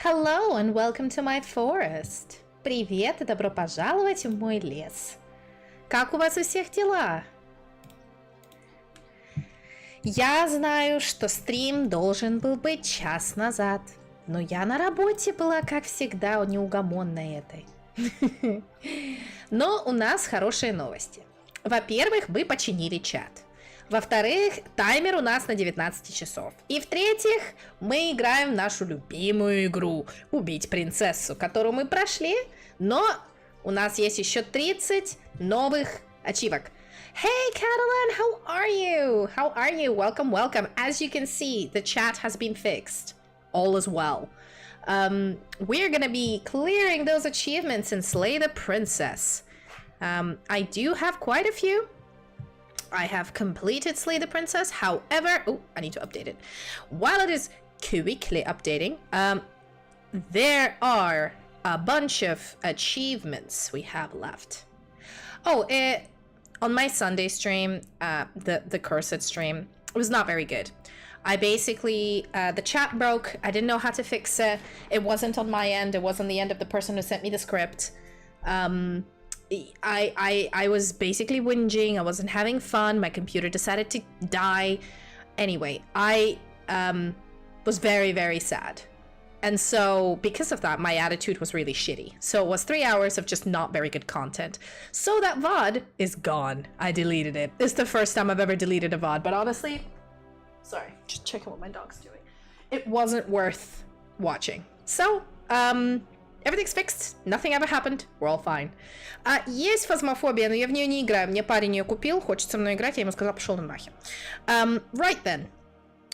Hello and welcome to my forest. Привет и добро пожаловать в мой лес. Как у вас у всех дела? Я знаю, что стрим должен был быть час назад, но я на работе была, как всегда, неугомонной этой. Но у нас хорошие новости. Во-первых, мы починили чат. Во-вторых, таймер у нас на 19 часов. И в-третьих, мы играем в нашу любимую игру «Убить принцессу», которую мы прошли, но у нас есть еще 30 новых ачивок. Hey Catalan, how are you? How are you? Welcome, welcome. As you can see, the chat has been fixed. All is well. We're gonna be clearing those achievements and slay the princess. I do have quite a few. I have completed Slay the Princess, however... Oh, I need to update it. While it is quickly updating, there are a bunch of achievements we have left. Oh, on my Sunday stream, the cursed stream, it was not very good. I basically, the chat broke, I didn't know how to fix it, it wasn't on my end, it was on the end of the person who sent me the script. I was basically whinging, I wasn't having fun, my computer decided to die. Anyway, I was very, very sad. And so, because of that, my attitude was really shitty. So it was 3 hours of just not very good content. So that VOD is gone. I deleted it. It's the first time I've ever deleted a VOD, but honestly, sorry, just checking what my dog's doing. It wasn't worth watching. So, everything's fixed, nothing ever happened, we're all fine. Есть фазмофобия, но я в нее не играю. Мне парень ее купил, хочет со мной играть, я ему сказал, пошел нахер. Right then.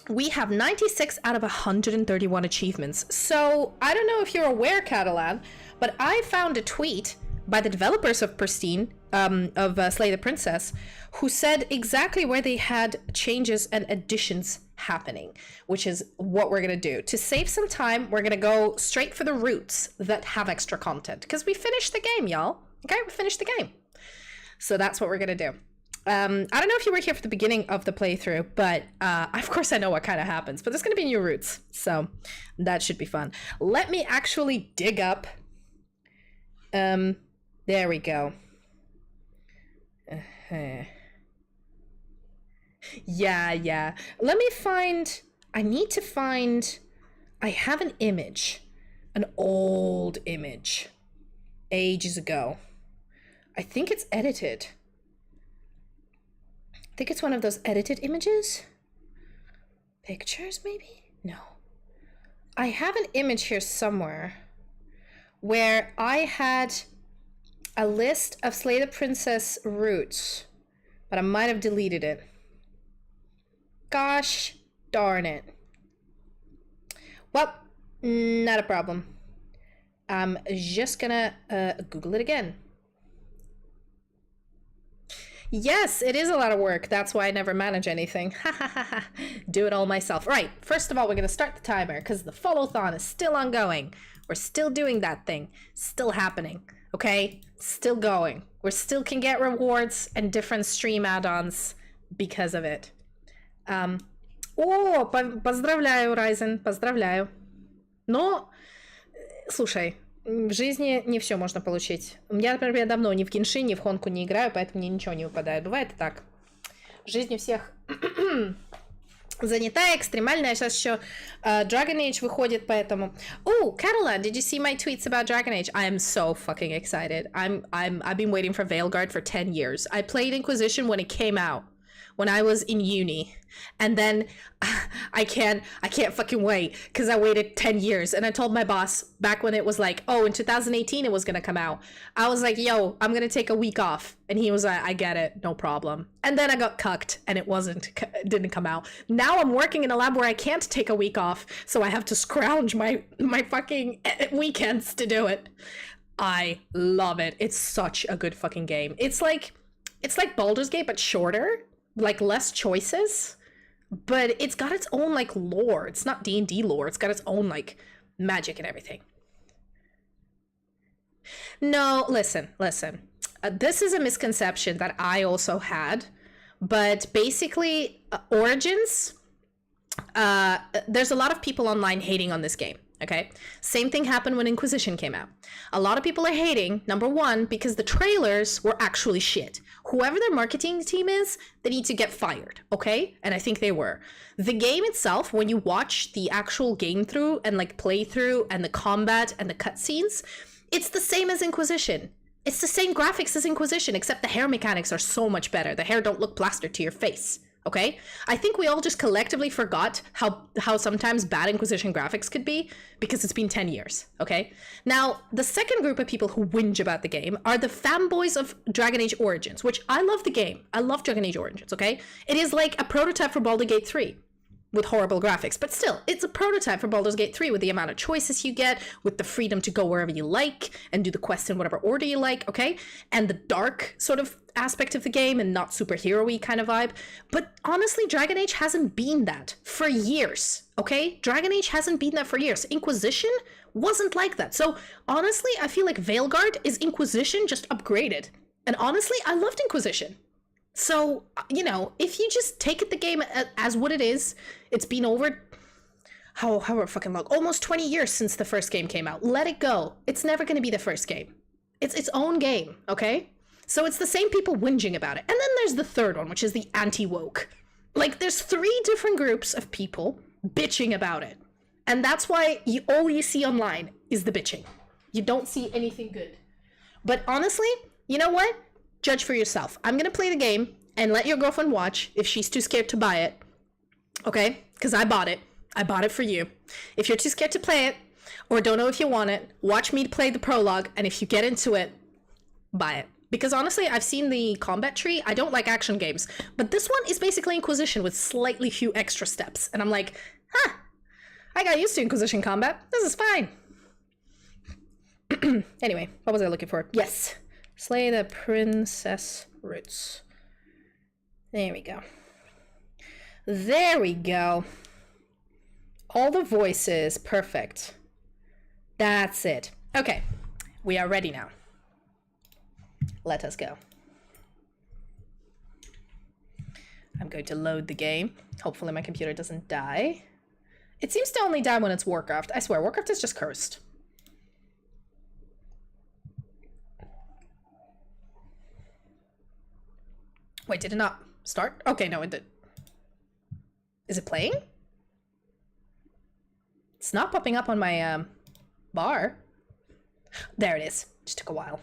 We have 96 out of 131 achievements. So, I don't know if you're aware, Catalan, but I found a tweet by the developers of Pristine, of Slay the Princess, who said exactly where they had changes and additions happening, which is what we're gonna do. To save some time, we're gonna go straight for the roots that have extra content, because we finished the game, y'all. Okay, we finished the game. So that's what we're gonna do. I don't know if you were here for the beginning of the playthrough, but of course I know what kind of happens, but there's gonna be new roots, so that should be fun. Let me actually dig up. There we go. Yeah. Let me find... I need to find... I have an image. An old image. Ages ago. I think it's edited. I think it's one of those edited images. Pictures, maybe? No. I have an image here somewhere where I had a list of Slay the Princess roots, but I might have deleted it. Gosh darn it. Well, not a problem. I'm just gonna Google it again. Yes, it is a lot of work. That's why I never manage anything. Do it all myself. Right, first of all, we're gonna start the timer because the follow-thon is still ongoing. We're still doing that thing. Still happening. Okay? Still going. We still can get rewards and different stream add-ons because of it. О, поздравляю, Райзен, поздравляю. Но, слушай, в жизни не все можно получить. У меня, например, я давно ни в Генши, ни в Хонку не играю, поэтому мне ничего не выпадает. Бывает и так. Жизнь у всех занятая, экстремальная. Сейчас еще Dragon Age выходит, поэтому... Oh, Catalan, did you see my tweets about Dragon Age? I am so fucking excited. I've been waiting for Veilguard for 10 years. I played Inquisition when it came out, when I was in uni, and then I can't fucking wait because I waited 10 years. And I told my boss back when it was like, oh, in 2018 it was gonna come out. I was like, yo, I'm gonna take a week off, and he was like, I get it, no problem. And then I got cucked and it didn't come out. Now I'm working in a lab where I can't take a week off, so I have to scrounge my fucking weekends to do it. I love it. It's such a good fucking game. It's like Baldur's Gate but shorter. Like less choices, but it's got its own like lore. It's not D&D lore. It's got its own like magic and everything. No, listen. This is a misconception that I also had, but basically Origins, there's a lot of people online hating on this game. Okay, same thing happened when Inquisition came out. A lot of people are hating, number one, because the trailers were actually shit. Whoever their marketing team is, they need to get fired, okay? And I think they were. The game itself, when you watch the actual game through and like playthrough and the combat and the cutscenes, it's the same as Inquisition. It's the same graphics as Inquisition, except the hair mechanics are so much better. The hair don't look plastered to your face. Okay, I think we all just collectively forgot how sometimes bad Inquisition graphics could be because it's been 10 years. Okay, now the second group of people who whinge about the game are the fanboys of Dragon Age Origins, which I love the game. I love Dragon Age Origins. Okay, it is like a prototype for Baldur's Gate 3 with horrible graphics, but still, it's a prototype for Baldur's Gate 3 with the amount of choices you get, with the freedom to go wherever you like and do the quest in whatever order you like, okay? And the dark sort of aspect of the game and not superhero-y kind of vibe. But honestly, Dragon Age hasn't been that for years, okay? Dragon Age hasn't been that for years. Inquisition wasn't like that. So honestly, I feel like Veilguard is Inquisition just upgraded. And honestly, I loved Inquisition. So, you know, if you just take it the game as what it is, it's been over however fucking long, almost 20 years since the first game came out. Let it go. It's never going to be the first game. It's its own game, okay? So it's the same people whinging about it. And then there's the third one, which is the anti-woke. Like, there's 3 different groups of people bitching about it. And that's why all you see online is the bitching. You don't see anything good. But honestly, you know what? Judge for yourself. I'm going to play the game and let your girlfriend watch if she's too scared to buy it. Okay? Because I bought it. I bought it for you. If you're too scared to play it or don't know if you want it, watch me play the prologue. And if you get into it, buy it. Because honestly, I've seen the combat tree. I don't like action games. But this one is basically Inquisition with slightly few extra steps. And I'm like, huh. I got used to Inquisition combat. This is fine. Anyway, what was I looking for? Yes. Slay the princess roots. There we go. There we go. All the voices. Perfect. That's it. Okay. We are ready now. Let us go. I'm going to load the game. Hopefully my computer doesn't die. It seems to only die when it's Warcraft. I swear, Warcraft is just cursed. Wait, did it not start? Okay, no, it did. Is it playing? It's not popping up on my bar. There it is. Just took a while.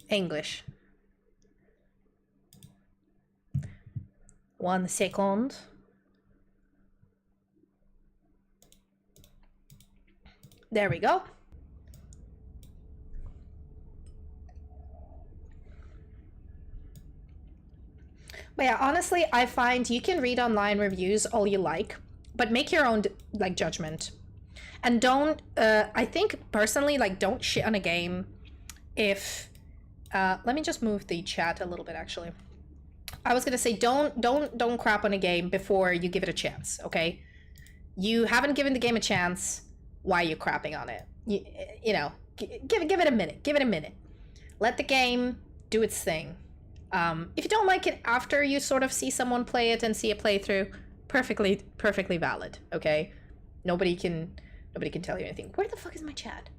English. 1 second. There we go. But yeah, honestly, I find you can read online reviews all you like, but make your own like judgment. And don't, I think personally, like, don't shit on a game if, let me just move the chat a little bit actually. I was gonna say, don't crap on a game before you give it a chance, okay? You haven't given the game a chance. Why are you crapping on it? You know, give it a minute. Give it a minute. Let the game do its thing. If you don't like it after you sort of see someone play it and see a playthrough, perfectly valid. Okay, nobody can tell you anything. Where the fuck is my chat?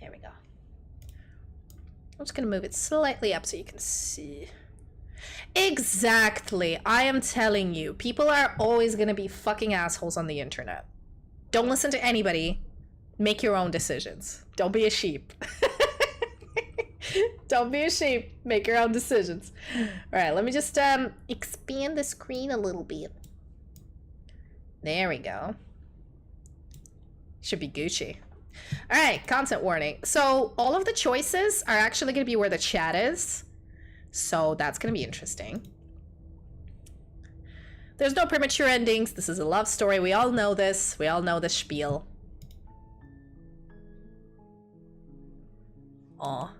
There we go. I'm just gonna move it slightly up so you can see. Exactly. I am telling you, people are always gonna be fucking assholes on the internet. Don't listen to anybody. Make your own decisions. Don't be a sheep. Don't be a sheep. Make your own decisions. All right, let me just expand the screen a little bit. There we go. Should be Gucci. All right, content warning. So all of the choices are actually going to be where the chat is. So that's going to be interesting. There's no premature endings. This is a love story. We all know this. We all know the spiel. Aw.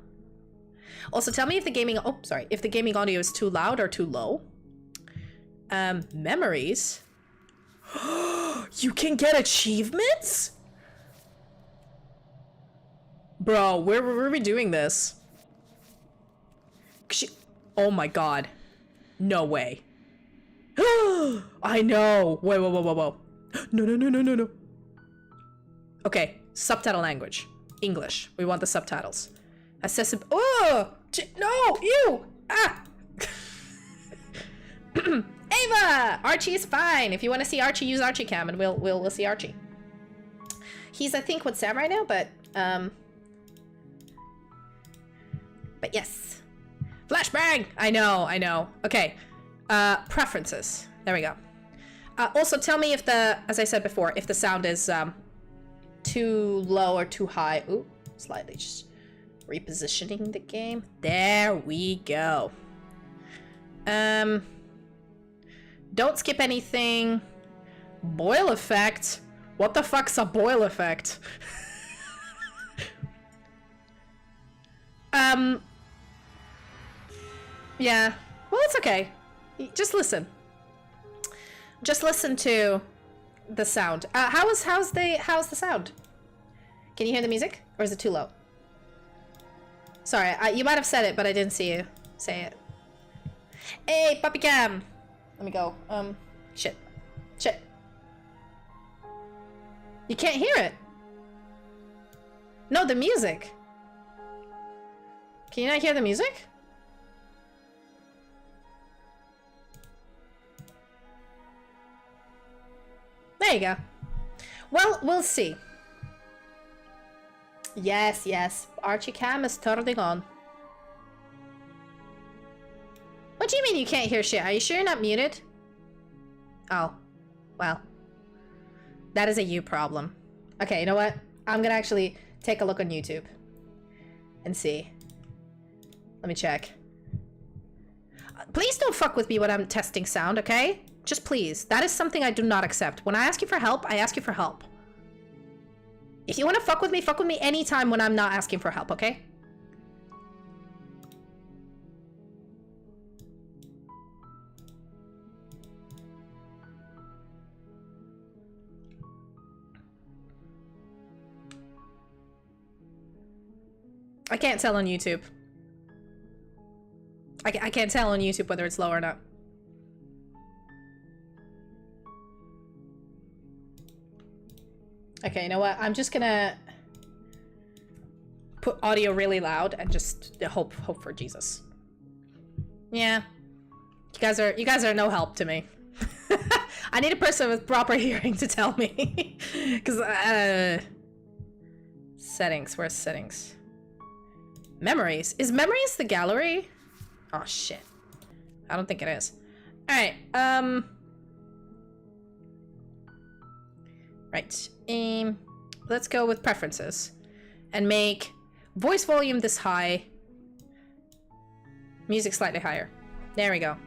Also, tell me if the gaming... Oh, sorry. If the gaming audio is too loud or too low. Memories? You can get achievements? Bro, where were we doing this? Oh my god. No way. I know. Whoa, whoa, whoa, whoa, whoa. No, no, no, no, no, no. Okay, subtitle language. English. We want the subtitles. Accessible. Oh! No! Ew! Ah! Ava! Archie is fine. If you want to see Archie, use Archie Cam and we'll see Archie. He's, I think, with Sam right now, but yes. Flashbang! I know. Okay. Preferences. There we go. Also, tell me if as I said before, if the sound is too low or too high. Ooh, slightly just repositioning the game. There we go. Don't skip anything. Boil effect? What the fuck's a boil effect? Yeah. Well, it's okay. Just listen. Just listen to the sound. How's the sound? Can you hear the music? Or is it too low? Sorry, you might have said it, but I didn't see you say it. Hey, puppy cam! Let me go. Shit. Shit. You can't hear it. No, the music. Can you not hear the music? There you go. Well, we'll see. Yes, yes. Archie Cam is turning on. What do you mean you can't hear shit? Are you sure you're not muted? Oh. Well. That is a you problem. Okay, you know what? I'm gonna actually take a look on YouTube. And see. Let me check. Please don't fuck with me when I'm testing sound, okay? Just please. That is something I do not accept. When I ask you for help, I ask you for help. If you want to fuck with me anytime when I'm not asking for help, okay? I can't tell on YouTube. I can't tell on YouTube whether it's low or not. Okay, you know what? I'm just gonna put audio really loud and just hope for Jesus. Yeah. You guys are no help to me. I need a person with proper hearing to tell me. Cause settings, where's settings? Memories. Is memories the gallery? Oh shit. I don't think it is. Alright, right. Let's go with preferences. And make voice volume this high. Music slightly higher. There we go.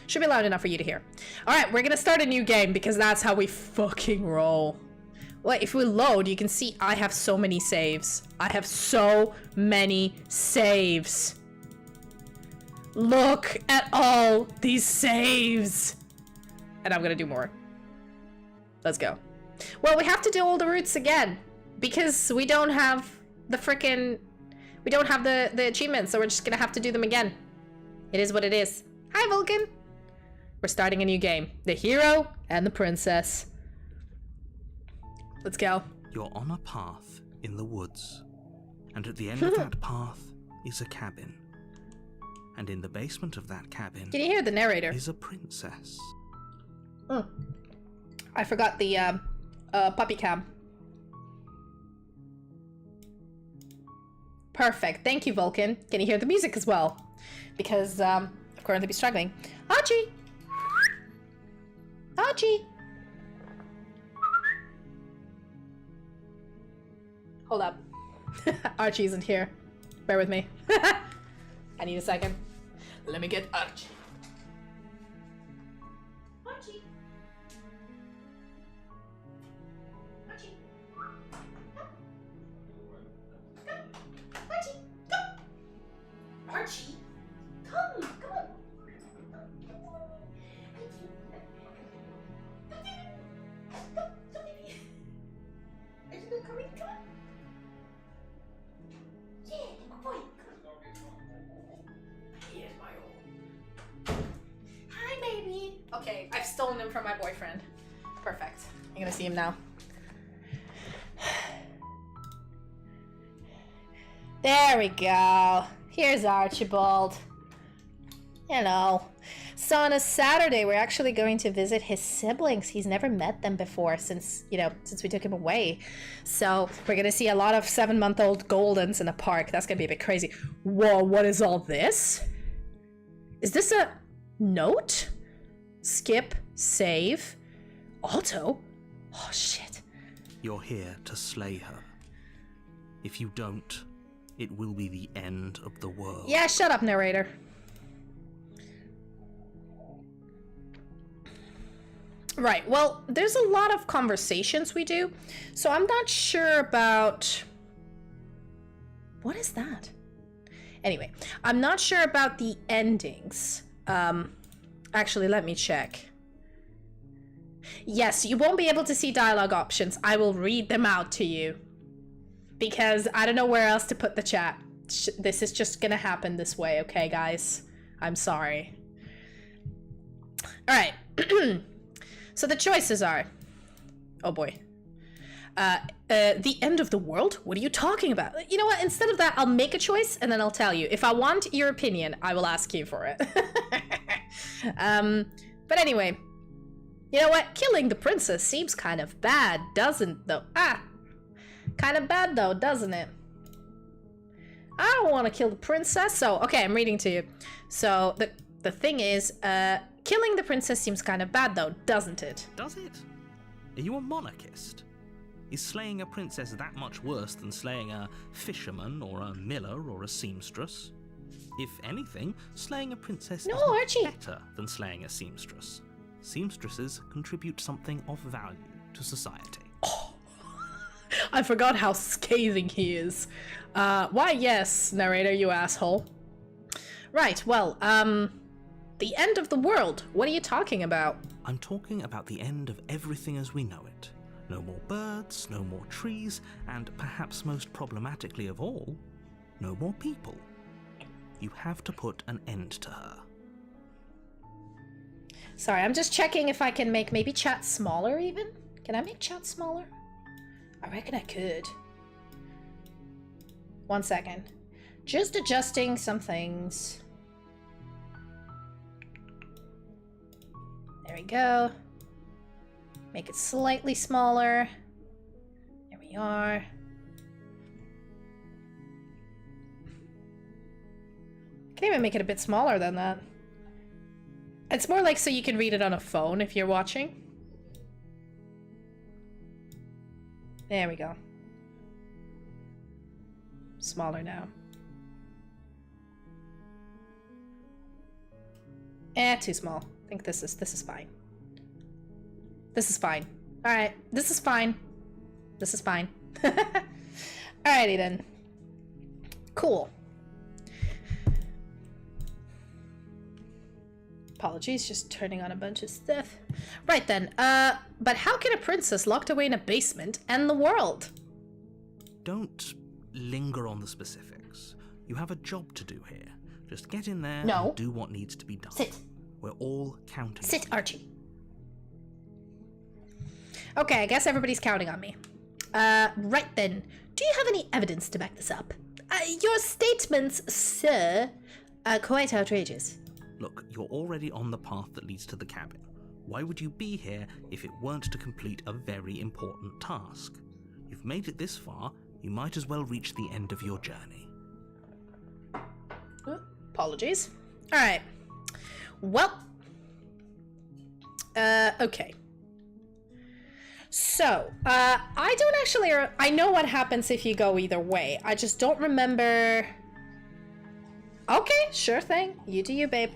Should be loud enough for you to hear. Alright, we're gonna start a new game because that's how we fucking roll. Well, if we load, you can see I have so many saves. I have so many saves. Look at all these saves. And I'm gonna do more. Let's go. Well, we have to do all the routes again because we don't have the frickin'... We don't have the achievements, so we're just gonna have to do them again. It is what it is. Hi, Vulcan. We're starting a new game. The hero and the princess. Let's go. You're on a path in the woods, and at the end of that path is a cabin. And in the basement of that cabin... Can you hear the narrator? ...is a princess. Oh. I forgot the puppy cam. Perfect. Thank you, Vulcan. Can you hear the music as well? Because I'm currently be struggling. Archie! Archie! Hold up. Archie isn't here. Bear with me. I need a second. Let me get Archie. Archie. Archie. Come. Archie, come. Archie, come. Come on. Come, baby. Are you not coming? Come on. Yeah, good boy. Here's my Okay, I've stolen him from my boyfriend. Perfect. I'm gonna see him now. There we go. Here's Archibald. Hello. So on a Saturday, we're actually going to visit his siblings. He's never met them before since we took him away. So we're gonna see a lot of 7-month-old Goldens in a park. That's gonna be a bit crazy. Whoa, what is all this? Is this a note? Skip, save, auto? Oh shit. You're here to slay her. If you don't, it will be the end of the world. Yeah, shut up, narrator. Right, well, there's a lot of conversations we do, so I'm not sure about... What is that? Anyway, I'm not sure about the endings. Actually, let me check. Yes, you won't be able to see dialogue options. I will read them out to you. Because I don't know where else to put the chat. This is just gonna happen this way, okay, guys? I'm sorry. Alright. So the choices are... Oh boy. The end of the world? What are you talking about? You know what? Instead of that, I'll make a choice and then I'll tell you. If I want your opinion, I will ask you for it. But anyway. You know what? Killing the princess seems kind of bad, doesn't though? Kind of bad though, doesn't it? I don't want to kill the princess, so... Okay, I'm reading to you. So, the thing is, killing the princess seems kind of bad though, doesn't it? Does it? Are you a monarchist? Is slaying a princess that much worse than slaying a fisherman or a miller or a seamstress? If anything, slaying a princess is Archie. better than slaying a seamstress. Seamstresses contribute something of value to society. Oh, I forgot how scathing he is. Why yes, narrator, you asshole. Right, well, the end of the world. What are you talking about? I'm talking about the end of everything as we know it. No more birds, no more trees, and perhaps most problematically of all, no more people. You have to put an end to her. Sorry, I'm just checking if I can make maybe chat smaller even? Can I make chat smaller? I reckon I could. 1 second. Just adjusting some things. There we go. Make it slightly smaller. There we are. I can even make it a bit smaller than that. It's more like so you can read it on a phone if you're watching. There we go. Smaller now. Too small. I think this is fine. This is fine. Alright, this is fine. This is fine. Alrighty then. Cool. Apologies, just turning on a bunch of stuff. Right then, but how can a princess locked away in a basement end the world? Don't linger on the specifics. You have a job to do here. Just get in there No. and do what needs to be done. Sit. We're all counting. Sit, Archie. Okay, I guess everybody's counting on me. Right then. Do you have any evidence to back this up? Your statements, sir, are quite outrageous. Look, you're already on the path that leads to the cabin. Why would you be here if it weren't to complete a very important task? You've made it this far, you might as well reach the end of your journey. Apologies. Alright. Well. Okay. So, I don't actually... I know what happens if you go either way. I just don't remember... Okay, sure thing. You do you, babe.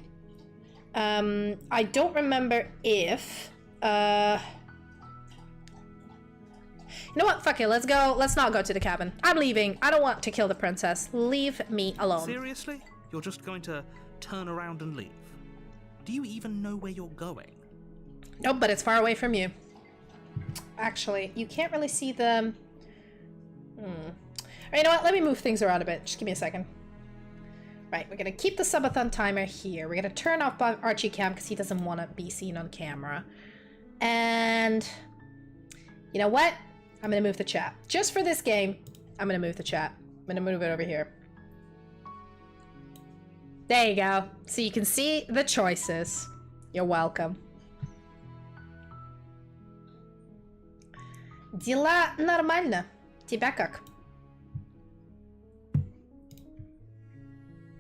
I don't remember if... You know what? Fuck it. Let's go. Let's not go to the cabin. I'm leaving. I don't want to kill the princess. Leave me alone. Seriously? You're just going to turn around and leave? Do you even know where you're going? Nope, but it's far away from you. Actually, you can't really see the... Alright, you know what? Let me move things around a bit. Just give me a second. Right, we're gonna keep the subathon timer here. We're gonna turn off Archie Cam because he doesn't want to be seen on camera. And you know what? I'm gonna move the chat. Just for this game, I'm gonna move the chat. I'm gonna move it over here. There you go. So you can see the choices. You're welcome. Дела нормально. Тебя как?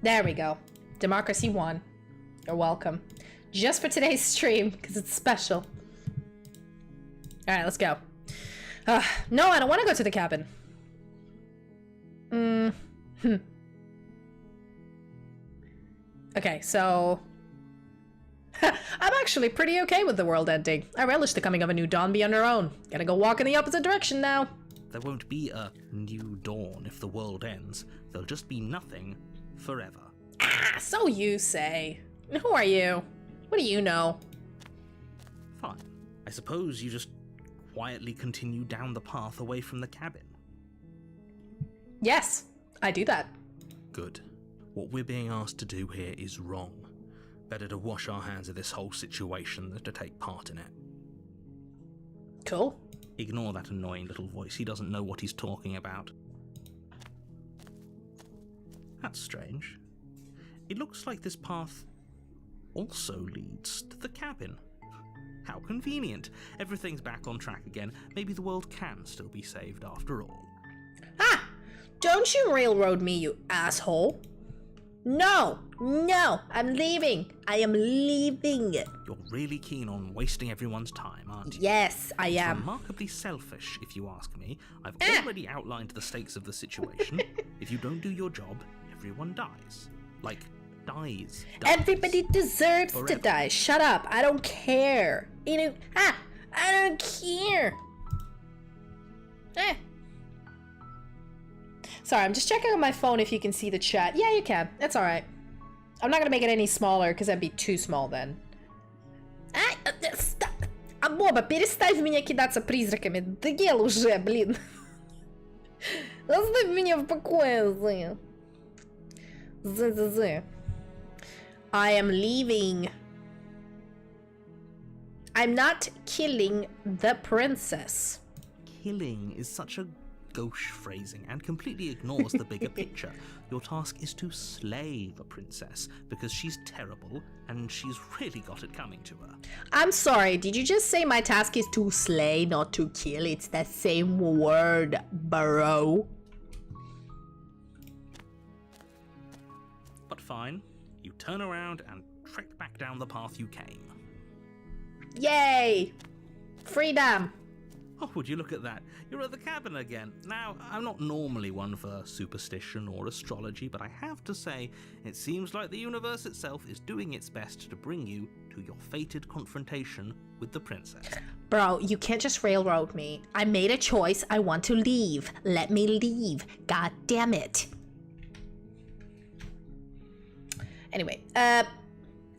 There we go. Democracy won. You're welcome. Just for today's stream, because it's special. Alright, let's go. No, I don't want to go to the cabin. Okay, so... I'm actually pretty okay with the world ending. I relish the coming of a new dawn beyond our own. Gotta go walk in the opposite direction now. There won't be a new dawn if the world ends. There'll just be nothing forever. Ah, so you say. Who are you? What do you know? Fine. I suppose you just quietly continue down the path away from the cabin. Yes, I do that. Good. What we're being asked to do here is wrong. Better to wash our hands of this whole situation than to take part in it. Cool. Ignore that annoying little voice. He doesn't know what he's talking about. That's strange. It looks like this path also leads to the cabin. How convenient. Everything's back on track again. Maybe the world can still be saved after all. Ah! Don't you railroad me, you asshole! No! No! I'm leaving! I am leaving! You're really keen on wasting everyone's time, aren't you? Yes, I It's am. remarkably selfish, if you ask me. I've already outlined the stakes of the situation. If you don't do your job, everyone dies. Like, dies. Everybody deserves to Forever. die. Shut up. I don't care. You know, I don't care. Sorry, I'm just checking on my phone if you can see the chat. Yeah, you can. It's alright. I'm not gonna make it any smaller, because that'd be too small then. Боба, перестань в меня кидаться призраками. Да ел уже, блин. Оставь меня в покое, I am leaving. I'm not killing the princess. Killing is such a gauche phrasing and completely ignores the bigger picture. Your task is to slay the princess because she's terrible and she's really got it coming to her. I'm sorry, did you just say my task is to slay, not to kill? It's the same word, bro. But fine, you turn around and trek back down the path you came. Yay! Freedom! Oh, would you look at that? You're at the cabin again. Now, I'm not normally one for superstition or astrology, but I have to say, it seems like the universe itself is doing its best to bring you to your fated confrontation with the princess. Bro, you can't just railroad me. I made a choice. I want to leave. Let me leave. God damn it. Anyway,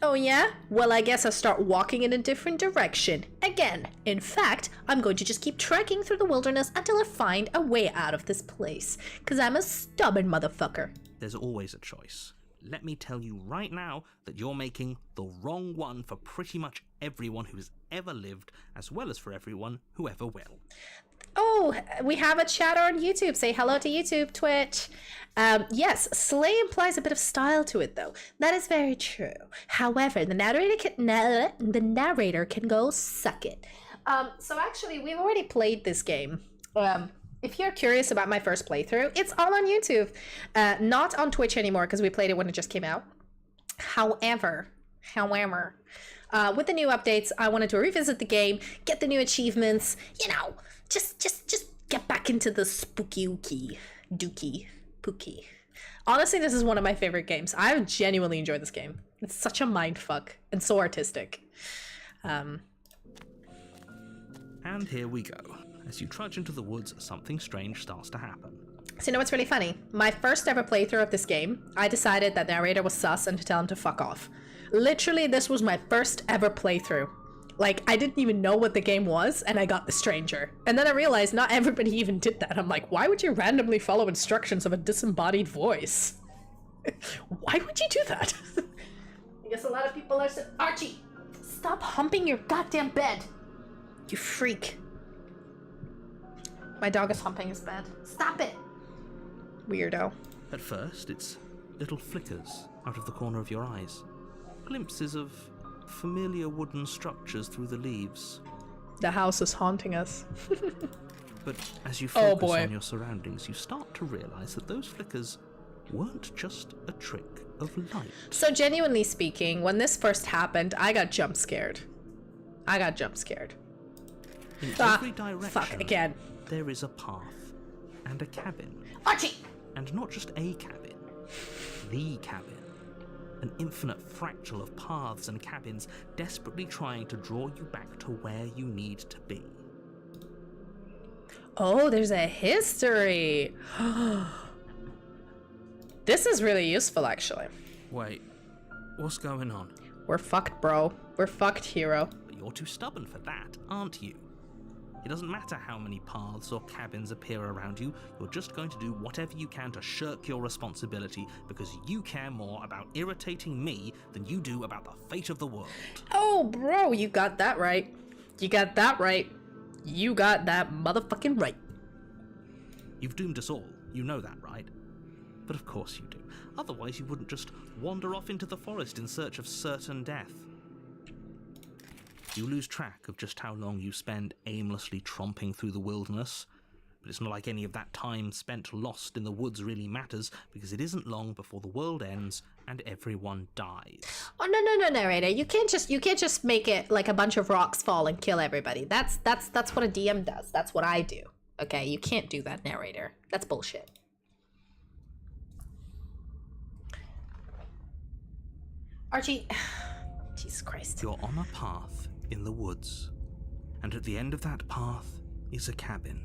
oh yeah? Well, I guess I'll start walking in a different direction. Again. In fact, I'm going to just keep trekking through the wilderness until I find a way out of this place. Because I'm a stubborn motherfucker. There's always a choice. Let me tell you right now that you're making the wrong one for pretty much everyone who's ever lived, as well as for everyone who ever will. Oh, we have a chatter on YouTube. Say hello to YouTube, Twitch. Yes, slay implies a bit of style to it, though. That is very true. However, the narrator can go suck it. So actually, we've already played this game. If you're curious about my first playthrough, it's all on YouTube. Not on Twitch anymore, because we played it when it just came out. However, with the new updates, I wanted to revisit the game, get the new achievements, you know, just get back into the spooky dookie pookie. Honestly, this is one of my favorite games. I've genuinely enjoyed this game. It's such a mindfuck and so artistic. And here we go. As you trudge into the woods, something strange starts to happen. So you know what's really funny? My first ever playthrough of this game, I decided that narrator was sus and to tell him to fuck off. Literally, this was my first ever playthrough. Like, I didn't even know what the game was, and I got the stranger. And then I realized not everybody even did that. I'm like, why would you randomly follow instructions of a disembodied voice? Why would you do that? I guess a lot of people are Archie, stop humping your goddamn bed. You freak. My dog is humping his bed. Stop it. Weirdo. At first, it's little flickers out of the corner of your eyes. Glimpses of familiar wooden structures through the leaves. The house is haunting us. But as you focus boy. on your surroundings, you start to realize that those flickers weren't just a trick of light. So genuinely speaking, when this first happened, I got jump scared. In every direction, fuck, again. there is a path and a cabin. Archie! And not just a cabin, the cabin. An infinite fractal of paths and cabins desperately trying to draw you back to where you need to be. Oh, there's a history. This is really useful, actually. Wait, what's going on? We're fucked, bro. We're fucked, hero. But you're too stubborn for that, aren't you? It doesn't matter how many paths or cabins appear around you, you're just going to do whatever you can to shirk your responsibility because you care more about irritating me than you do about the fate of the world. Oh, bro, you got that right. You got that right. You got that motherfucking right. You've doomed us all, you know that, right? But of course you do. Otherwise you wouldn't just wander off into the forest in search of certain death. You lose track of just how long you spend aimlessly tromping through the wilderness, but it's not like any of that time spent lost in the woods really matters, because it isn't long before the world ends and everyone dies. Oh no, narrator! You can't just make it like a bunch of rocks fall and kill everybody. That's what a DM does. That's what I do. Okay, you can't do that, narrator. That's bullshit. Archie, Jesus Christ. You're on a path in the woods, and at the end of that path is a cabin.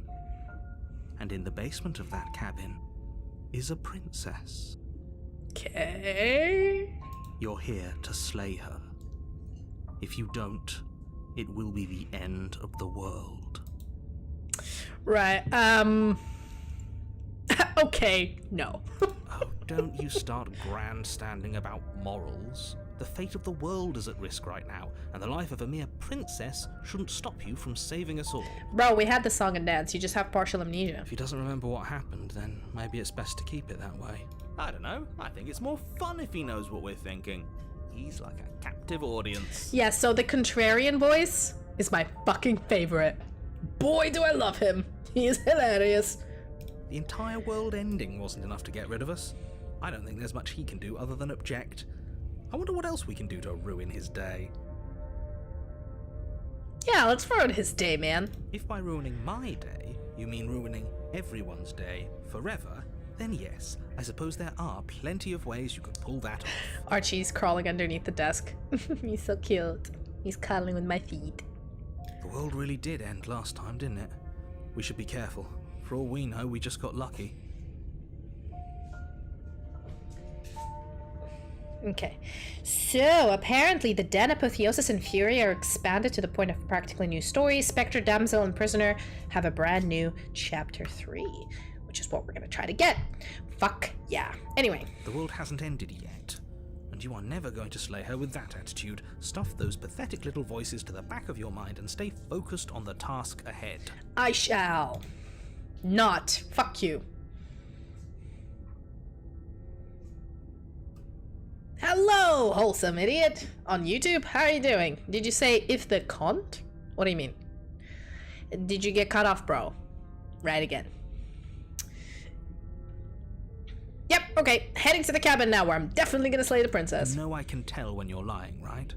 And in the basement of that cabin is a princess. Okay. You're here to slay her. If you don't, it will be the end of the world. Right, okay, no. Oh, don't you start grandstanding about morals. The fate of the world is at risk right now, and the life of a mere princess shouldn't stop you from saving us all. Bro, we had the song and dance. You just have partial amnesia. If he doesn't remember what happened, then maybe it's best to keep it that way. I don't know. I think it's more fun if he knows what we're thinking. He's like a captive audience. Yeah, so the contrarian voice is my fucking favorite. Boy, do I love him. He is hilarious. The entire world ending wasn't enough to get rid of us. I don't think there's much he can do other than object. I wonder what else we can do to ruin his day. Yeah, let's ruin his day, man. If by ruining my day, you mean ruining everyone's day forever, then yes, I suppose there are plenty of ways you could pull that off. Archie's crawling underneath the desk. He's so cute. He's cuddling with my feet. The world really did end last time, didn't it? We should be careful. For all we know, we just got lucky. Okay, so apparently the Den, Apotheosis, and Fury are expanded to the point of practically new stories. Spectre, Damsel, and Prisoner have a brand new Chapter 3, which is what we're gonna try to get. Fuck yeah. Anyway. The world hasn't ended yet, and you are never going to slay her with that attitude. Stuff those pathetic little voices to the back of your mind and stay focused on the task ahead. I shall. Not. Fuck you. Hello, wholesome idiot. On YouTube, how are you doing? Did you say if the cunt? What do you mean? Did you get cut off, bro? Right again. Yep, okay. Heading to the cabin now where I'm definitely gonna slay the princess. You know I can tell when you're lying, right?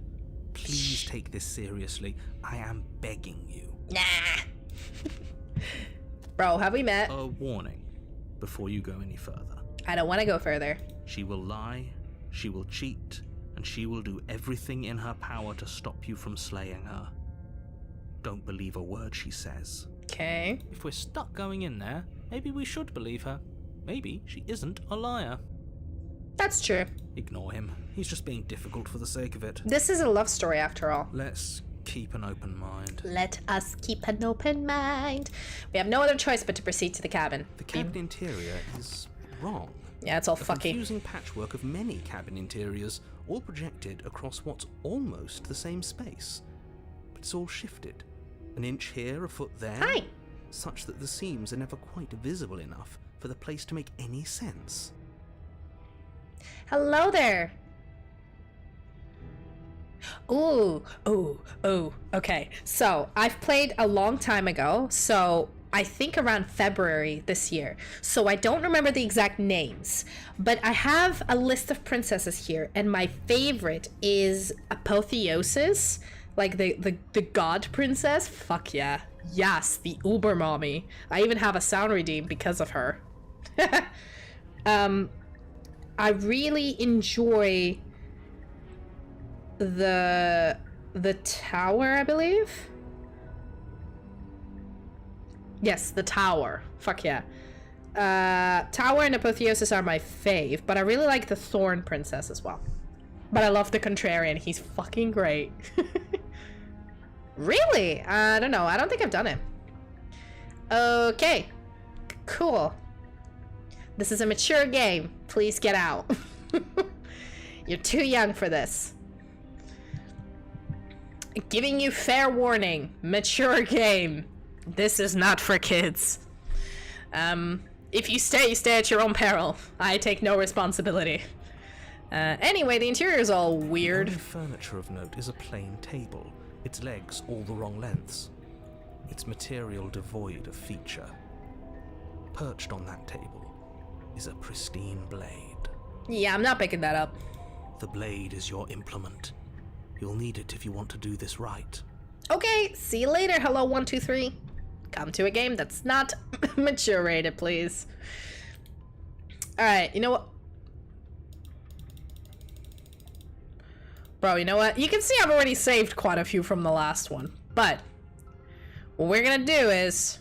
Please take this seriously. I am begging you. Nah. Bro, have we met? A warning before you go any further. I don't want to go further. She will lie, she will cheat, and she will do everything in her power to stop you from slaying her. Don't believe a word she says. Okay. If we're stuck going in there, maybe we should believe her. Maybe she isn't a liar. That's true. Ignore him. He's just being difficult for the sake of it. This is a love story after all. Let's keep an open mind. Let us keep an open mind. We have no other choice but to proceed to the cabin. The cabin interior is wrong. Yeah, it's all A fucky. confusing patchwork of many cabin interiors, all projected across what's almost the same space. But it's all shifted. An inch here, a foot there. Hi. Such that the seams are never quite visible enough for the place to make any sense. Hello there. Ooh, okay. So, I've played a long time ago, so I think around February this year. So I don't remember the exact names, but I have a list of princesses here, and my favorite is Apotheosis, like the god princess. Fuck yeah. Yes, the uber mommy. I even have a sound redeem because of her. I really enjoy the tower, I believe. Yes, the tower. Fuck yeah. Tower and Apotheosis are my fave, but I really like the Thorn Princess as well. But I love the Contrarian. He's fucking great. Really? I don't know. I don't think I've done it. Okay. Cool. This is a mature game. Please get out. You're too young for this. Giving you fair warning. Mature game. This is not for kids. If you stay at your own peril. I take no responsibility. Anyway, the interior is all weird. The only furniture of note is a plain table, its legs all the wrong lengths, its material devoid of feature. Perched on that table is a pristine blade. Yeah, I'm not picking that up. The blade is your implement. You'll need it if you want to do this right. Okay, see you later, hello 123. Come to a game that's not mature rated, please. Alright, you know what? Bro, you know what? You can see I've already saved quite a few from the last one. But what we're gonna do is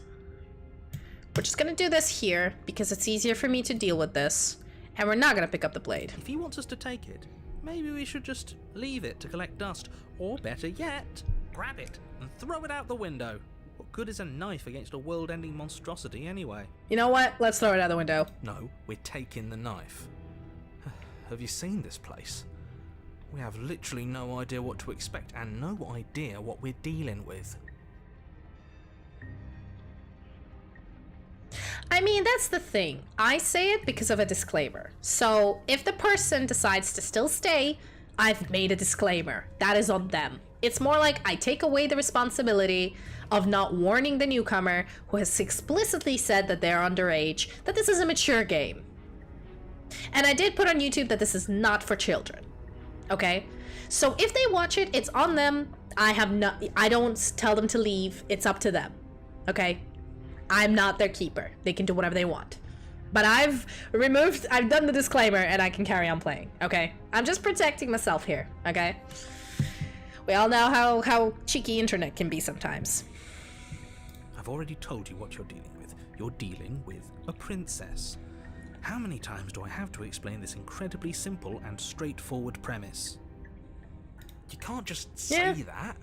we're just gonna do this here because it's easier for me to deal with this. And we're not gonna pick up the blade. If he wants us to take it, maybe we should just leave it to collect dust. Or better yet, grab it and throw it out the window. What good is a knife against a world-ending monstrosity anyway? You know what? Let's throw it out the window. No, we're taking the knife. Have you seen this place? We have literally no idea what to expect and no idea what we're dealing with. I mean, that's the thing. I say it because of a disclaimer. So if the person decides to still stay, I've made a disclaimer. That is on them. It's more like I take away the responsibility of not warning the newcomer who has explicitly said that they're underage, that this is a mature game. And I did put on YouTube that this is not for children. Okay? So if they watch it, it's on them. I don't tell them to leave. It's up to them. Okay? I'm not their keeper. They can do whatever they want. But I've done the disclaimer and I can carry on playing, okay? I'm just protecting myself here, okay? We all know how cheeky internet can be sometimes. I've already told you what you're dealing with. You're dealing with a princess. How many times do I have to explain this incredibly simple and straightforward premise? You can't just say that.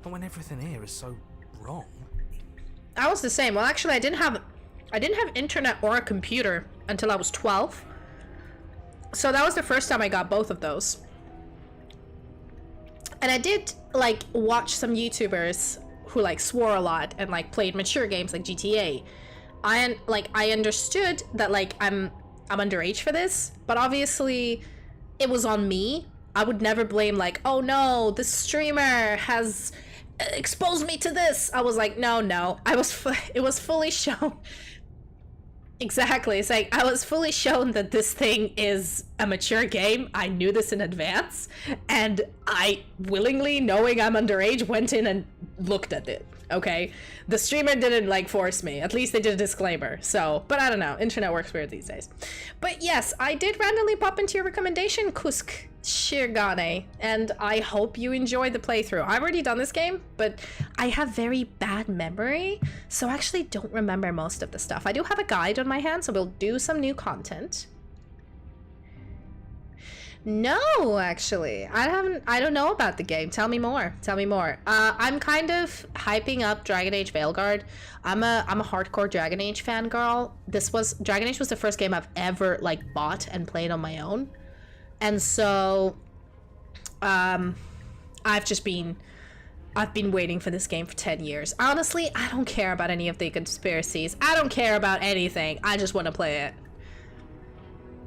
Not when everything here is so wrong. I was the same. Well, actually, I didn't have internet or a computer until I was 12. So that was the first time I got both of those. And I did like watch some YouTubers who like swore a lot and like played mature games like GTA. I understood that like I'm underage for this, but obviously it was on me. I would never blame like, oh no, this streamer has exposed me to this. I was like, no. It was fully shown. Exactly. It's like I was fully shown that this thing is a mature game. I knew this in advance, and I willingly, knowing I'm underage, went in and looked at it. Okay, the streamer didn't like force me. At least they did a disclaimer. So, but I don't know. Internet works weird these days. But yes, I did randomly pop into your recommendation, Kusk Shirgane, and I hope you enjoyed the playthrough. I've already done this game, but I have very bad memory, so I actually don't remember most of the stuff. I do have a guide on my hand, so we'll do some new content. No, actually. I don't know about the game. Tell me more. Tell me more. I'm kind of hyping up Dragon Age Veilguard. I'm a hardcore Dragon Age fangirl. Dragon Age was the first game I've ever like bought and played on my own. And so I've been waiting for this game for 10 years. Honestly, I don't care about any of the conspiracies. I don't care about anything. I just want to play it.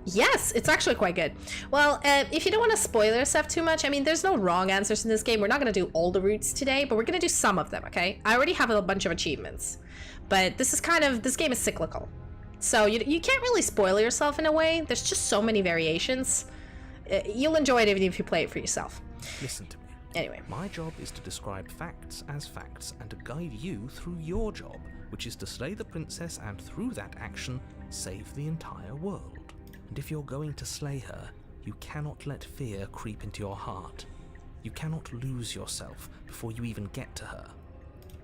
Yes, it's actually quite good. Well, if you don't want to spoil yourself too much, I mean, there's no wrong answers in this game. We're not going to do all the routes today, but we're going to do some of them, okay? I already have a bunch of achievements, but this game is cyclical. So you can't really spoil yourself in a way. There's just so many variations. You'll enjoy it even if you play it for yourself. Listen to me. Anyway. My job is to describe facts as facts and to guide you through your job, which is to slay the princess and through that action, save the entire world. And if you're going to slay her, you cannot let fear creep into your heart. You cannot lose yourself before you even get to her.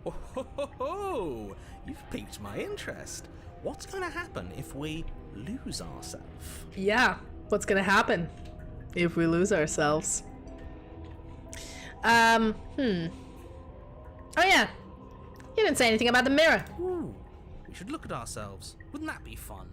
Oh, ho, ho, ho. You've piqued my interest. What's going to happen if we lose ourselves? Yeah, what's going to happen if we lose ourselves? Oh yeah, you didn't say anything about the mirror. Ooh, we should look at ourselves. Wouldn't that be fun?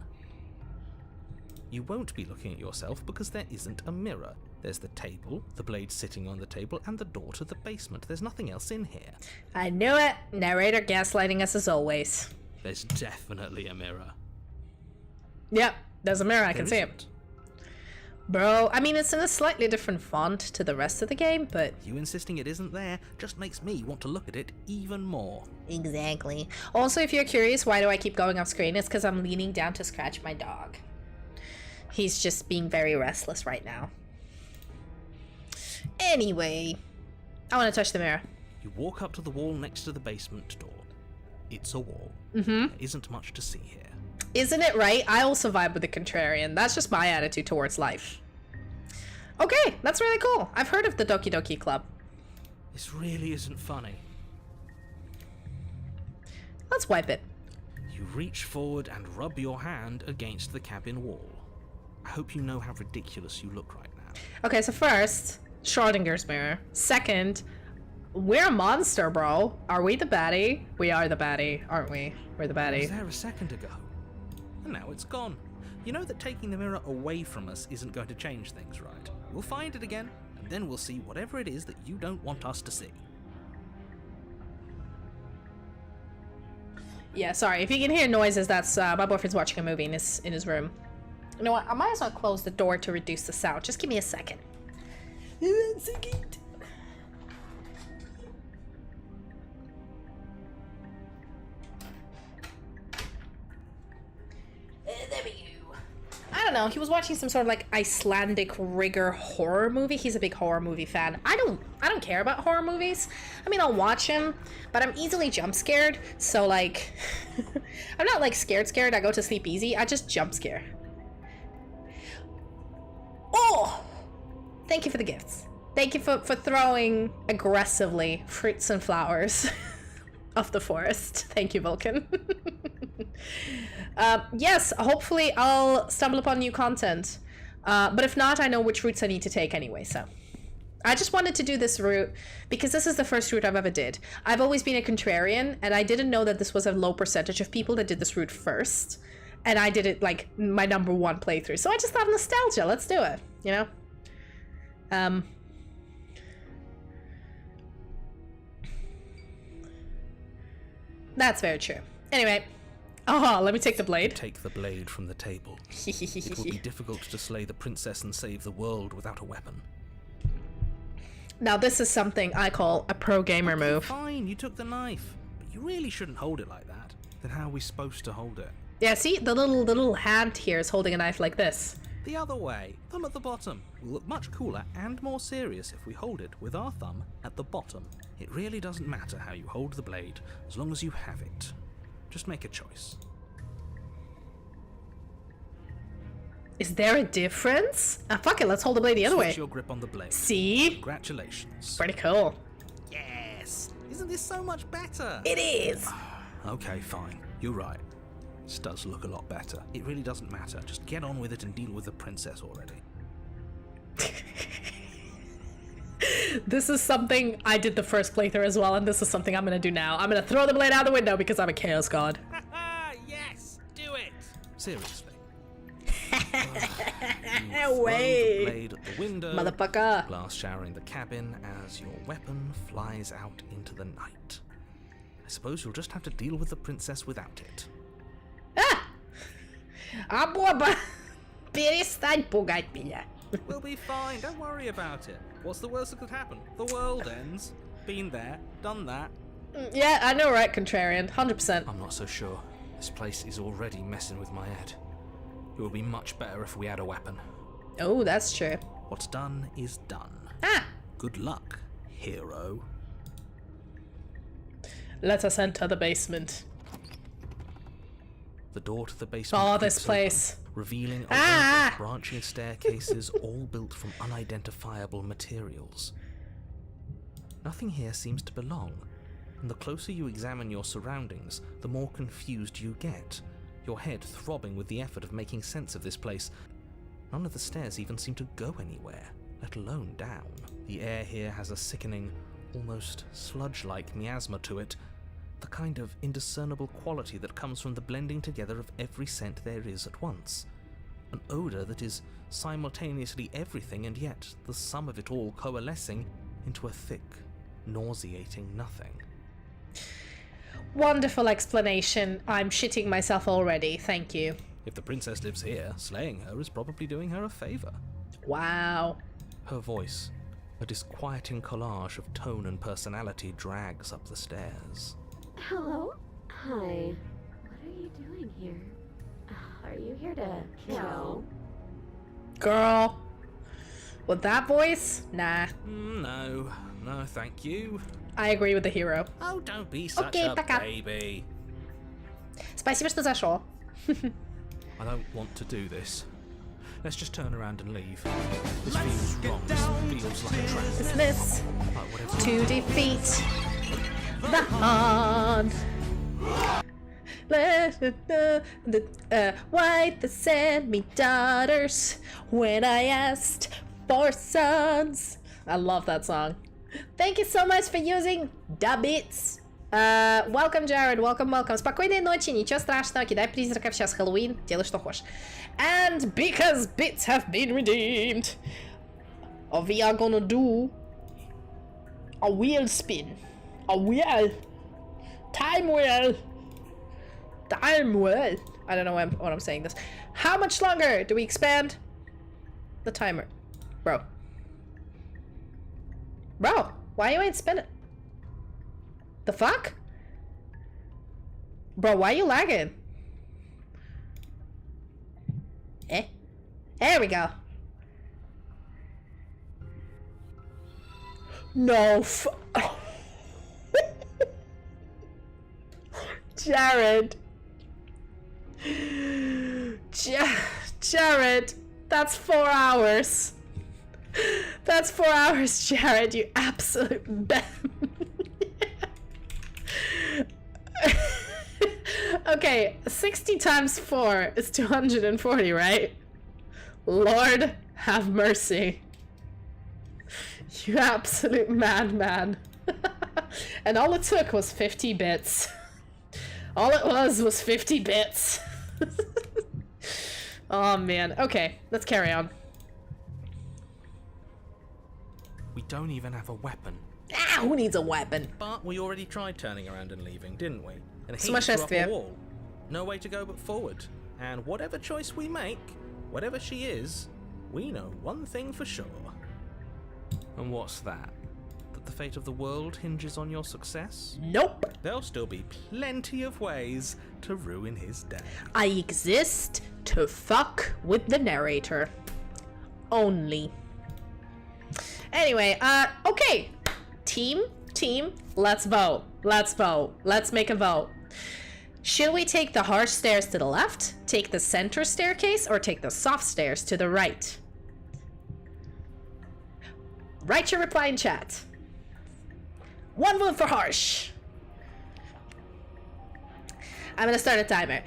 You won't be looking at yourself because there isn't a mirror. There's the table, the blade sitting on the table, and the door to the basement. There's nothing else in here. I knew it. Narrator gaslighting us as always. There's definitely a mirror. Yep, there's a mirror. I can see it. Bro, I mean, it's in a slightly different font to the rest of the game, but... You insisting it isn't there just makes me want to look at it even more. Exactly. Also, if you're curious, why do I keep going off screen? It's because I'm leaning down to scratch my dog. He's just being very restless right now. Anyway, I want to touch the mirror. You walk up to the wall next to the basement door. It's a wall. Mm-hmm. There isn't much to see here. Isn't it right? I also vibe with the contrarian. That's just my attitude towards life. Okay, that's really cool. I've heard of the Doki Doki Club. This really isn't funny. Let's wipe it. You reach forward and rub your hand against the cabin wall. I hope you know how ridiculous you look right now. Okay, so first, Schrodinger's mirror. Second, we're a monster, bro. Are we the baddie? We are the baddie, aren't we? We're the baddie. It was there a second ago. And now it's gone. You know that taking the mirror away from us isn't going to change things, right? We'll find it again, and then we'll see whatever it is that you don't want us to see. Yeah, sorry. If you can hear noises, that's my boyfriend's watching a movie in his room. You know what? I might as well close the door to reduce the sound. Just give me a second. There we go. I don't know. He was watching some sort of like Icelandic rigger horror movie. He's a big horror movie fan. I don't care about horror movies. I mean, I'll watch them, but I'm easily jump scared. So like, I'm not like scared. I go to sleep easy. I just jump scare. Oh! Thank you for the gifts. Thank you for throwing aggressively fruits and flowers of the forest. Thank you, Vulcan. Yes, hopefully I'll stumble upon new content. But if not, I know which routes I need to take anyway, so. I just wanted to do this route because this is the first route I've ever did. I've always been a contrarian, and I didn't know that this was a low percentage of people that did this route first. And I did it like my #1 playthrough. So I just thought nostalgia, let's do it, you know? That's very true. Anyway, let me take the blade. Take the blade from the table. It will be difficult to slay the princess and save the world without a weapon. Now this is something I call a pro gamer move. Fine, you took the knife, but you really shouldn't hold it like that. Then how are we supposed to hold it? Yeah, see? The little hand here is holding a knife like this. The other way, thumb at the bottom. We'll look much cooler and more serious if we hold it with our thumb at the bottom. It really doesn't matter how you hold the blade, as long as you have it. Just make a choice. Is there a difference? Fuck it, let's hold the blade the other way. Switch your grip on the blade. See? Congratulations. Pretty cool. Yes! Isn't this so much better? It is! Okay, fine. You're right. This does look a lot better. It really doesn't matter. Just get on with it and deal with the princess already. This is something I did the first playthrough as well, and this is something I'm gonna do now. I'm gonna throw the blade out the window because I'm a chaos god. Yes, do it. Seriously. Way, the blade at the window, motherfucker. glass showering the cabin as your weapon flies out into the night. I suppose you'll just have to deal with the princess without it. А Боба, перестань пугать меня. We'll be fine, don't worry about it. What's the worst that could happen? The world ends. Been there, done that. Yeah, I know, right, Contrarian? 100%. I'm not so sure. This place is already messing with my head. It would be much better if we had a weapon. Oh, that's true. What's done is done. Ah! Good luck, hero. Let us enter the basement. The door to the basement. Oh, this creaks place. open, revealing a row of branching staircases all built from unidentifiable materials. Nothing here seems to belong, and the closer you examine your surroundings, the more confused you get, your head throbbing with the effort of making sense of this place. None of the stairs even seem to go anywhere, let alone down. The air here has a sickening, almost sludge-like miasma to it, the kind of indiscernible quality that comes from the blending together of every scent there is at once. An odour that is simultaneously everything and yet the sum of it all coalescing into a thick, nauseating nothing. Wonderful explanation. I'm shitting myself already. Thank you. If the princess lives here, slaying her is probably doing her a favour. Wow. Her voice, a disquieting collage of tone and personality, drags up the stairs. Hello? Hi. What are you doing here? Are you here to kill? Girl. With that voice? Nah. No, thank you. I agree with the hero. Oh, don't be such Okay, a пока. baby. Спасибо, что зашел. I don't want to do this. Let's just turn around and leave. This feels wrong. This feels like a trap. Dismiss. Like whatever. To defeat the Han. Why they sent me daughters when I asked for sons. I love that song. Thank you so much for using the bits. Welcome, Jared. Welcome. Спокойной ночи, ничего страшного. Кидай призраков, сейчас Хэллоуин, делай что хочешь. And because bits have been redeemed, we are gonna do a wheel spin. A wheel. Time wheel. Time wheel. I don't know what I'm saying this. How much longer do we expand the timer? Bro, why you ain't spinning? The fuck? Bro, why you lagging? There we go. No Jared. Jared, that's 4 hours. That's 4 hours, Jared, you absolute Okay, 60 times 4 is 240, right? Lord have mercy. You absolute madman. And all it took was 50 bits. All it was 50 bits. Oh man. Okay, let's carry on. We don't even have a weapon. Ah, who needs a weapon? But we already tried turning around and leaving, didn't we? And he Smash threw up Espia. a wall. No way to go but forward. And whatever choice we make, whatever she is, we know one thing for sure. And what's that? That the fate of the world hinges on your success? Nope. There'll still be plenty of ways to ruin his day. I exist to fuck with the narrator. Only. Anyway, okay. Team, let's vote. Let's make a vote. Should we take the harsh stairs to the left, take the center staircase, or take the soft stairs to the right? Write your reply in chat. One vote for harsh. I'm gonna start a timer.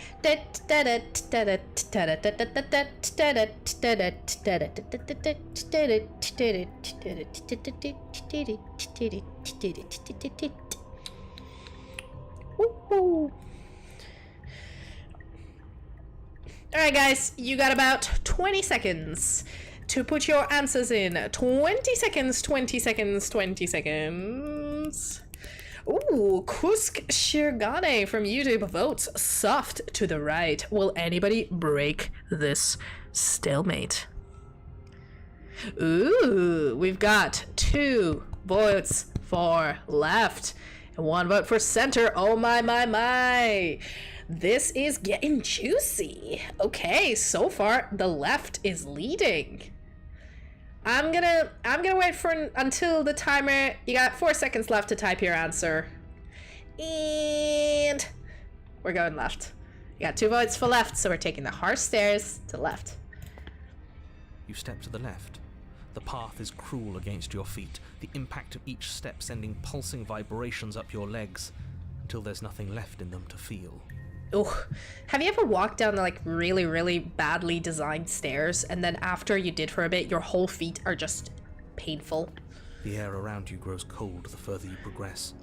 Alright guys, you got about 20 seconds to put your answers in. 20 seconds, 20 seconds, 20 seconds. Ooh, Kusk Shirgane from YouTube votes soft to the right. Will anybody break this stalemate? Ooh, we've got 2 votes for left and 1 vote for center. Oh my. This is getting juicy. Okay, so far the left is leading. I'm gonna wait for until the timer. You got 4 seconds left to type your answer. And we're going left. You got 2 votes for left, so we're taking the harsh stairs to left. You step to the left. The path is cruel against your feet, the impact of each step sending pulsing vibrations up your legs, until there's nothing left in them to feel. Ugh. Have you ever walked down the like really badly designed stairs and then after you did for a bit, your whole feet are just painful? The air around you grows cold the further you progress.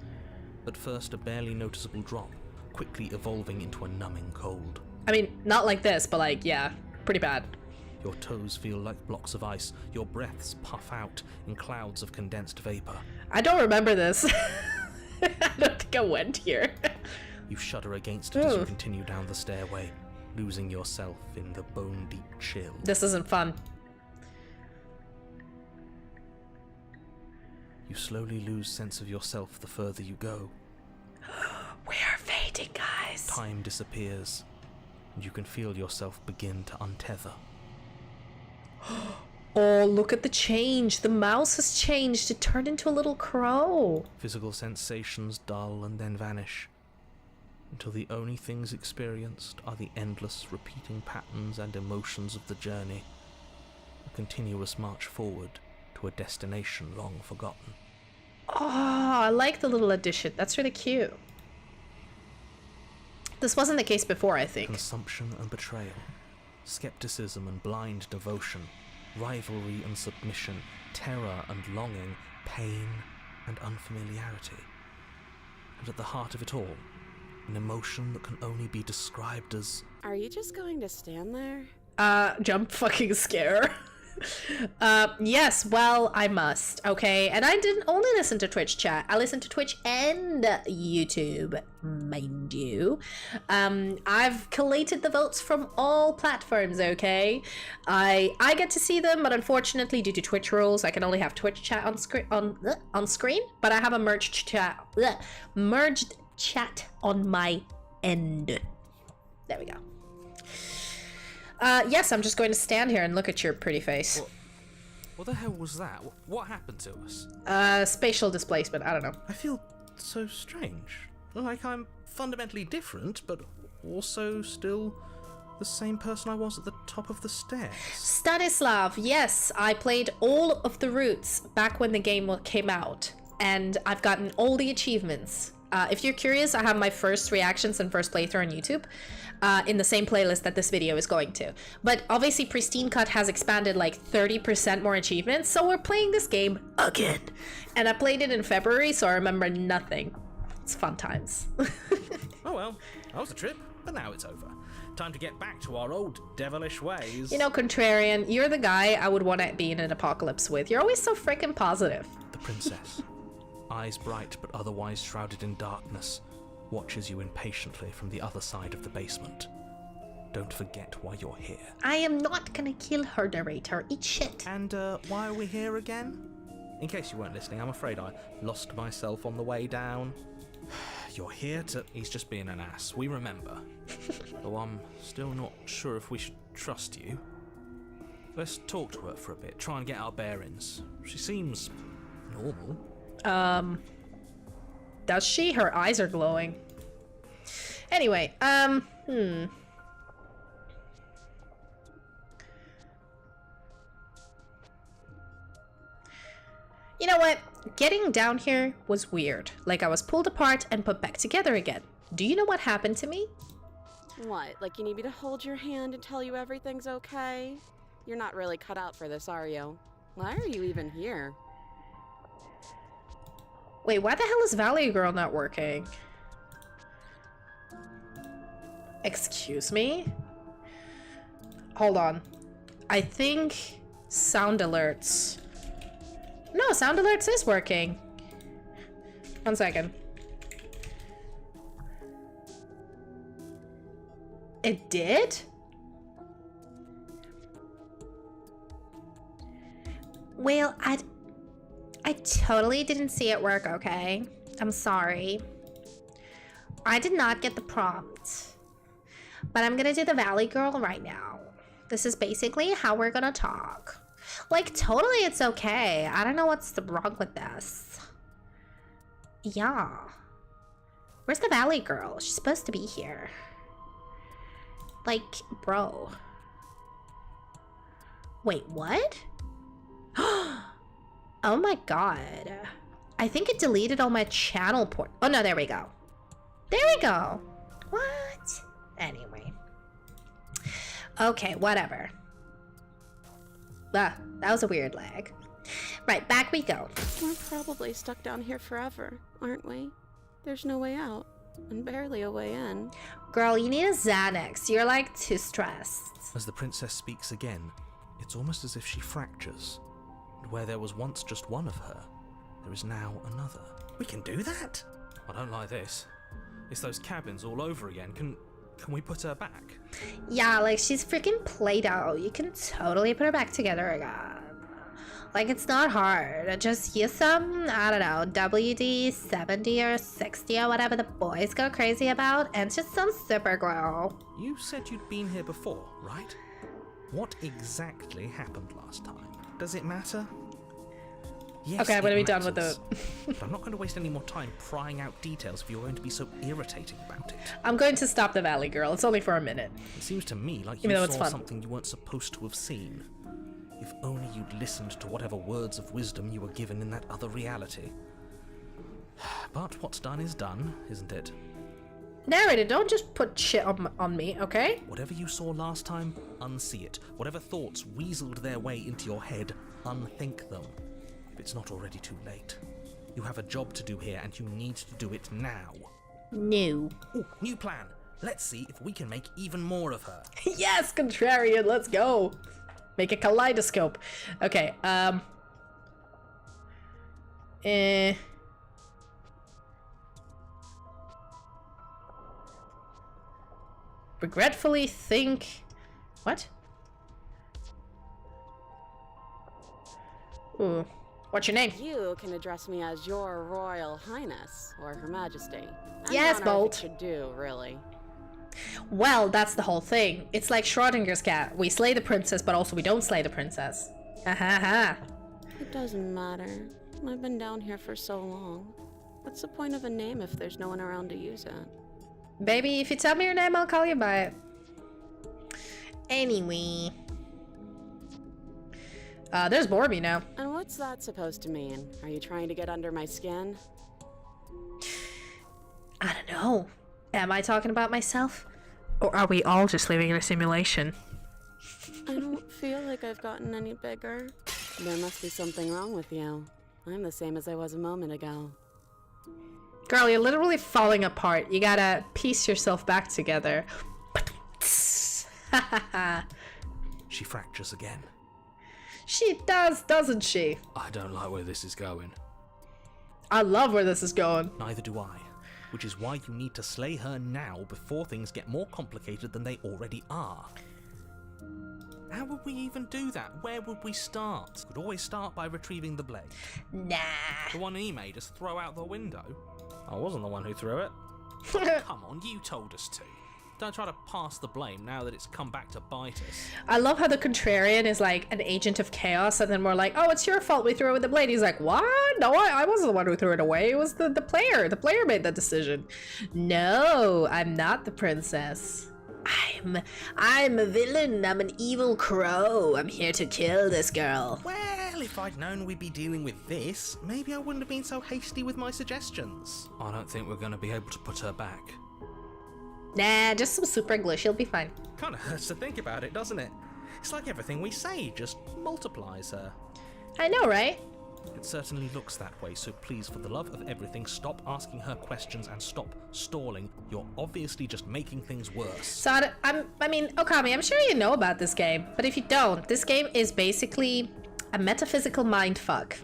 At first a barely noticeable drop, quickly evolving into a numbing cold. I mean, not like this, but like, yeah, pretty bad. Your toes feel like blocks of ice, your breaths puff out in clouds of condensed vapor. I don't remember this. I don't think I went here. You shudder against it as you continue down the stairway, losing yourself in the bone-deep chill. This isn't fun. You slowly lose sense of yourself the further you go. We are fading, guys. Time disappears, and you can feel yourself begin to untether. Oh, look at the change. The mouse has changed. It turned into a little crow. Physical sensations dull and then vanish, until the only things experienced are the endless repeating patterns and emotions of the journey, a continuous march forward to a destination long forgotten. Oh, I like the little addition. That's really cute. This wasn't the case before, I think. Consumption and betrayal, skepticism and blind devotion, rivalry and submission, terror and longing, pain and unfamiliarity. And at the heart of it all, an emotion that can only be described as... Are you just going to stand there? Jump fucking scare. Yes, well, I must, okay? And I didn't only listen to Twitch chat. I listened to Twitch and YouTube, mind you. I've collated the votes from all platforms, okay? I get to see them, but unfortunately, due to Twitch rules, I can only have Twitch chat on screen, but I have a merged chat on my end. There we go. Yes, I'm just going to stand here and look at your pretty face. What the hell was that? What happened to us? Spatial displacement, I don't know. I feel so strange. Like I'm fundamentally different, but also still the same person I was at the top of the stairs. Stanislav, yes, I played all of the routes back when the game came out, and I've gotten all the achievements. If you're curious, I have my first reactions and first playthrough on YouTube in the same playlist that this video is going to. But obviously Pristine Cut has expanded like 30% more achievements, so we're playing this game again. And I played it in February, so I remember nothing. It's fun times. Oh well, that was a trip, but now it's over. Time to get back to our old devilish ways. You know, Contrarian, you're the guy I would want to be in an apocalypse with. You're always so freaking positive. The princess, eyes bright but otherwise shrouded in darkness, watches you impatiently from the other side of the basement. Don't forget why you're here. I am not gonna kill her, narrator. Eat shit. And why are we here again? In case you weren't listening, I'm afraid I lost myself on the way down. You're here to... He's just being an ass. We remember. Though I'm still not sure if we should trust you. Let's talk to her for a bit. Try and get our bearings. She seems normal. Does she? Her eyes are glowing. Anyway, You know what? Getting down here was weird. Like I was pulled apart and put back together again. Do you know what happened to me? What, like you need me to hold your hand and tell you everything's okay? You're not really cut out for this, are you? Why are you even here? Wait, why the hell is Valley Girl not working? Excuse me? Hold on. I think sound alerts. No, sound alerts is working. 1 second. It did? Well, I totally didn't see it work, okay? I'm sorry. I did not get the prompt. But I'm gonna do the Valley Girl right now. This is basically how we're gonna talk. Like, totally it's okay. I don't know what's wrong with this. Yeah. Where's the Valley Girl? She's supposed to be here. Like, bro. Wait, what? Oh my god. I think it deleted all my channel port. Oh no, there we go. There we go. What? Anyway. Okay, whatever. Ah, that was a weird lag. Right, back we go. We're probably stuck down here forever, aren't we? There's no way out, and barely a way in. Girl, you need a Xanax. You're like too stressed. As the princess speaks again, it's almost as if she fractures. And where there was once just one of her, there is now another. We can do that? I don't like this. It's those cabins all over again. Can we put her back? Yeah, like she's freaking Play-Doh. You can totally put her back together again. Like, it's not hard. Just use some, I don't know, WD-70 or 60 or whatever the boys go crazy about, and just some super glue. You said you'd been here before, right? What exactly happened last time? Does it matter? Yes, okay, I'm gonna be done with matters. it. But I'm not going to waste any more time prying out details if you're going to be so irritating about it. I'm going to stop the Valley Girl. It's only for a minute. It seems to me like Even you though it's saw fun. something you weren't supposed to have seen. If only you'd listened to whatever words of wisdom you were given in that other reality. But what's done is done, isn't it? Narrator, don't just put shit on me, okay? Whatever you saw last time, unsee it. Whatever thoughts weaseled their way into your head, unthink them. If it's not already too late. You have a job to do here, and you need to do it now. No. Ooh, new plan. Let's see if we can make even more of her. Yes, contrarian, let's go. Make a kaleidoscope. Okay, regretfully think... What? Ooh. What's your name? You can address me as Your Royal Highness, or Her Majesty. Yes, Bolt. Should do, really. Well, that's the whole thing. It's like Schrodinger's cat. We slay the princess, but also we don't slay the princess. Ha ha ha. It doesn't matter. I've been down here for so long. What's the point of a name if there's no one around to use it? Baby, if you tell me your name, I'll call you by it. Anyway. There's Borby now. And what's that supposed to mean? Are you trying to get under my skin? I don't know. Am I talking about myself? Or are we all just living in a simulation? I don't feel like I've gotten any bigger. There must be something wrong with you. I'm the same as I was a moment ago. Girl, you're literally falling apart. You gotta piece yourself back together. She fractures again. She does, doesn't she? I don't like where this is going. I love where this is going. Neither do I. Which is why you need to slay her now before things get more complicated than they already are. How would we even do that? Where would we start? Could always start by retrieving the blade. Nah. The one he made us throw out the window. I wasn't the one who threw it. Come on, you told us to. Don't try to pass the blame now that it's come back to bite us. I love how the contrarian is like an agent of chaos, and then we're like, oh, it's your fault we threw it with the blade. He's like, what? No, I wasn't the one who threw it away. It was the player. The player made that decision. No, I'm not the princess. I'm a villain. I'm an evil crow. I'm here to kill this girl. Well, if I'd known we'd be dealing with this, maybe I wouldn't have been so hasty with my suggestions. I don't think we're going to be able to put her back. Nah, just some super glue. She'll be fine. Kinda hurts to think about it, doesn't it? It's like everything we say just multiplies her. I know, right? It certainly looks that way, so please, for the love of everything, stop asking her questions and stop stalling. You're obviously just making things worse. So, I mean, Okami, I'm sure you know about this game, but if you don't, this game is basically a metaphysical mindfuck.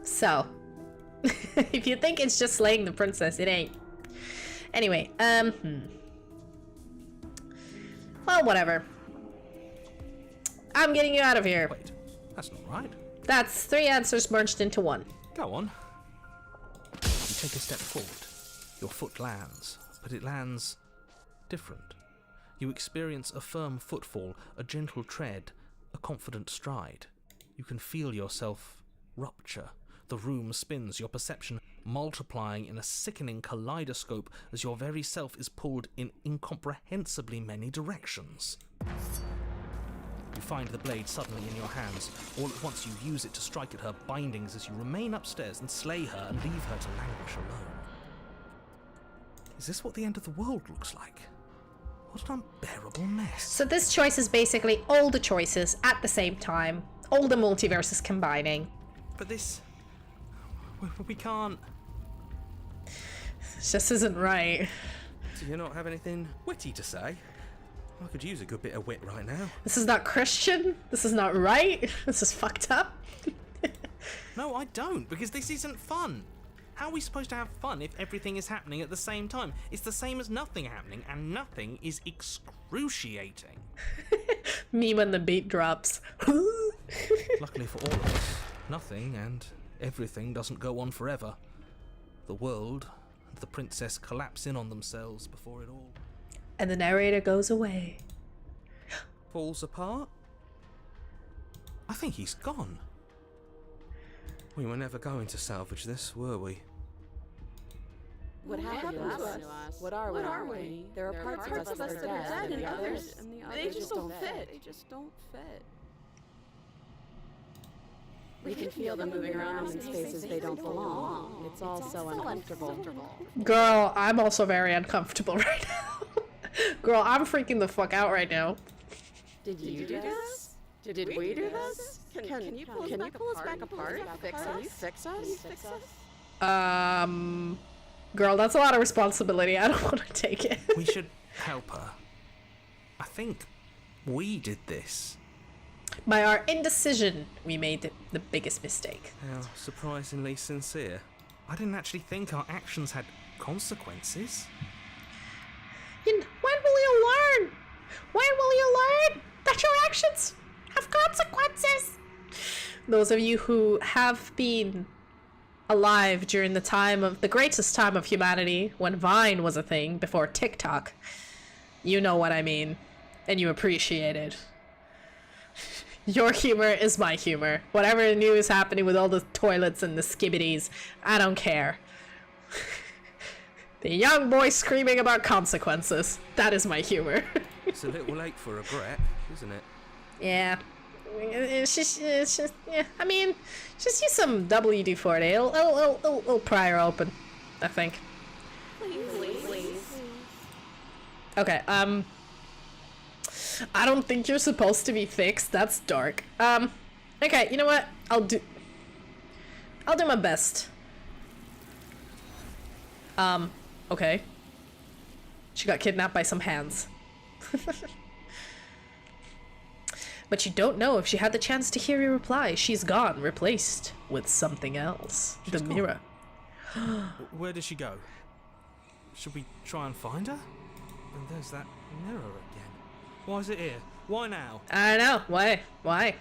So, if you think it's just slaying the princess, it ain't. Anyway, well, whatever. I'm getting you out of here. Wait, that's not right. That's 3 answers merged into 1. Go on. You take a step forward. Your foot lands, but it lands different. You experience a firm footfall, a gentle tread, a confident stride. You can feel yourself rupture. The room spins, your perception multiplying in a sickening kaleidoscope as your very self is pulled in incomprehensibly many directions. You find the blade suddenly in your hands. All at once you use it to strike at her bindings as you remain upstairs and slay her and leave her to languish alone. Is this what the end of the world looks like? What an unbearable mess. So this choice is basically all the choices at the same time. All the multiverses combining. But this... we can't... This just isn't right. Do you not have anything witty to say? I could use a good bit of wit right now. This is not Christian. This is not right. This is fucked up. No, I don't, because this isn't fun. How are we supposed to have fun if everything is happening at the same time? It's the same as nothing happening, and nothing is excruciating. Me when the beat drops. Luckily for all of us, nothing and everything doesn't go on forever. The world and the princess collapse in on themselves before it all And the narrator goes away. falls apart. I think he's gone. We were never going to salvage this, were we? What happened to us? What are we? There are parts of us that are dead, and the others they just don't fit. They just don't fit. We can feel them moving around in spaces they don't belong. It's all so uncomfortable. Girl, I'm also very uncomfortable right now. Girl, I'm freaking the fuck out right now. Did you do this? Did we do this? Can you pull us back apart? Can you fix us? Girl, that's a lot of responsibility. I don't want to take it. We should help her. I think we did this. By our indecision, we made the biggest mistake. How surprisingly sincere. I didn't actually think our actions had consequences. When will you learn? When will you learn that your actions have consequences? Those of you who have been alive during the greatest time of humanity, when Vine was a thing before TikTok, you know what I mean, and you appreciate it. Your humor is my humor. Whatever new is happening with all the toilets and the skibbities, I don't care. The young boy screaming about consequences. That is my humor. It's a little late for regret, isn't it? Yeah. It's just, yeah. I mean, just use some WD-40. It'll pry her open, I think. Please. Okay, I don't think you're supposed to be fixed. That's dark. Okay, you know what? I'll do my best. Okay. She got kidnapped by some hands. But you don't know if she had the chance to hear your reply. She's gone, replaced with something else. She's the gone. mirror. Where did she go? Should we try and find her? And there's that mirror again. Why is it here? Why now? I don't know. Why?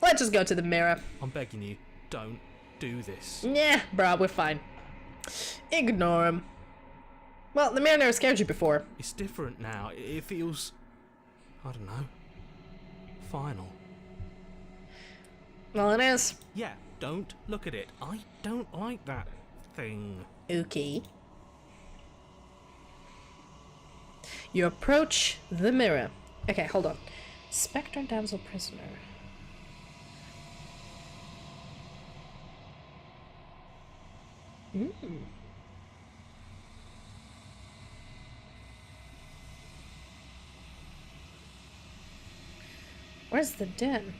Let's just go to the mirror. I'm begging you, don't do this. Yeah, bro, we're fine. Ignore him. Well, the mirror never scared you before. It's different now. It feels... I don't know. Final. Well, it is. Yeah, don't look at it. I don't like that thing. Okay. You approach the mirror. Okay, hold on. Spectre and Damsel prisoner. Mm. Where's the den?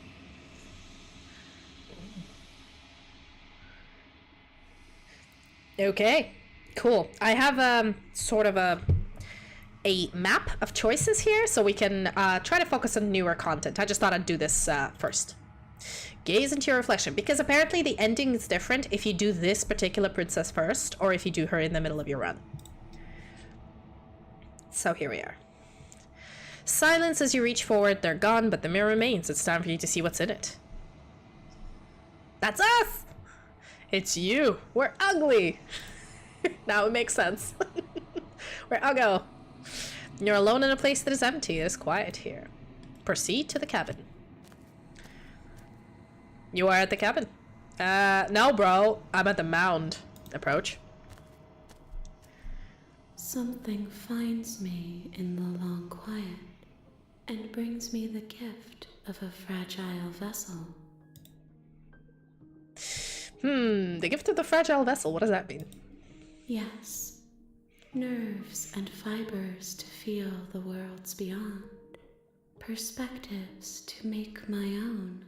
Okay, cool. I have sort of a map of choices here, so we can try to focus on newer content. I just thought I'd do this first. Gaze into your reflection, because apparently the ending is different if you do this particular princess first, or if you do her in the middle of your run. So here we are. Silence as you reach forward. They're gone, but the mirror remains. It's time for you to see what's in it. That's us! It's you. We're ugly. Now it makes sense. We're uggo. You're alone in a place that is empty. It is quiet here. Proceed to the cabin. You are at the cabin. No, bro. I'm at the mound. Approach. Something finds me in the long quiet and brings me the gift of a fragile vessel. The gift of the fragile vessel. What does that mean? Yes, nerves and fibers to feel the worlds beyond, perspectives to make my own.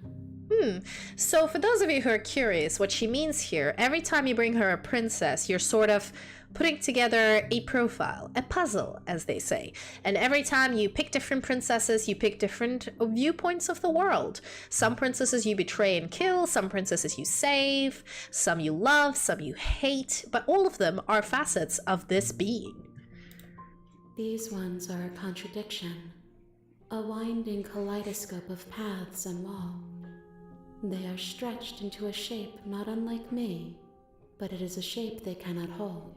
So for those of you who are curious, what she means here, every time you bring her a princess, you're sort of putting together a profile, a puzzle, as they say. And every time you pick different princesses, you pick different viewpoints of the world. Some princesses you betray and kill, some princesses you save, some you love, some you hate, but all of them are facets of this being. These ones are a contradiction, a winding kaleidoscope of paths and walls. They are stretched into a shape not unlike me, but it is a shape they cannot hold.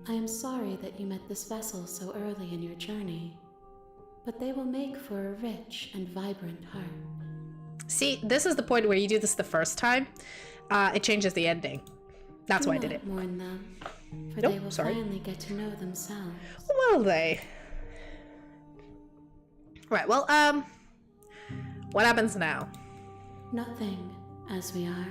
I am sorry that you met this vessel so early in your journey, but they will make for a rich and vibrant heart. See, this is the point where you do this the first time. It changes the ending. That's why I did it. Do not mourn them, for Nope, they will sorry. finally get to know themselves. Will they? Right, well, what happens now? Nothing, as we are,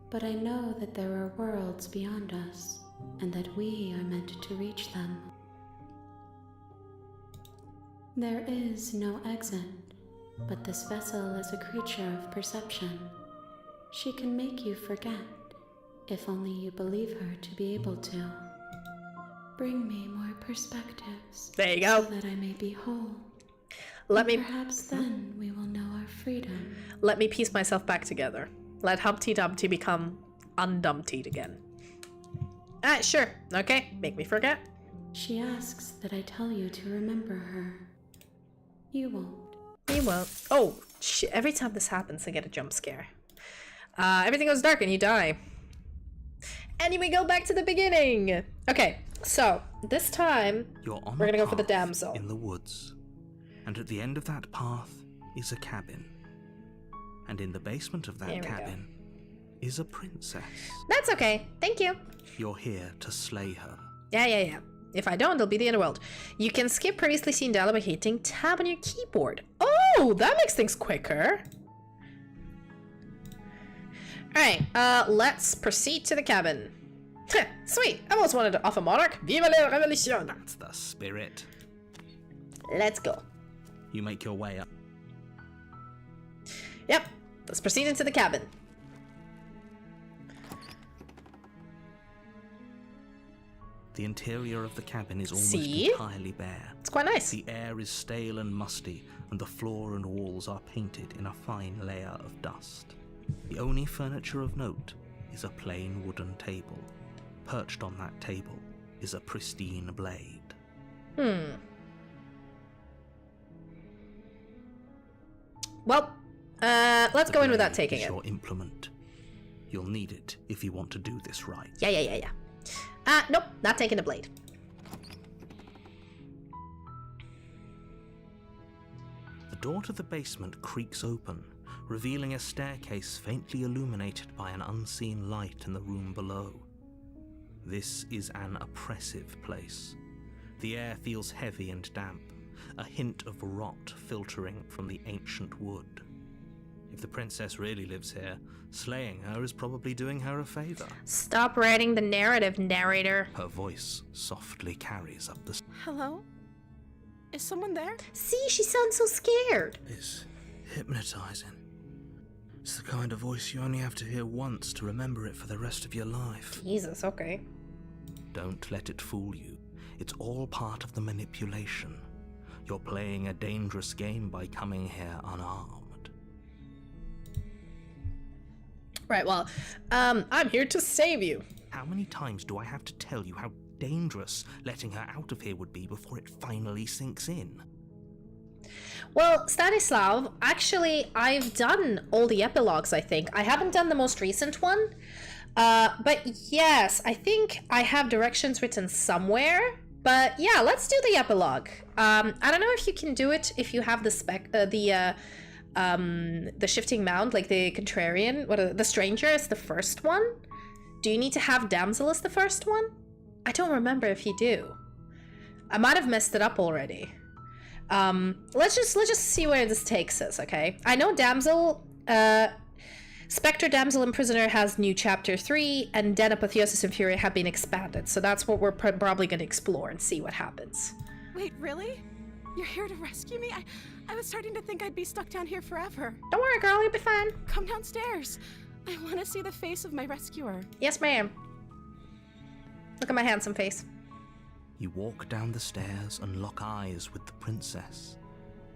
but I know that there are worlds beyond us, and that we are meant to reach them. There is no exit, but this vessel is a creature of perception. She can make you forget, if only you believe her to be able to. Bring me more perspectives. There you go. So that I may be whole. Let me Perhaps then we will know our freedom. let me piece myself back together. Let Humpty Dumpty become undumptied again. Sure. Okay, make me forget. She asks that I tell you to remember her. You won't. You won't. Oh, shit. Every time this happens, I get a jump scare. Everything goes dark and you die. And we go back to the beginning. Okay, so this time You're on we're gonna a go for the path damsel. in the woods, and at the end of that path is a cabin. And in the basement of Here that we go. cabin is a princess. That's okay. Thank you. You're here to slay her. Yeah. If I don't, it'll be the end of the world. You can skip previously seen dialogue by hitting tab on your keyboard. Oh, that makes things quicker. Alright, let's proceed to the cabin. Heh, sweet, I've always wanted to offer monarch. Viva la revolution! That's the spirit. Let's go. You make your way up. Yep, let's proceed into the cabin. The interior of the cabin is almost See? entirely bare. It's quite nice. The air is stale and musty, and the floor and walls are painted in a fine layer of dust. The only furniture of note is a plain wooden table. Perched on that table is a pristine blade. Well, let's The go in without blade taking is it. your implement. You'll need it if you want to do this right. Yeah. Nope, not taking the blade. The door to the basement creaks open, revealing a staircase faintly illuminated by an unseen light in the room below. This is an oppressive place. The air feels heavy and damp, a hint of rot filtering from the ancient wood. If the princess really lives here, slaying her is probably doing her a favor. Stop writing the narrative, narrator. Her voice softly carries up the... Hello? Is someone there? See, she sounds so scared. It's hypnotizing. It's the kind of voice you only have to hear once to remember it for the rest of your life. Jesus, okay. Don't let it fool you. It's all part of the manipulation. You're playing a dangerous game by coming here unarmed. Right, well, I'm here to save you. How many times do I have to tell you how dangerous letting her out of here would be before it finally sinks in? Well, Stanislav, actually, I've done all the epilogues, I think. I haven't done the most recent one. But yes, I think I have directions written somewhere. But yeah, let's do the epilogue. I don't know if you can do it if you have the shifting mount, like the contrarian. The stranger is the first one. Do you need to have Damsel as the first one? I don't remember if you do. I might have messed it up already. Let's just see where this takes us, okay? I know Damsel, Spectre, Damsel, and Prisoner has new chapter 3, and Den, Apotheosis, and Fury have been expanded, so that's what we're probably going to explore and see what happens. Wait, really? You're here to rescue me? I was starting to think I'd be stuck down here forever. Don't worry, girl, you'll be fine. Come downstairs. I want to see the face of my rescuer. Yes, ma'am. Look at my handsome face. You walk down the stairs and lock eyes with the princess.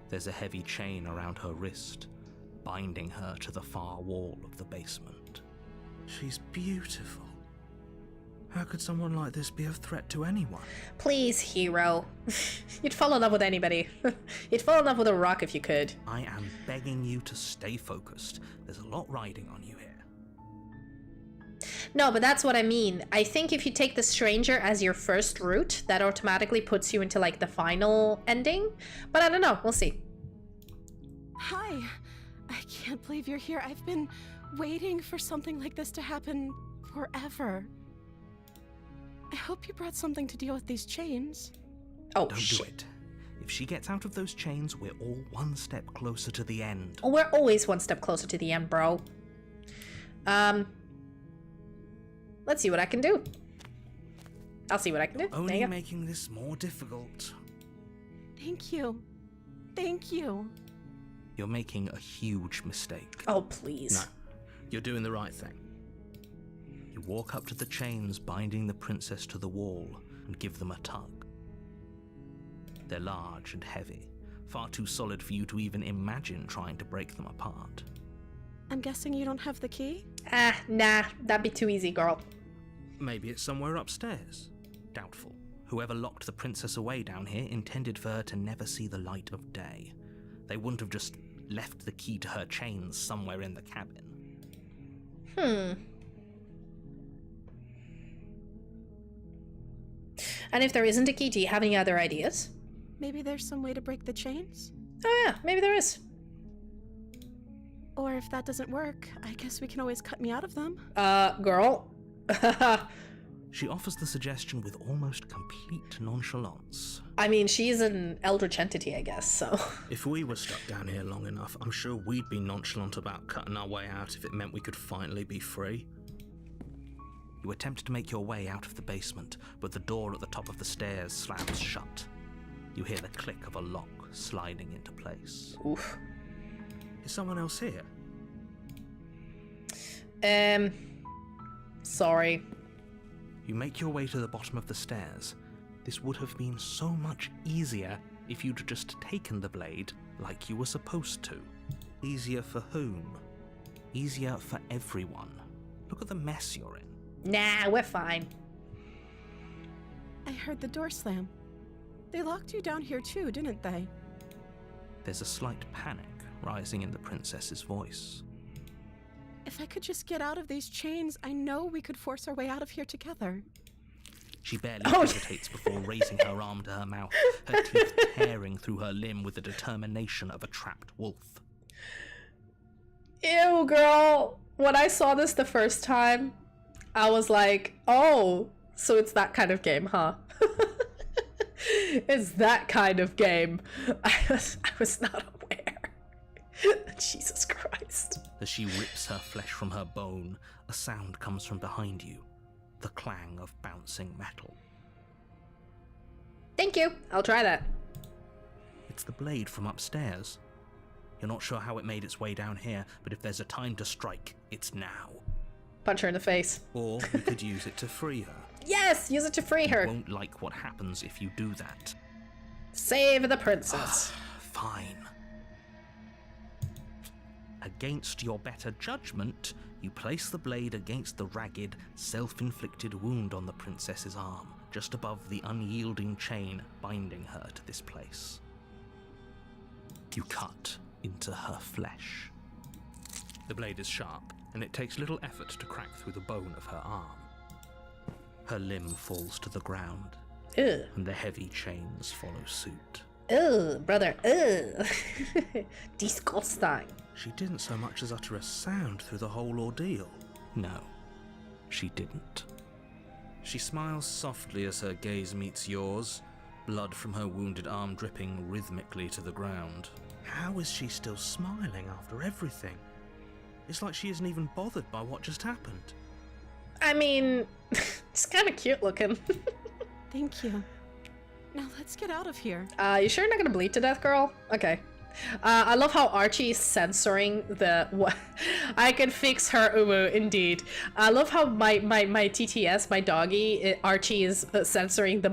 There's a heavy chain around her wrist, binding her to the far wall of the basement. She's beautiful. How could someone like this be a threat to anyone? Please, hero. You'd fall in love with anybody. You'd fall in love with a rock if you could. I am begging you to stay focused. There's a lot riding on you here. No, but that's what I mean. I think if you take the stranger as your first route, that automatically puts you into like the final ending. But I don't know, we'll see. Hi. I can't believe you're here. I've been waiting for something like this to happen forever. I hope you brought something to deal with these chains. Oh, Don't do it. If she gets out of those chains, we're all one step closer to the end. Oh, we're always one step closer to the end, bro. Let's see what I can do. I'll see what I can do. Only making this more difficult. Thank you. Thank you. You're making a huge mistake. Oh, please. No, you're doing the right thing. You walk up to the chains binding the princess to the wall and give them a tug. They're large and heavy, far too solid for you to even imagine trying to break them apart. I'm guessing you don't have the key? Ah, nah, that'd be too easy, girl. Maybe it's somewhere upstairs. Doubtful. Whoever locked the princess away down here intended for her to never see the light of day. They wouldn't have just left the key to her chains somewhere in the cabin. And if there isn't a key, do you have any other ideas? Maybe there's some way to break the chains? Oh yeah, maybe there is. Or if that doesn't work, I guess we can always cut me out of them. Girl. She offers the suggestion with almost complete nonchalance. I mean, she's an eldritch entity, I guess, so... If we were stuck down here long enough, I'm sure we'd be nonchalant about cutting our way out if it meant we could finally be free. You attempt to make your way out of the basement, but the door at the top of the stairs slams shut. You hear the click of a lock sliding into place. Oof. Is someone else here? Sorry. You make your way to the bottom of the stairs. This would have been so much easier if you'd just taken the blade like you were supposed to. Easier for whom? Easier for everyone. Look at the mess you're in. Nah, we're fine. I heard the door slam. They locked you down here too, didn't they? There's a slight panic rising in the princess's voice. If I could just get out of these chains, I know we could force our way out of here together. She barely hesitates before raising her arm to her mouth, her teeth tearing through her limb with the determination of a trapped wolf. Ew, girl. When I saw this the first time, I was like, oh, so it's that kind of game, huh? It's that kind of game. I was not aware. Jesus Christ. As she rips her flesh from her bone, a sound comes from behind you, the clang of bouncing metal. Thank you. I'll try that. It's the blade from upstairs. You're not sure how it made its way down here, but if there's a time to strike, it's now. Punch her in the face. Or you could use it to free her. Yes, use it to free her. You won't like what happens if you do that. Save the princess. Fine. Against your better judgment, you place the blade against the ragged, self-inflicted wound on the princess's arm, just above the unyielding chain binding her to this place. You cut into her flesh. The blade is sharp, and it takes little effort to crack through the bone of her arm. Her limb falls to the ground, Ugh. and the heavy chains follow suit. Ugh, brother. Ugh. Disgusting. She didn't so much as utter a sound through the whole ordeal. No, she didn't. She smiles softly as her gaze meets yours, blood from her wounded arm dripping rhythmically to the ground. How is she still smiling after everything? It's like she isn't even bothered by what just happened. I mean, it's kind of cute looking. Thank you. Now let's get out of here. You sure you're not gonna bleed to death, girl? Okay. I love how Archie is censoring the what. I can fix her uwu, indeed. I love how my TTS, my doggy, Archie is censoring the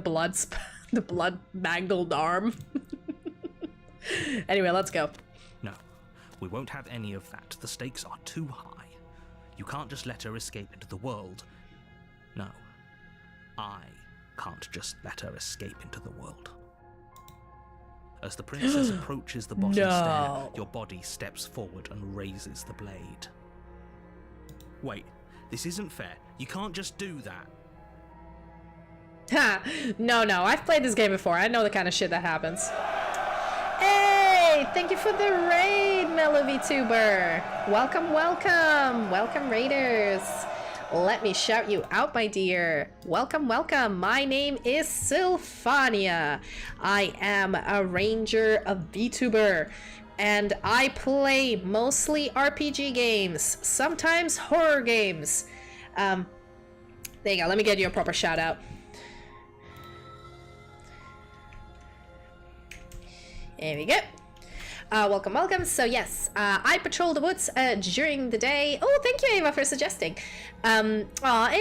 the blood mangled arm. Anyway, let's go. No, we won't have any of that. The stakes are too high. You can't just let her escape into the world. No, I can't just let her escape into the world. As the princess approaches the bottom stair, your body steps forward and raises the blade. Wait, this isn't fair. You can't just do that. Ha! No, I've played this game before. I know the kind of shit that happens. Hey! Thank you for the raid, Mellow VTuber! Welcome, welcome! Welcome, raiders! Let me shout you out, my dear. Welcome, welcome. My name is Sylfania. I am a ranger, a VTuber, and I play mostly RPG games, sometimes horror games. There you go. Let me get you a proper shout out. There we go. Welcome, welcome. So yes, I patrol the woods during the day. Oh, thank you, Ava, for suggesting. Ava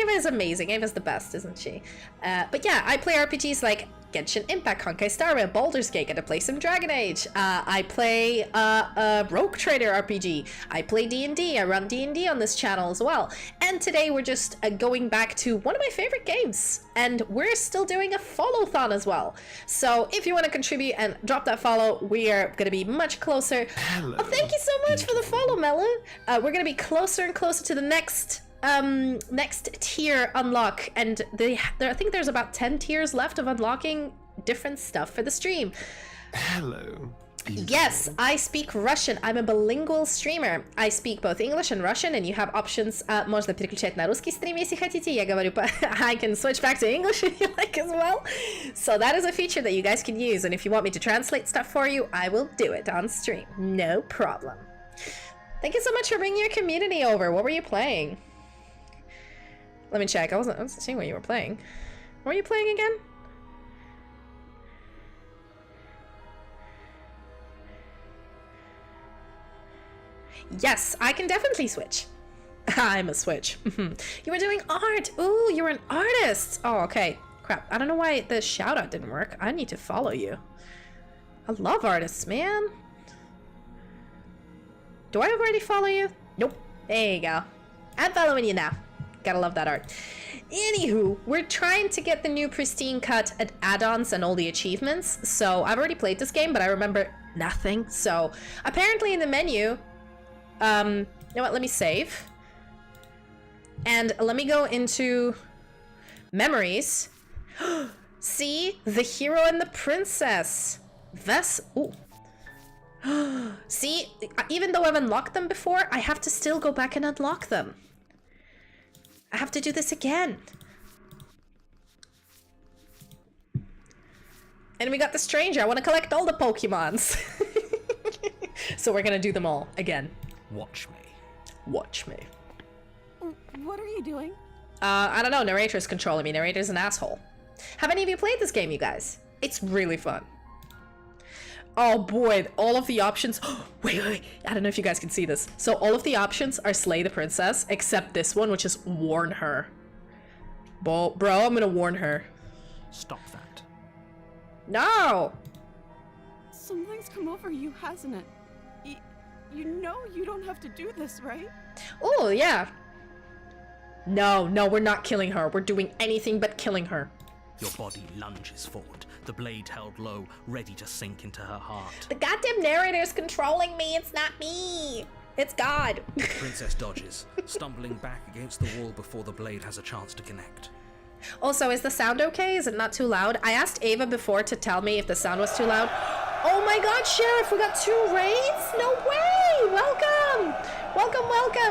is amazing. Ava's the best, isn't she? But yeah, I play RPGs like Genshin Impact, Honkai Star Rail, Baldur's Gate, and I play some Dragon Age. I play a Rogue Trader RPG. I play D&D. I run D&D on this channel as well. And today we're just going back to one of my favorite games. And we're still doing a follow-thon as well. So if you want to contribute and drop that follow, we are going to be much closer. Hello. Oh, thank you so much for the follow, Melon. We're going to be closer and closer to the next tier unlock, and I think there's about 10 tiers left of unlocking different stuff for the stream. Hello. Yes, I speak Russian. I'm a bilingual streamer. I speak both English and Russian, and you have options. Можно переключать на русский стрим, если хотите. Я говорю, I can switch back to English if you like as well. So that is a feature that you guys can use, and if you want me to translate stuff for you, I will do it on stream. No problem. Thank you so much for bringing your community over. What were you playing? Let me check. I wasn't seeing what you were playing. What were you playing again? Yes, I can definitely switch. I'm a switch. You were doing art. Ooh, you're an artist. Oh, okay. Crap. I don't know why the shout out didn't work. I need to follow you. I love artists, man. Do I already follow you? Nope. There you go. I'm following you now. Gotta love that art. Anywho, we're trying to get the new pristine cut at add-ons and all the achievements. So I've already played this game, but I remember nothing. So apparently in the menu, you know what? Let me save. And let me go into memories. See? The hero and the princess. Ooh. See? Even though I've unlocked them before, I have to still go back and unlock them. I have to do this again. And we got the stranger. I want to collect all the Pokemons. So we're gonna do them all again. Watch me. Watch me. What are you doing? I don't know, narrator's controlling me. Narrator's an asshole. Have any of you played this game, you guys? It's really fun. Oh boy, all of the options. Wait. I don't know if you guys can see this. So all of the options are slay the princess, except this one, which is warn her. Bro, I'm gonna warn her. Stop that. No! Something's come over you, hasn't it? You know you don't have to do this, right? Oh, yeah. No, we're not killing her. We're doing anything but killing her. Your body lunges forward, the blade held low, ready to sink into her heart. The goddamn narrator's controlling me. It's not me. It's God. The princess dodges, stumbling back against the wall before the blade has a chance to connect. Also, is the sound okay? Is it not too loud? I asked Ava before to tell me if the sound was too loud. Oh my god, Sheriff, we got 2 raids? No way!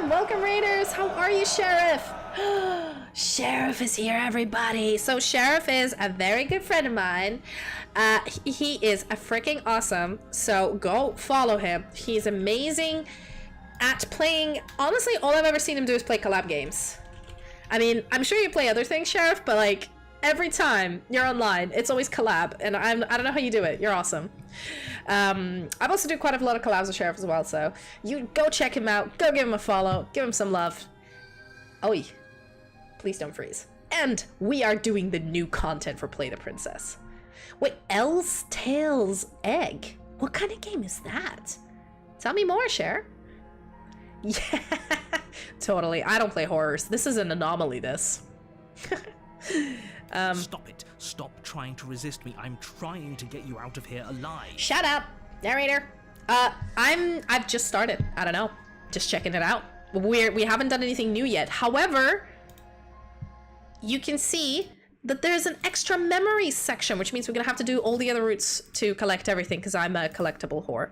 Welcome, raiders. How are you, Sheriff? Sheriff is here, everybody. So Sheriff is a very good friend of mine. He is a freaking awesome. So go follow him. He's amazing at playing. Honestly, all I've ever seen him do is play collab games. I mean, I'm sure you play other things, Sheriff, but like every time you're online, it's always collab, and I don't know how you do it. You're awesome. I've also do quite a lot of collabs with Sheriff as well, so you go check him out, go give him a follow, give him some love. Oi, please don't freeze. And we are doing the new content for Play the Princess. Wait, Elle's Tales Egg? What kind of game is that? Tell me more, Cher. Yeah, totally. I don't play horrors. This is an anomaly, this. Stop it. Stop trying to resist me. I'm trying to get you out of here alive. Shut up, narrator. I've just started. I don't know. Just checking it out. We haven't done anything new yet. However, you can see that there's an extra memories section, which means we're gonna have to do all the other routes to collect everything, because I'm a collectible whore.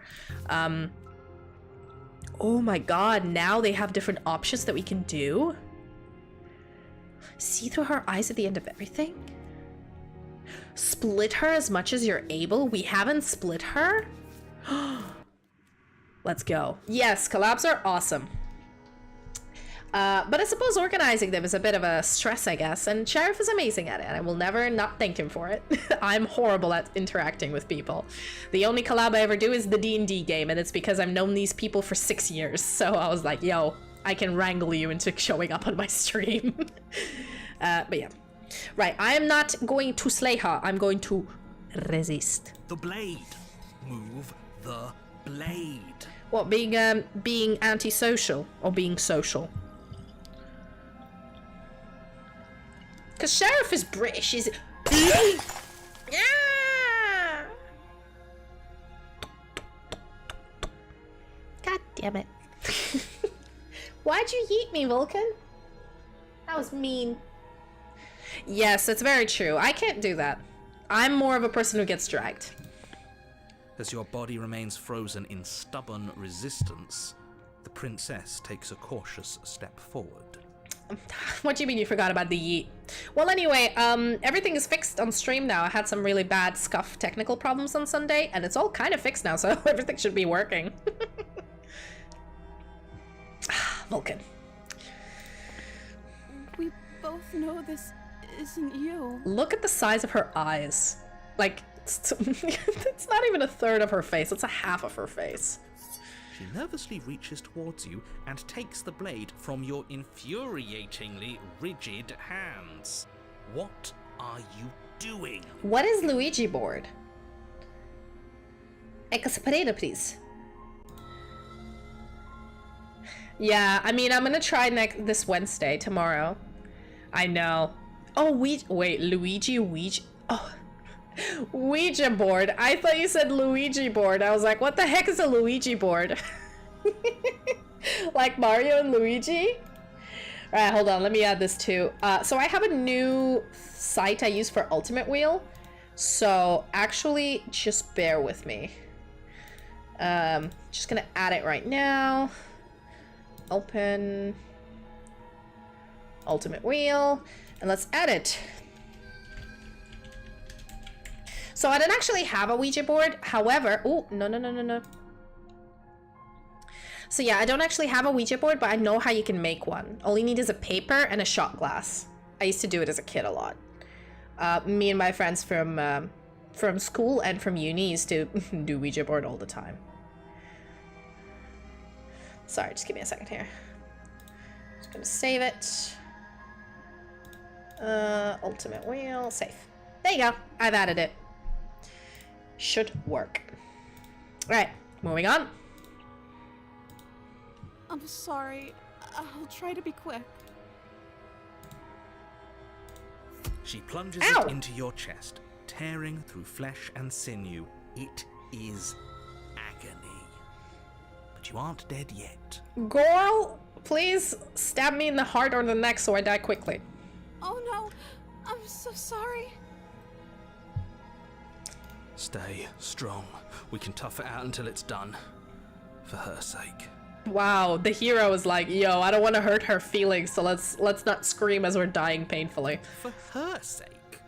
Oh my god, now they have different options that we can do. See through her eyes at the end of everything? Split her as much as you're able? We haven't split her? Let's go. Yes, collabs are awesome. But I suppose organizing them is a bit of a stress, I guess, and Sheriff is amazing at it, and I will never not thank him for it. I'm horrible at interacting with people. The only collab I ever do is the D&D game, and it's because I've known these people for 6 years, so I was like, yo, I can wrangle you into showing up on my stream. But yeah. Right, I am not going to slay her, I'm going to resist. The blade. Move the blade. What, being antisocial or being social? Because Sheriff is British, is it? God damn it. Why'd you yeet me, Vulcan? That was mean. Yes, it's very true. I can't do that. I'm more of a person who gets dragged. As your body remains frozen in stubborn resistance, the princess takes a cautious step forward. What do you mean you forgot about the yeet? Well, anyway, everything is fixed on stream now. I had some really bad scuff technical problems on Sunday, and it's all kind of fixed now, so everything should be working. Vulcan. We both know this isn't you. Look at the size of her eyes. Like, it's not even a third of her face, it's a half of her face. She nervously reaches towards you and takes the blade from your infuriatingly rigid hands. What are you doing? What is Luigi board? Explain, please. Yeah, I mean, I'm gonna try this Wednesday, tomorrow. I know. Oh, wait, Luigi. Oh, Ouija board. I thought you said Luigi board. I was like, what the heck is a Luigi board? Like Mario and Luigi? Alright, hold on. Let me add this too. So I have a new site I use for Ultimate Wheel. So actually, just bear with me. Just gonna add it right now. Open Ultimate Wheel. And let's add it. So I don't actually have a Ouija board. However, oh, no. So yeah, I don't actually have a Ouija board, but I know how you can make one. All you need is a paper and a shot glass. I used to do it as a kid a lot. Me and my friends from school and from uni used to do Ouija board all the time. Sorry, just give me a second here. Just gonna save it. Ultimate wheel, save. There you go, I've added it. Should work. Alright, moving on. I'm sorry. I'll try to be quick. She plunges Ow! it into your chest, tearing through flesh and sinew. It is agony. But you aren't dead yet. Girl, please stab me in the heart or the neck so I die quickly. Oh no, I'm so sorry. Stay strong. We can tough it out until it's done. For her sake. Wow, the hero is like, yo, I don't want to hurt her feelings, so let's not scream as we're dying painfully. For her sake?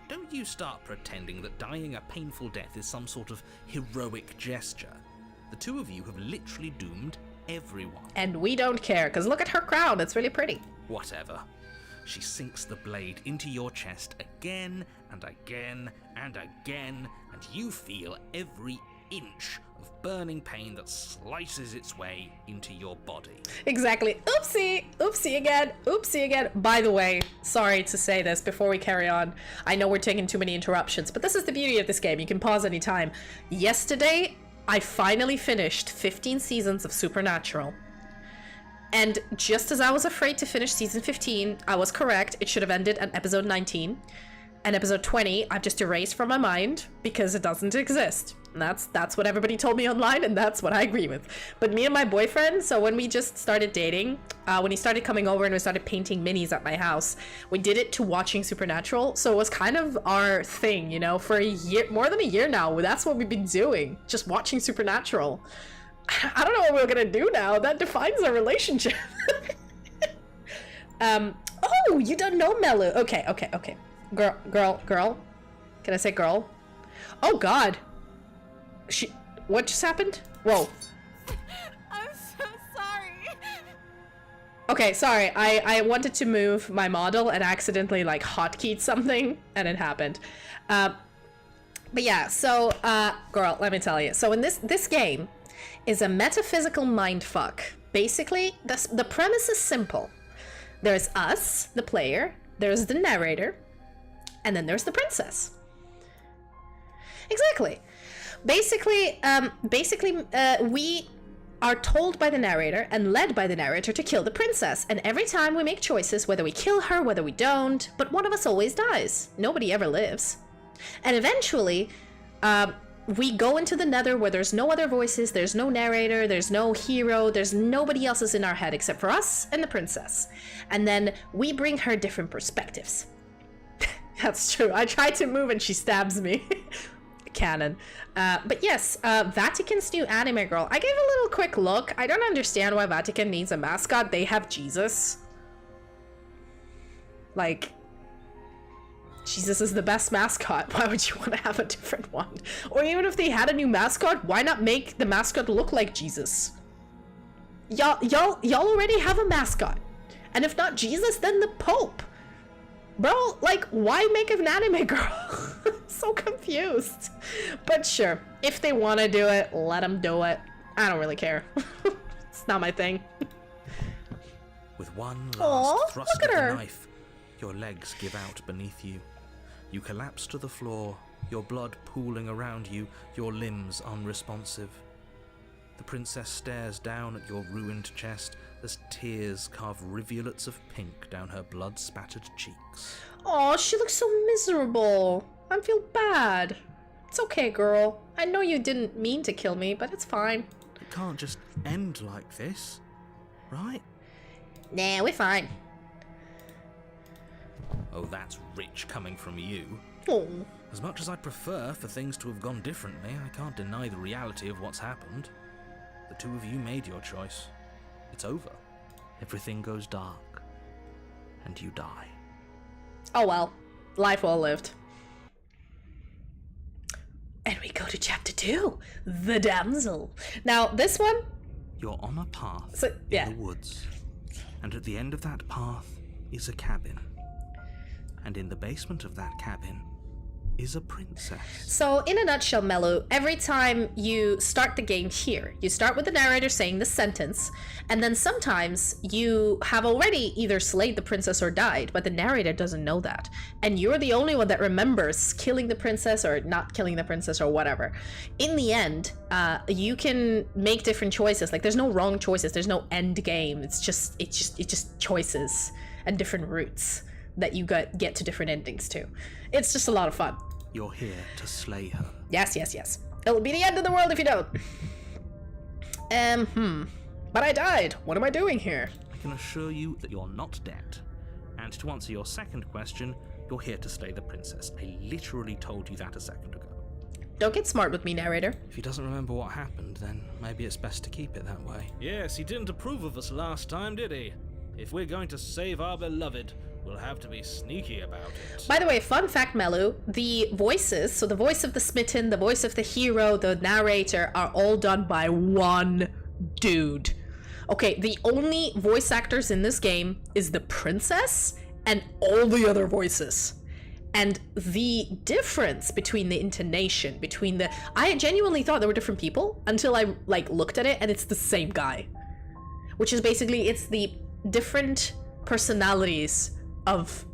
Don't you start pretending that dying a painful death is some sort of heroic gesture. The two of you have literally doomed everyone. And we don't care, because look at her crown, it's really pretty. Whatever. She sinks the blade into your chest again and again and again, and you feel every inch of burning pain that slices its way into your body. Exactly. Oopsie! Oopsie again! Oopsie again! By the way, sorry to say this before we carry on. I know we're taking too many interruptions, but this is the beauty of this game. You can pause anytime. Yesterday, I finally finished 15 seasons of Supernatural. And just as I was afraid to finish season 15, I was correct. It should have ended at episode 19. And episode 20, I've just erased from my mind because it doesn't exist. And that's what everybody told me online, and that's what I agree with. But me and my boyfriend, so when we just started dating, when he started coming over and we started painting minis at my house, we did it to watching Supernatural. So it was kind of our thing, you know, for a year, more than a year now. That's what we've been doing, just watching Supernatural. I don't know what we're gonna do now. That defines our relationship. Oh, you don't know Melu. Okay. Girl. Can I say girl? Oh God. What just happened? Whoa. I'm so sorry. Okay, sorry. I wanted to move my model and accidentally like hotkeyed something, and it happened. But yeah, so girl, let me tell you. So in this game is a metaphysical mindfuck. Basically, the premise is simple. There's us, the player. There's the narrator. And then there's the princess. Exactly. Basically, we are told by the narrator and led by the narrator to kill the princess. And every time we make choices, whether we kill her, whether we don't, but one of us always dies. Nobody ever lives. And eventually, we go into the nether where there's no other voices, there's no narrator, there's no hero, there's nobody else's in our head except for us and the princess. And then we bring her different perspectives. That's true. I tried to move and she stabs me. Canon. But yes, Vatican's new anime girl. I gave a little quick look. I don't understand why Vatican needs a mascot. They have Jesus. Like, Jesus is the best mascot. Why would you want to have a different one? Or even if they had a new mascot, why not make the mascot look like Jesus? Y'all already have a mascot. And if not Jesus, then the Pope. Bro, like, why make an anime girl? So confused. But sure, if they want to do it, let them do it. I don't really care. It's not my thing. With one last Aw, thrust look of at the her. knife, your legs give out beneath you. You collapse to the floor, your blood pooling around you, your limbs unresponsive. The princess stares down at your ruined chest as tears carve rivulets of pink down her blood-spattered cheeks. Aw, she looks so miserable. I feel bad. It's okay, girl. I know you didn't mean to kill me, but it's fine. It can't just end like this, right? Nah, we're fine. Oh, that's rich coming from you. Oh. As much as I'd prefer for things to have gone differently, I can't deny the reality of what's happened. The two of you made your choice. It's over. Everything goes dark. And you die. Oh well. Life well lived. And we go to chapter 2, The Damsel. Now, this one, You're on a path So, yeah. in the woods, and at the end of that path is a cabin. And in the basement of that cabin is a princess. So, in a nutshell, Melu, every time you start the game here, you start with the narrator saying the sentence, and then sometimes you have already either slayed the princess or died, but the narrator doesn't know that. And you're the only one that remembers killing the princess or not killing the princess or whatever. In the end, you can make different choices. Like, there's no wrong choices, there's no end game. It's just choices and different routes that you get to different endings to. It's just a lot of fun. You're here to slay her. Yes. It'll be the end of the world if you don't. But I died. What am I doing here? I can assure you that you're not dead. And to answer your second question, you're here to slay the princess. I literally told you that a second ago. Don't get smart with me, narrator. If he doesn't remember what happened, then maybe it's best to keep it that way. Yes, he didn't approve of us last time, did he? If we're going to save our beloved, we'll have to be sneaky about it. By the way, fun fact, Melu, the voices, so the voice of the smitten, the voice of the hero, the narrator, are all done by one dude. Okay, the only voice actors in this game is the princess and all the other voices. And the difference between the intonation, I genuinely thought they were different people until I looked at it, and it's the same guy. Which is basically, it's the different personalities of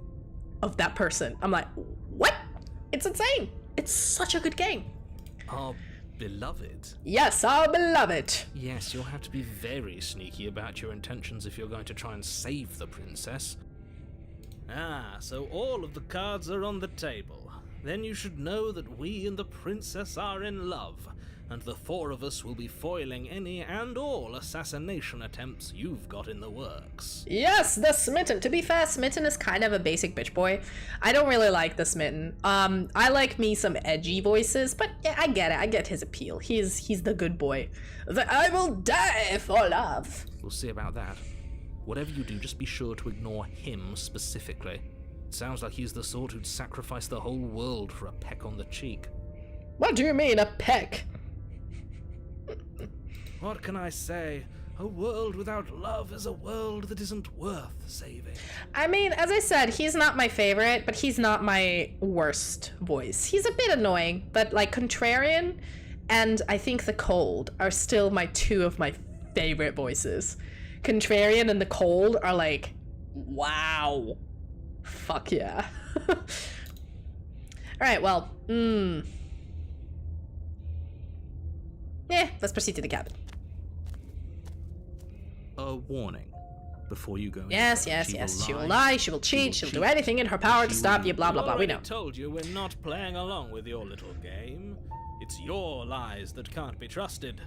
that person. I'm like, what? It's insane. It's such a good game. Our beloved? Yes, our beloved. Yes, you'll have to be very sneaky about your intentions if you're going to try and save the princess. Ah, so all of the cards are on the table. Then you should know that we and the princess are in love, and the four of us will be foiling any and all assassination attempts you've got in the works. Yes, the smitten. To be fair, smitten is kind of a basic bitch boy. I don't really like the smitten. I like me some edgy voices, but yeah, I get it. I get his appeal. He's the good boy. I will die for love. We'll see about that. Whatever you do, just be sure to ignore him specifically. It sounds like he's the sort who'd sacrifice the whole world for a peck on the cheek. What do you mean, a peck? What can I say? A world without love is a world that isn't worth saving. I mean, as I said, he's not my favorite, but he's not my worst voice. He's a bit annoying, but like Contrarian and I think The Cold are still two of my favorite voices. Contrarian and The Cold are like, wow. Fuck yeah. Alright, well, let's proceed to the cabin. A warning before you go in. Yes. She will lie, she will cheat, she'll do anything in her power to stop you, blah, blah, blah. We know. I told you we're not playing along with your little game. It's your lies that can't be trusted.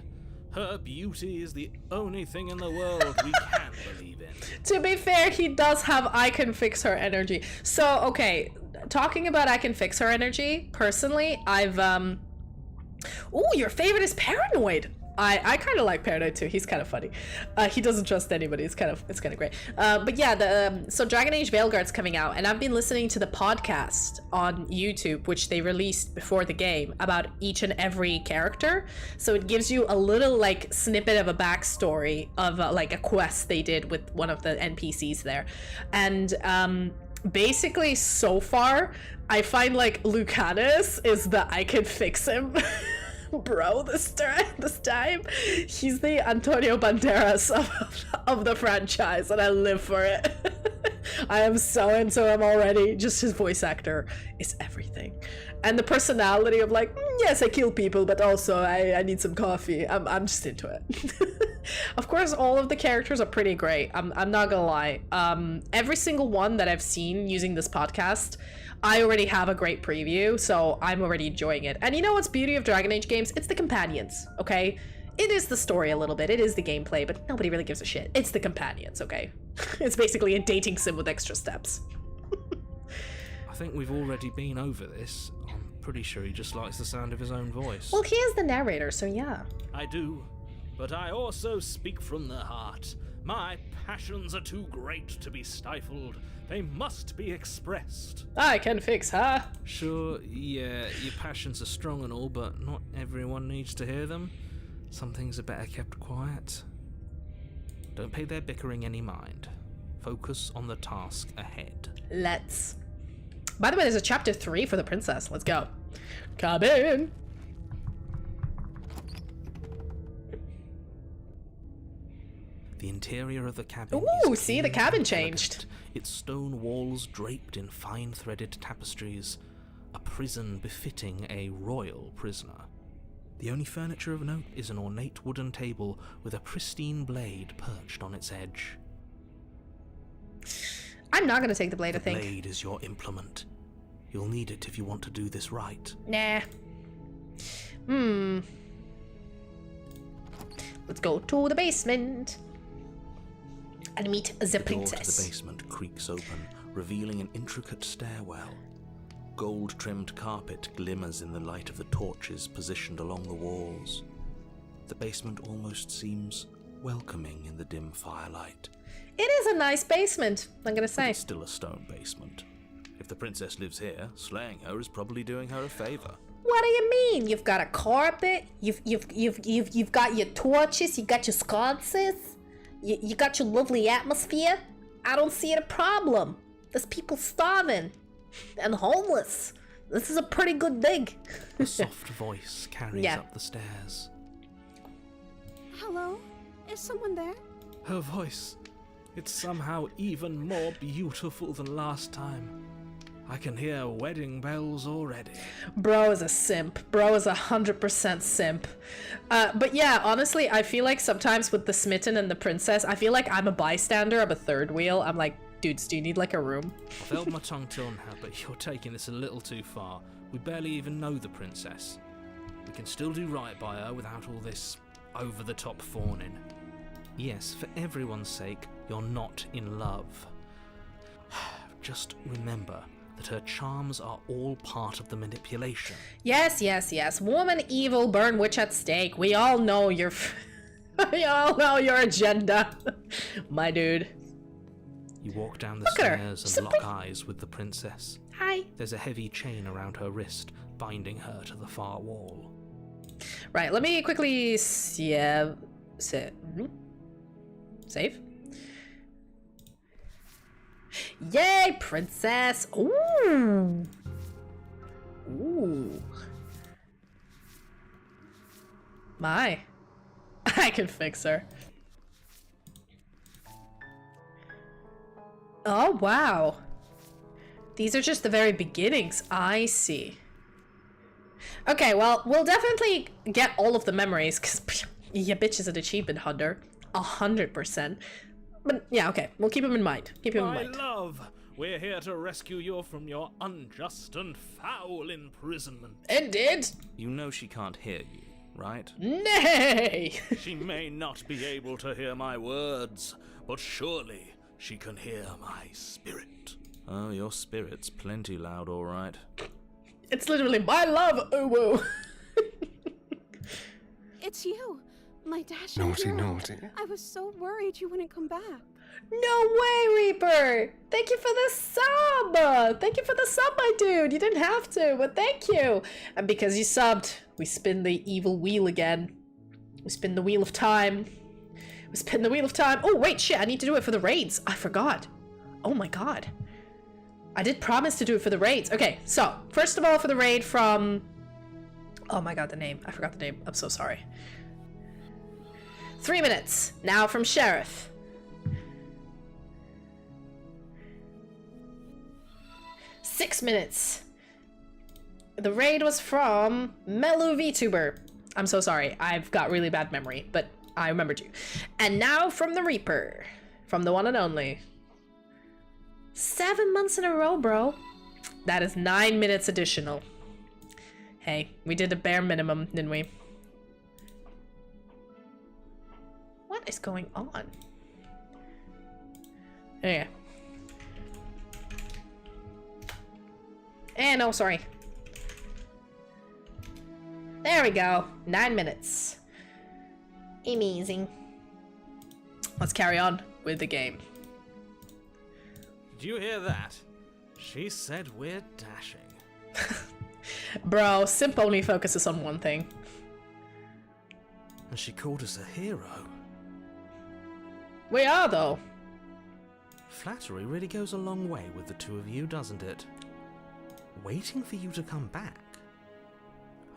Her beauty is the only thing in the world we can believe in. To be fair, he does have I can fix her energy. So, okay, talking about I can fix her energy, personally, I've, ooh, your favorite is Paranoid. I kind of like Paranoid too. He's kind of funny. He doesn't trust anybody. It's kind of great. But yeah, so Dragon Age Veilguard's coming out, and I've been listening to the podcast on YouTube, which they released before the game, about each and every character. So it gives you a little like snippet of a backstory of like a quest they did with one of the NPCs there, and basically so far I find like Lucanus is the I can fix him. Bro, this time he's the Antonio Banderas of the franchise, and I live for it. I am so into him already. Just his voice actor is everything, and the personality of like, yes, I kill people, but also I need some coffee. I'm just into it. Of course, all of the characters are pretty great. I'm not gonna lie. Every single one that I've seen using this podcast, I already have a great preview, so I'm already enjoying it. And you know what's beauty of Dragon Age games? It's the companions, okay? It is the story a little bit, it is the gameplay, but nobody really gives a shit. It's the companions, okay? It's basically a dating sim with extra steps. I think we've already been over this. I'm pretty sure he just likes the sound of his own voice. Well, he is the narrator, so yeah. I do, but I also speak from the heart. My passions are too great to be stifled. They must be expressed. I can fix her. Sure, yeah, your passions are strong and all, but not everyone needs to hear them. Some things are better kept quiet. Don't pay their bickering any mind. Focus on the task ahead. Let's. By the way, there's a chapter 3 for the princess. Let's go. Cabin. The interior of the cabin. Ooh, is see, the clean cabin and changed. elegant, its stone walls draped in fine threaded tapestries. A prison befitting a royal prisoner. The only furniture of note is an ornate wooden table with a pristine blade perched on its edge. I'm not gonna take the blade, I The think. blade is your implement. You'll need it if you want to do this right. Nah. Let's go to the basement and meet the The door to the princess. basement creaks open, revealing an intricate stairwell. Gold-trimmed carpet glimmers in the light of the torches positioned along the walls. The basement almost seems welcoming in the dim firelight. It is a nice basement, I'm gonna say. It's still a stone basement. If the princess lives here, slaying her is probably doing her a favor. What do you mean? You've got a carpet. You've got your torches. You got your sconces. You got your lovely atmosphere. I don't see a problem. There's people starving and homeless. This is a pretty good dig. A soft voice carries Yeah. up the stairs. Hello? Is someone there? Her voice. It's somehow even more beautiful than last time. I can hear wedding bells already. Bro is a simp. Bro is 100% simp. But yeah, honestly, I feel like sometimes with the smitten and the princess, I feel like I'm a bystander. I'm a third wheel. I'm like, dudes, do you need like a room? I've held my tongue till now, but you're taking this a little too far. We barely even know the princess. We can still do right by her without all this over-the-top fawning. Yes, for everyone's sake, you're not in love. Just remember that her charms are all part of the manipulation. Yes. Woman, evil, burn witch at stake. We all know your... we all know your agenda. My dude. You walk down the Look at her. stairs She's and a lock big- eyes with the princess. Hi. There's a heavy chain around her wrist, binding her to the far wall. Right, let me quickly... Save. Yay, princess! Ooh! Ooh. My. I can fix her. Oh, wow. These are just the very beginnings. I see. Okay, well, we'll definitely get all of the memories, because yeah, bitch is an achievement hunter. 100%. But yeah, okay, we'll keep him in mind. Keep him in My mind. love, we're here to rescue you from your unjust and foul imprisonment. Indeed. You know she can't hear you, right? Nay. She may not be able to hear my words, but surely she can hear my spirit. Oh, your spirit's plenty loud, all right. It's literally my love, uwu. It's you, my dashing Naughty, hero. naughty. I was so worried you wouldn't come back. No way, Reaper. Thank you for the sub. Thank you for the sub, my dude. You didn't have to, but thank you. And because you subbed, we spin the evil wheel again. We spin the wheel of time. We spin the wheel of time. Oh, wait, shit. I need to do it for the raids. I forgot. Oh my god. I did promise to do it for the raids. Okay, so first of all, for the raid from... Oh my god, the name. I forgot the name. I'm so sorry. 3 minutes. Now from Sheriff. Six minutes. The raid was from Melu VTuber. I'm so sorry. I've got really bad memory, but I remembered you. And now from the Reaper. From the one and only. 7 months in a row, bro. That is 9 minutes additional. Hey, we did a bare minimum, didn't we? What is going on? Yeah. No, sorry. There we go. 9 minutes. Amazing. Let's carry on with the game. Did you hear that? She said we're dashing. Bro, Simp only focuses on one thing. And she called us a hero. We are, though. Flattery really goes a long way with the two of you, doesn't it? Waiting for you to come back.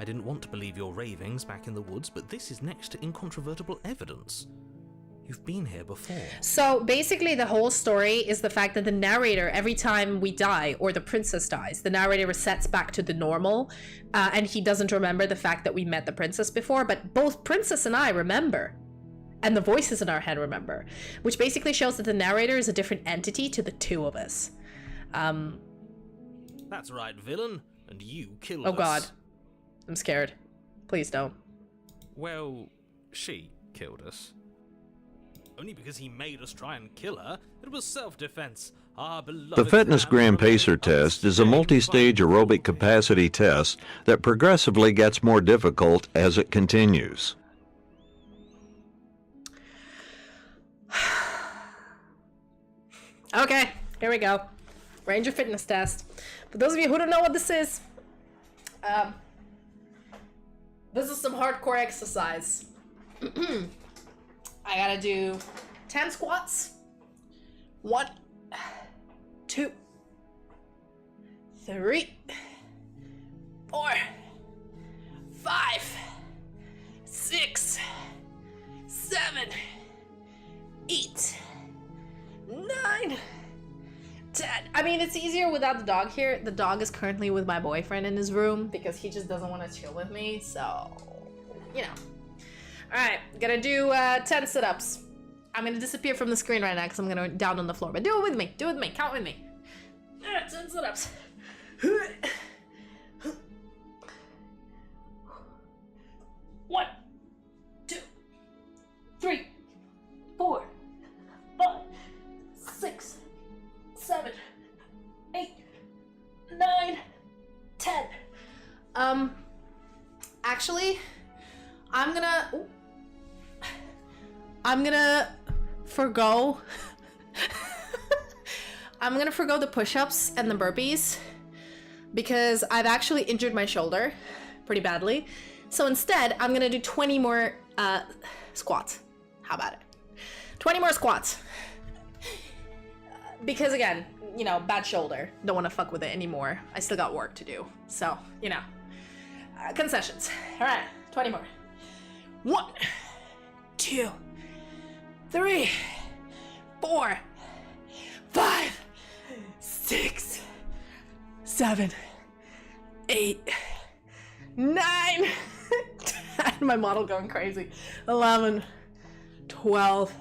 I didn't want to believe your ravings back in the woods, but this is next to incontrovertible evidence. You've been here before. So basically the whole story is the fact that the narrator, every time we die or the princess dies, the narrator resets back to the normal, and he doesn't remember the fact that we met the princess before, but both princess and I remember. And the voices in our head remember, which basically shows that the narrator is a different entity to the two of us. That's right, villain, and you killed us. Oh god. I'm scared. Please don't. Well, she killed us. Only because he made us try and kill her. It was self-defense. Our beloved The Fitness man Gram Pacer remained test is a unstained multi-stage by- aerobic capacity test that progressively gets more difficult as it continues. Okay, here we go. Ranger fitness test. For those of you who don't know what this is, this is some hardcore exercise. I gotta do 10 squats. 1, 2, 3, 4, 5, 6, 7, 8, 9, 10. I mean, it's easier without the dog here. The dog is currently with my boyfriend in his room because he just doesn't want to chill with me. So, you know. Alright, gonna do 10 sit-ups. I'm gonna disappear from the screen right now because I'm gonna down on the floor. But do it with me. Do it with me. Count with me. 10 sit-ups. 1, 2, 3, 4, 5, 6, 7, 8, 9, 10. Actually, I'm gonna forgo I'm gonna forgo the push-ups and the burpees because I've actually injured my shoulder pretty badly. So instead, I'm gonna do 20 more squats. How about it? 20 more squats. Because again, you know, bad shoulder. Don't want to fuck with it anymore. I still got work to do. So, you know. Concessions. Alright, 20 more. 1, 2, 3, 4, 5, 6, 7, 8, 9, 10. My model going crazy. 11, 12,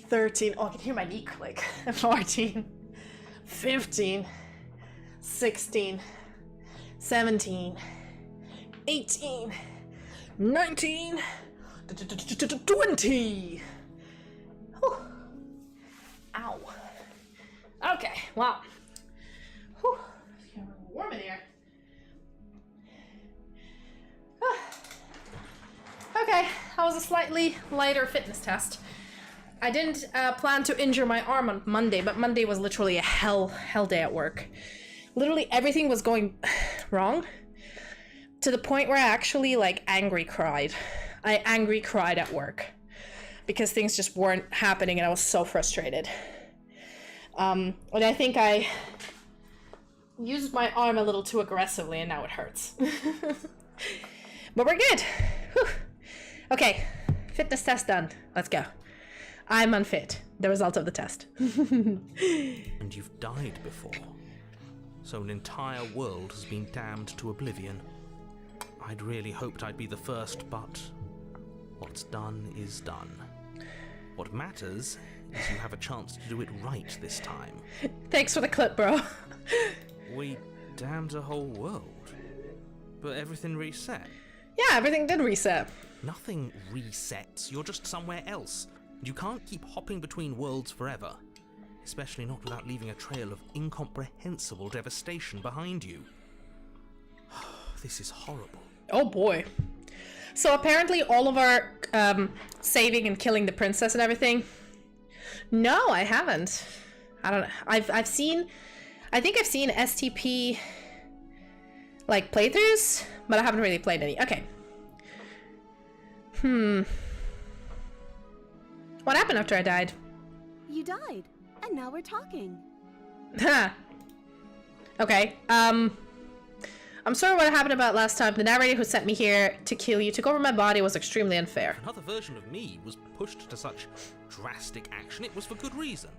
13. Oh, I can hear my knee click. 14, 15, 16, 17, 18, 19, 20. Whew. Ow. Okay, wow. Whew. It's getting warm in here. Okay, that was a slightly lighter fitness test. I didn't plan to injure my arm on Monday, but Monday was literally a hell day at work. Literally everything was going wrong to the point where I actually angry cried. I angry cried at work because things just weren't happening and I was so frustrated. And I think I used my arm a little too aggressively and now it hurts. But we're good. Whew. Okay, fitness test done. Let's go. I'm unfit. The result of the test. And you've died before. So an entire world has been damned to oblivion. I'd really hoped I'd be the first, but what's done is done. What matters is you have a chance to do it right this time. Thanks for the clip, bro. We damned a whole world. But everything reset. Yeah, everything did reset. Nothing resets. You're just somewhere else. You can't keep hopping between worlds forever. Especially not without leaving a trail of incomprehensible devastation behind you. This is horrible. Oh boy. So apparently all of our saving and killing the princess and everything. No, I haven't. I don't know. I've seen, I think I've seen STP playthroughs, but I haven't really played any. Okay. What happened after I died? You died, and now we're talking. Ha. Okay. I'm sorry what happened about last time. The narrator who sent me here to kill you took over my body was extremely unfair. Another version of me was pushed to such drastic action, it was for good reason.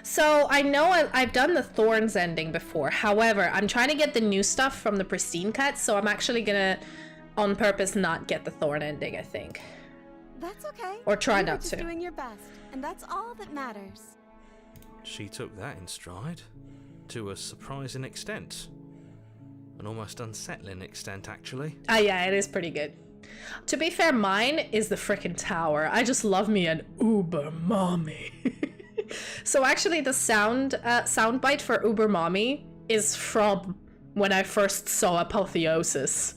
So I know I've done the Thorns ending before. However, I'm trying to get the new stuff from the pristine cut, so I'm actually gonna, on purpose, not get the Thorn ending, I think. That's okay. Or try You were not just to. doing your best, and that's all that matters. She took that in stride, to a surprising extent. An almost unsettling extent, actually. Yeah, it is pretty good. To be fair, mine is the frickin' tower. I just love me an Uber Mommy. So actually the soundbite for Uber Mommy is from when I first saw Apotheosis.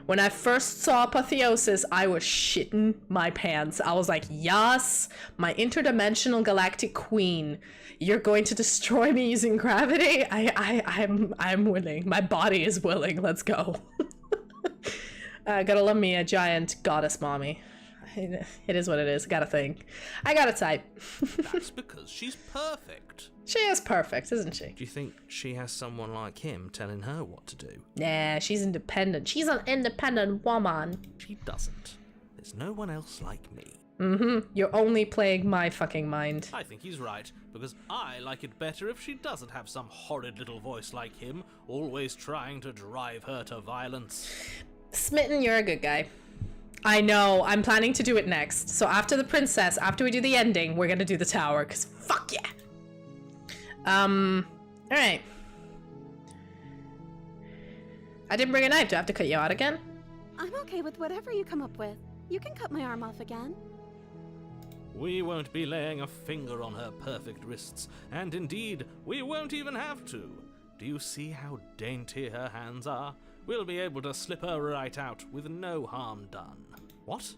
When I first saw Apotheosis, I was shitting my pants. I was like, yes, my interdimensional galactic queen, you're going to destroy me using gravity? I'm willing. My body is willing. Let's go. Gotta love me a giant goddess mommy. It is what it is. Got a thing. I got a type. That's because she's perfect. She is perfect, isn't she? Do you think she has someone like him telling her what to do? Nah, she's independent. She's an independent woman. She doesn't. There's no one else like me. You're only playing my fucking mind. I think he's right, because I like it better if she doesn't have some horrid little voice like him, always trying to drive her to violence. Smitten, you're a good guy. I know, I'm planning to do it next. So after the princess, after we do the ending, we're gonna do the tower, because fuck yeah! Alright. I didn't bring a knife. Do I have to cut you out again? I'm okay with whatever you come up with. You can cut my arm off again. We won't be laying a finger on her perfect wrists, and indeed, we won't even have to. Do you see how dainty her hands are? We'll be able to slip her right out with no harm done. What?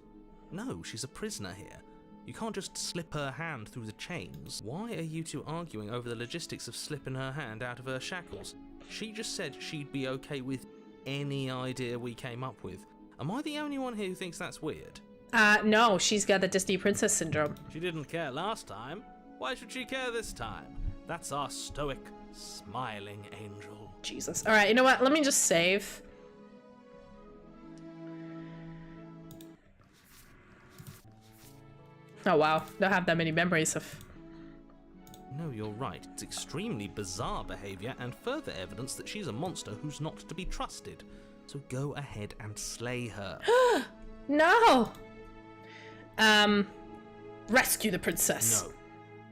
No, she's a prisoner here. You can't just slip her hand through the chains. Why are you two arguing over the logistics of slipping her hand out of her shackles? She just said she'd be okay with any idea we came up with. Am I the only one here who thinks that's weird? No, she's got the Disney princess syndrome. She didn't care last time. Why should she care this time? That's our stoic, smiling angel. Jesus. Alright, you know what? Let me just save. Oh wow, don't have that many memories of... No, you're right. It's extremely bizarre behavior and further evidence that she's a monster who's not to be trusted. So go ahead and slay her. No! Rescue the princess. No,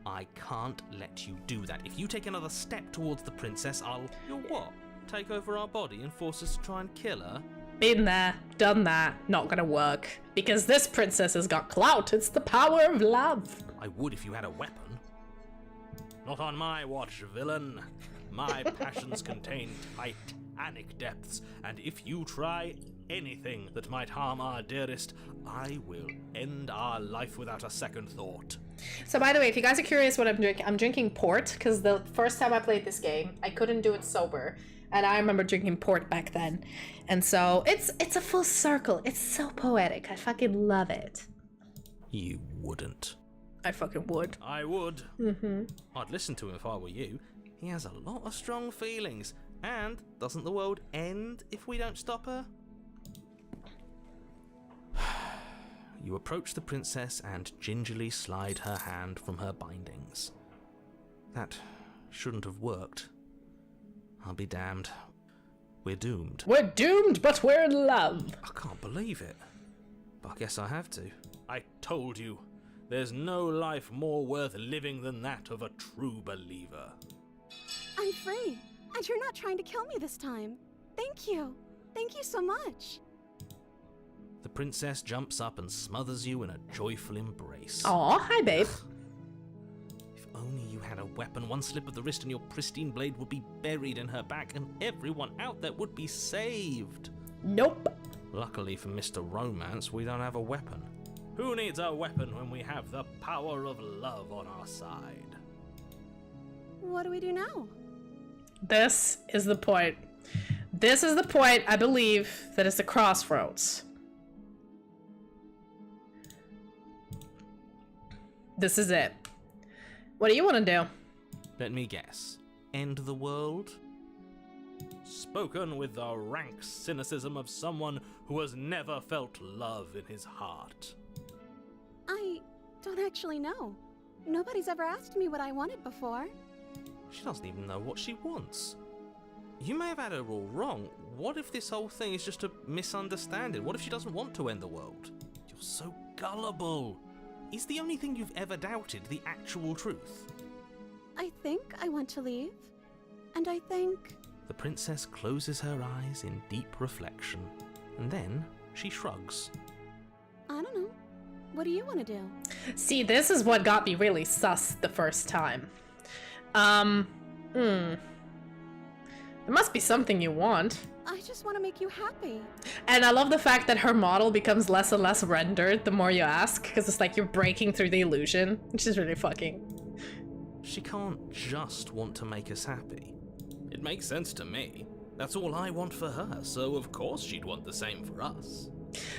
I can't let you do that. If you take another step towards the princess, You'll what? Take over our body and force us to try and kill her? Been there, done that, not gonna work. Because this princess has got clout, it's the power of love. I would if you had a weapon. Not on my watch, villain. My passions contain titanic depths, and if you try anything that might harm our dearest, I will end our life without a second thought. So by the way, if you guys are curious what I'm drinking, I'm drinking port, because the first time I played this game, I couldn't do it sober. And I remember drinking port back then. And so it's a full circle. It's so poetic. I fucking love it. You wouldn't. I fucking would. I would. I'd listen to him if I were you. He has a lot of strong feelings. And doesn't the world end if we don't stop her? You approach the princess and gingerly slide her hand from her bindings. That shouldn't have worked. I'll be damned. We're doomed. We're doomed, but we're in love. I can't believe it. But I guess I have to. I told you. There's no life more worth living than that of a true believer. I'm free, and you're not trying to kill me this time. Thank you. Thank you so much. The princess jumps up and smothers you in a joyful embrace. Aw, hi babe. If only you had a weapon, one slip of the wrist and your pristine blade would be buried in her back and everyone out there would be saved. Nope. Luckily for Mr. Romance, we don't have a weapon. Who needs a weapon when we have the power of love on our side? What do we do now? This is the point. This is the point, I believe, that is the crossroads. This is it. What do you want to do? Let me guess. End the world? Spoken with the rank cynicism of someone who has never felt love in his heart. I don't actually know. Nobody's ever asked me what I wanted before. She doesn't even know what she wants. You may have had her all wrong. What if this whole thing is just a misunderstanding? What if she doesn't want to end the world? You're so gullible. Is the only thing you've ever doubted the actual truth? I think I want to leave. And I think... The princess closes her eyes in deep reflection, and then she shrugs. I don't know. What do you want to do? See, this is what got me really sus the first time. There must be something you want. I just want to make you happy. And I love the fact that her model becomes less and less rendered the more you ask, because it's like you're breaking through the illusion, which is really fucking. She can't just want to make us happy. It makes sense to me. That's all I want for her, so of course she'd want the same for us.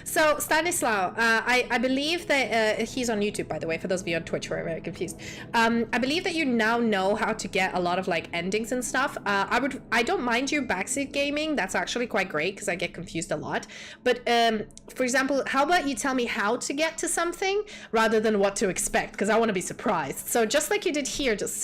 So, Stanislaw, I believe that he's on YouTube, by the way, for those of you on Twitch who are very confused. I believe that you now know how to get a lot of like endings and stuff. I don't mind you backseat gaming. That's actually quite great because I get confused a lot. But for example, how about you tell me how to get to something rather than what to expect, because I want to be surprised. So just like you did here, just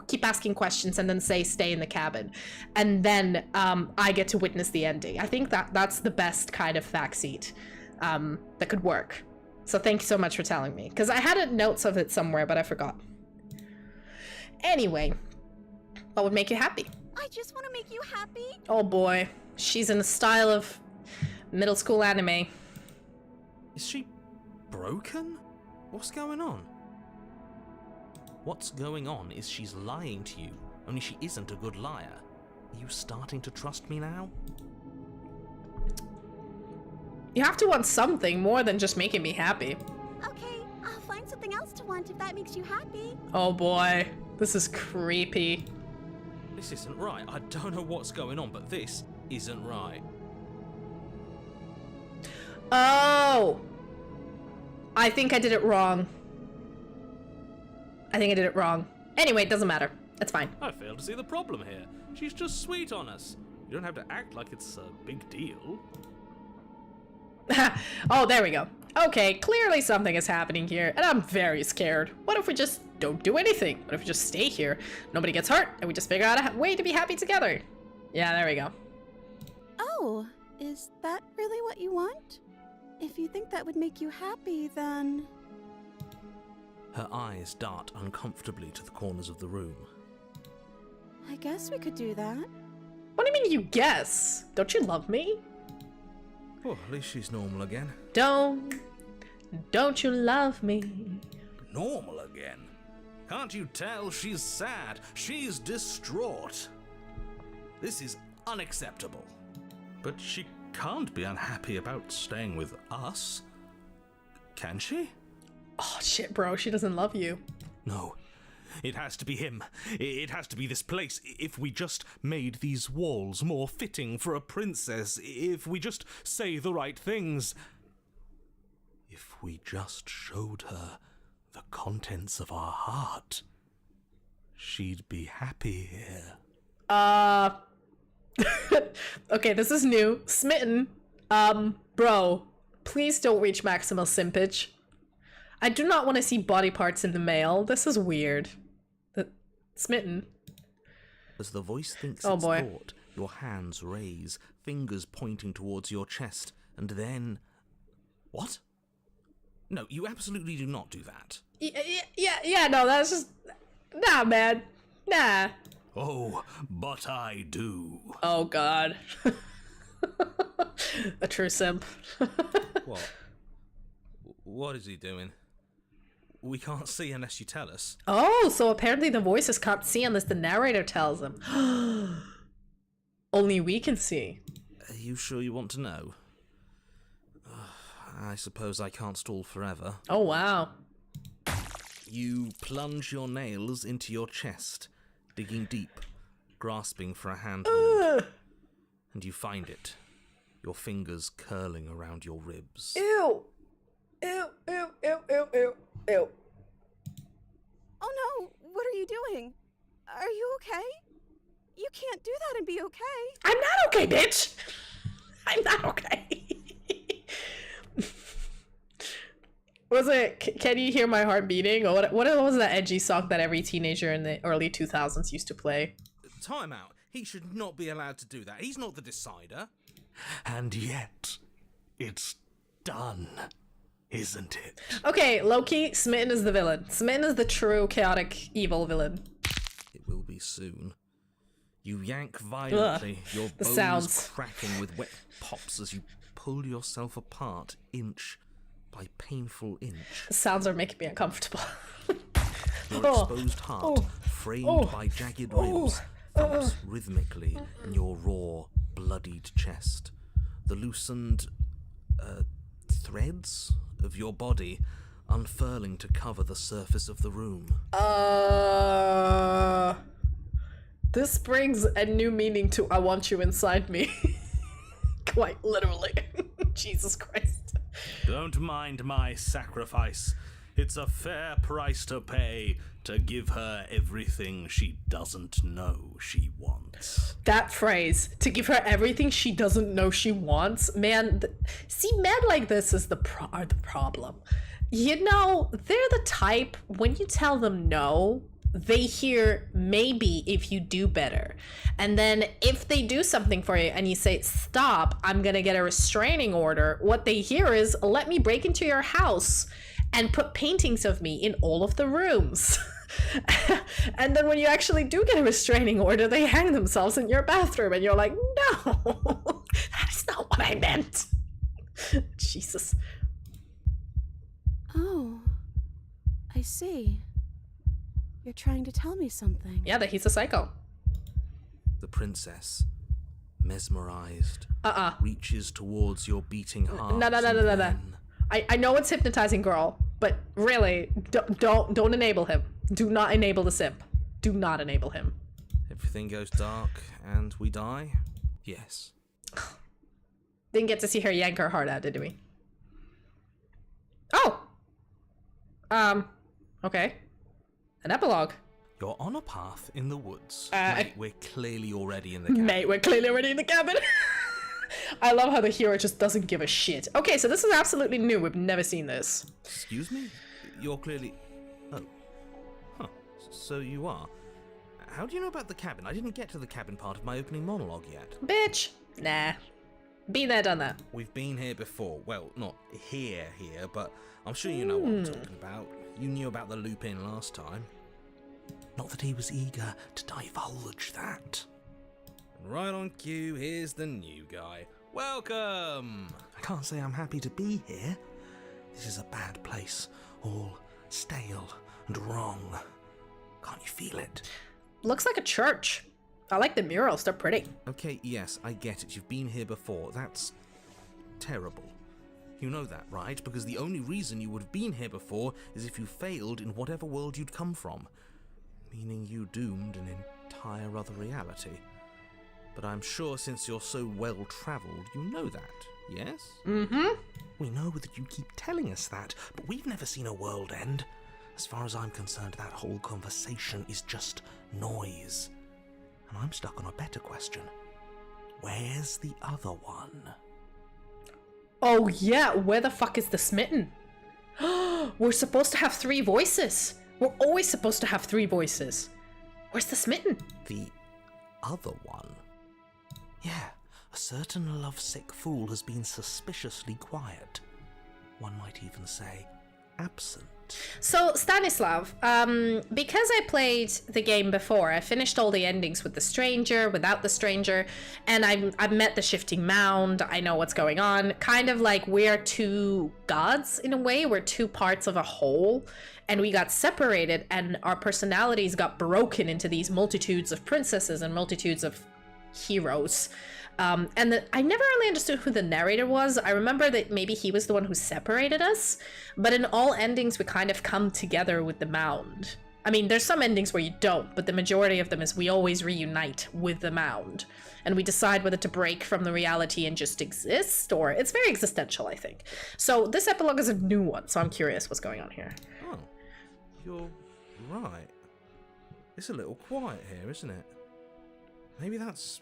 keep asking questions and then say stay in the cabin, and then I get to witness the ending. I think that's the best kind of backseat that could work. So thank you so much for telling me, because I had notes of it somewhere but I forgot. Anyway, what would make you happy? I just want to make you happy. Oh boy, she's in the style of middle school anime. Is she broken? What's going on? What's going on is she's lying to you, only she isn't a good liar. Are you starting to trust me now? You have to want something more than just making me happy. Okay, I'll find something else to want if that makes you happy. Oh boy, this is creepy. This isn't right. I don't know what's going on, but this isn't right. Oh! I think I did it wrong. Anyway, it doesn't matter. It's fine. I fail to see the problem here. She's just sweet on us. You don't have to act like it's a big deal. Oh, there we go. Okay, clearly something is happening here, and I'm very scared. What if we just don't do anything? What if we just stay here? Nobody gets hurt, and we just figure out a way to be happy together. Yeah, there we go. Oh, is that really what you want? If you think that would make you happy, then... Her eyes dart uncomfortably to the corners of the room. I guess we could do that. What do you mean you guess? Don't you love me? Oh, at least she's normal again. Don't you love me? Normal again? Can't you tell she's sad? She's distraught. This is unacceptable. But she can't be unhappy about staying with us. Can she? Oh shit, bro, she doesn't love you. No. It has to be him. It has to be this place. If we just made these walls more fitting for a princess, if we just say the right things, if we just showed her the contents of our heart, she'd be happy here. Okay, this is new. Smitten. Bro, please don't reach maximal simpage. I do not want to see body parts in the mail. This is weird. Smitten. As the voice thinks Oh, its boy. thought, your hands raise, fingers pointing towards your chest, and then... What? No, you absolutely do not do that. Yeah, no, that's just... Nah, man. Nah. Oh, but I do. Oh, God. A true simp. What? What is he doing? We can't see unless you tell us. Oh, so apparently the voices can't see unless the narrator tells them. Only we can see. Are you sure you want to know? I suppose I can't stall forever. Oh, wow. You plunge your nails into your chest, digging deep, grasping for a handhold. And you find it. Your fingers curling around your ribs. Ew. Ew, ew, ew, ew, ew, ew. What are you doing? Are you okay? You can't do that and be okay. I'm not okay, bitch! I'm not okay. Was it, can you hear my heart beating? Or what was that edgy song that every teenager in the early 2000s used to play? Time out. He should not be allowed to do that. He's not the decider. And yet, it's done, isn't it? Okay, low-key, Smitten is the villain. Smitten is the true chaotic evil villain. It will be soon. You yank violently, your the bones sounds. cracking with wet pops as you pull yourself apart inch by painful inch. The sounds are making me uncomfortable. Your exposed heart, framed by jagged ribs, thumps rhythmically in your raw, bloodied chest. The loosened threads of your body unfurling to cover the surface of the room. This brings a new meaning to I want you inside me. Quite literally. Jesus Christ. Don't mind my sacrifice. It's a fair price to pay to give her everything she doesn't know she wants. That phrase, to give her everything she doesn't know she wants, man, see, men like this is the problem. You know, they're the type, when you tell them no, they hear maybe if you do better. And then if they do something for you and you say, stop, I'm gonna get a restraining order, what they hear is, let me break into your house and put paintings of me in all of the rooms. And then when you actually do get a restraining order, they hang themselves in your bathroom and you're like, no, that's not what I meant. Jesus. Oh, I see. You're trying to tell me something. Yeah, that he's a psycho. The princess, mesmerized, reaches towards your beating heart. No. I know it's hypnotizing, girl, but really, don't enable him. Do not enable the simp. Do not enable him. Everything goes dark and we die? Yes. Didn't get to see her yank her heart out, did we? Oh! Okay. An epilogue. You're on a path in the woods. Mate, we're clearly already in the cabin. Mate, we're clearly already in the cabin. I love how the hero just doesn't give a shit. Okay, so this is absolutely new. We've never seen this. Excuse me? You're clearly... Oh. Huh. So you are. How do you know about the cabin? I didn't get to the cabin part of my opening monologue yet. Bitch. Nah. Been there, done that. We've been here before. Well, not here, but I'm sure you know what I'm talking about. You knew about the loop-in last time. Not that he was eager to divulge that. And right on cue, here's the new guy. Welcome! I can't say I'm happy to be here. This is a bad place. All stale and wrong. Can't you feel it? Looks like a church. I like the murals. They're pretty. Okay, yes, I get it. You've been here before. That's terrible. You know that, right? Because the only reason you would have been here before is if you failed in whatever world you'd come from. Meaning you doomed an entire other reality. But I'm sure since you're so well-travelled, you know that, yes? Mm-hmm. We know that you keep telling us that, but we've never seen a world end. As far as I'm concerned, that whole conversation is just noise. And I'm stuck on a better question. Where's the other one? Oh yeah, where the fuck is the smitten? We're supposed to have 3 voices. We're always supposed to have 3 voices. Where's the smitten? The other one? Yeah, a certain lovesick fool has been suspiciously quiet. One might even say absent. So, Stanislav, because I played the game before, I finished all the endings with the stranger, without the stranger, and I've met the shifting mound, I know what's going on. Kind of like we're 2 gods, in a way. We're 2 parts of a whole, and we got separated, and our personalities got broken into these multitudes of princesses and multitudes of heroes. I never really understood who the narrator was. I remember that maybe he was the one who separated us, but in all endings we kind of come together with the mound. I mean, there's some endings where you don't, but the majority of them is we always reunite with the mound, and we decide whether to break from the reality and just exist, or it's very existential, I think. So this epilogue is a new one, so I'm curious what's going on here. Oh, you're right. It's a little quiet here, isn't it? Maybe that's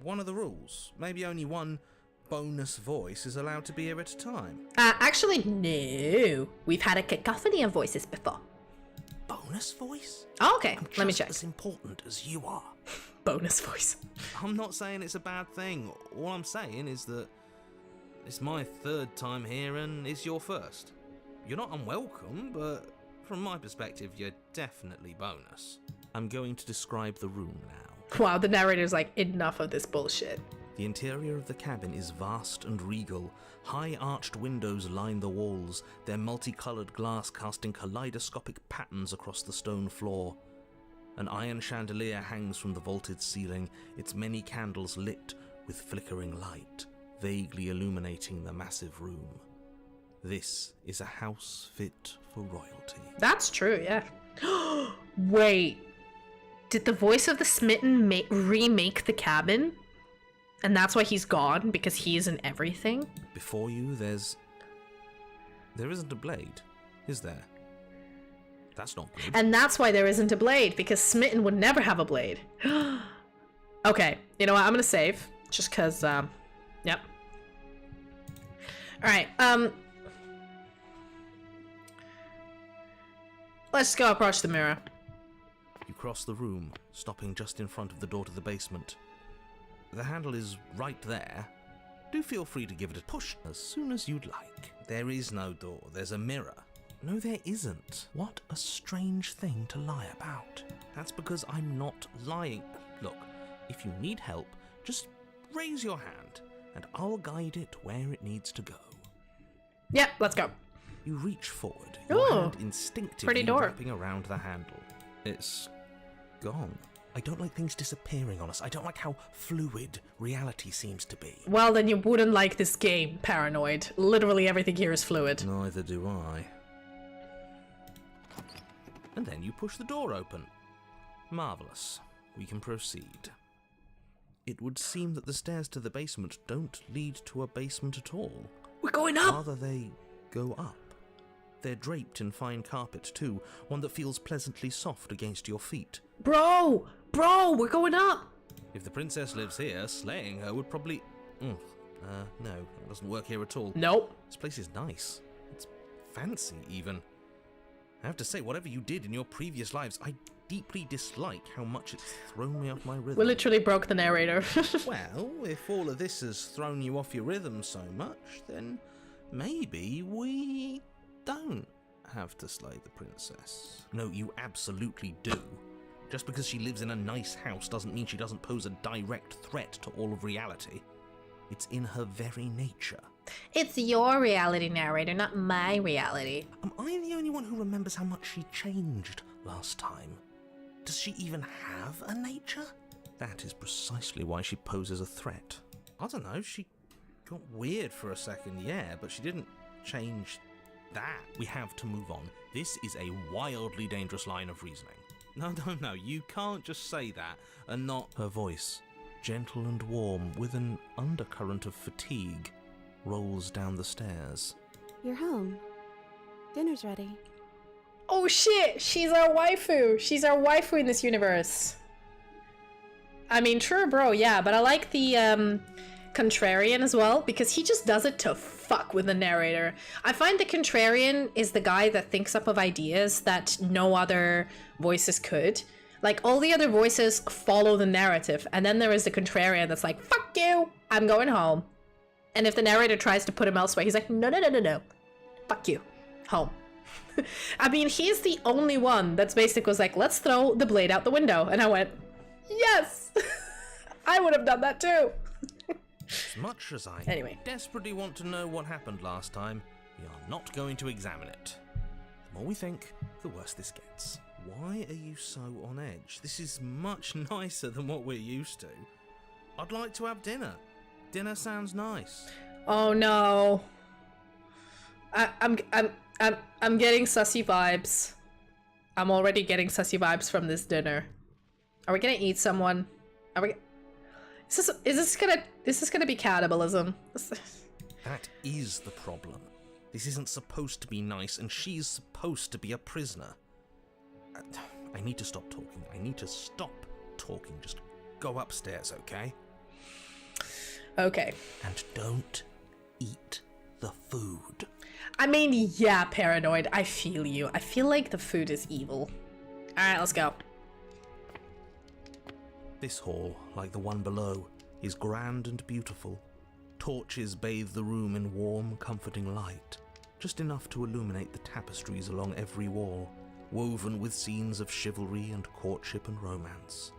one of the rules. Maybe only one bonus voice is allowed to be here at a time. Actually, no. We've had a cacophony of voices before. Bonus voice? Oh, okay, I'm let me just check. as important as you are. Bonus voice. I'm not saying it's a bad thing. All I'm saying is that it's my third time here and it's your first. You're not unwelcome, but from my perspective, you're definitely bonus. I'm going to describe the room now. Wow, the narrator's like, enough of this bullshit. The interior of the cabin is vast and regal. High arched windows line the walls, their multicolored glass casting kaleidoscopic patterns across the stone floor. An iron chandelier hangs from the vaulted ceiling, its many candles lit with flickering light, vaguely illuminating the massive room. This is a house fit for royalty. That's true, yeah. Wait. Did the voice of the smitten remake the cabin? And that's why he's gone, because he isn't everything? Before you, there isn't a blade, is there? That's not good. And that's why there isn't a blade, because Smitten would never have a blade. Okay, you know what? I'm gonna save, just cause, yep. Alright, let's go approach the mirror. You cross the room, stopping just in front of the door to the basement. The handle is right there. Do feel free to give it a push as soon as you'd like. There is no door, there's a mirror. No, there isn't. What a strange thing to lie about. That's because I'm not lying. Look, if you need help, just raise your hand, and I'll guide it where it needs to go. Yep, let's go. You reach forward, your Ooh, hand instinctively pretty door. wrapping around the handle. It's gone. I don't like things disappearing on us. I don't like how fluid reality seems to be. Well, then you wouldn't like this game, Paranoid. Literally everything here is fluid. Neither do I. And then you push the door open. Marvellous. We can proceed. It would seem that the stairs to the basement don't lead to a basement at all. We're going up! Rather, they go up. They're draped in fine carpet too, one that feels pleasantly soft against your feet. Bro! Bro, we're going up! If the princess lives here, slaying her would probably... no, it doesn't work here at all. Nope. This place is nice. It's fancy, even. I have to say, whatever you did in your previous lives, I deeply dislike how much it's thrown me off my rhythm. We literally broke the narrator. Well, if all of this has thrown you off your rhythm so much, then maybe we don't have to slay the princess. No, you absolutely do. Just because she lives in a nice house doesn't mean she doesn't pose a direct threat to all of reality. It's in her very nature. It's your reality, narrator, not my reality. Am I the only one who remembers how much she changed last time? Does she even have a nature? That is precisely why she poses a threat. I don't know, she got weird for a second, yeah, but she didn't change that. We have to move on. This is a wildly dangerous line of reasoning. No, you can't just say that and not... Her voice, gentle and warm, with an undercurrent of fatigue, rolls down the stairs. You're home. Dinner's ready. Oh shit! She's our waifu! She's our waifu in this universe. I mean, true bro, yeah, but I like the, contrarian as well, because he just does it to fuck with the narrator. I find the contrarian is the guy that thinks up of ideas that no other voices could. Like, all the other voices follow the narrative, and then there is the contrarian that's like, fuck you, I'm going home. And if the narrator tries to put him elsewhere, he's like, no, fuck you, home. I mean, he's the only one that's basically was like, let's throw the blade out the window. And I went, yes, I would have done that too. As much as I Anyway. desperately want to know what happened last time, we are not going to examine it. The more we think, the worse this gets. Why are you so on edge? This is much nicer than what we're used to. I'd like to have dinner. Dinner sounds nice. Oh no. I'm getting sussy vibes. I'm already getting sussy vibes from this dinner. Are we gonna eat someone? Are we? Is this gonna be cannibalism? That is the problem. This isn't supposed to be nice, and she's supposed to be a prisoner. I need to stop talking. I need to stop talking. Just go upstairs, okay? Okay. And don't eat the food. I mean, yeah, paranoid. I feel you. I feel like the food is evil. Alright, let's go. This hall, like the one below, is grand and beautiful. Torches bathe the room in warm, comforting light, just enough to illuminate the tapestries along every wall, woven with scenes of chivalry and courtship and romance.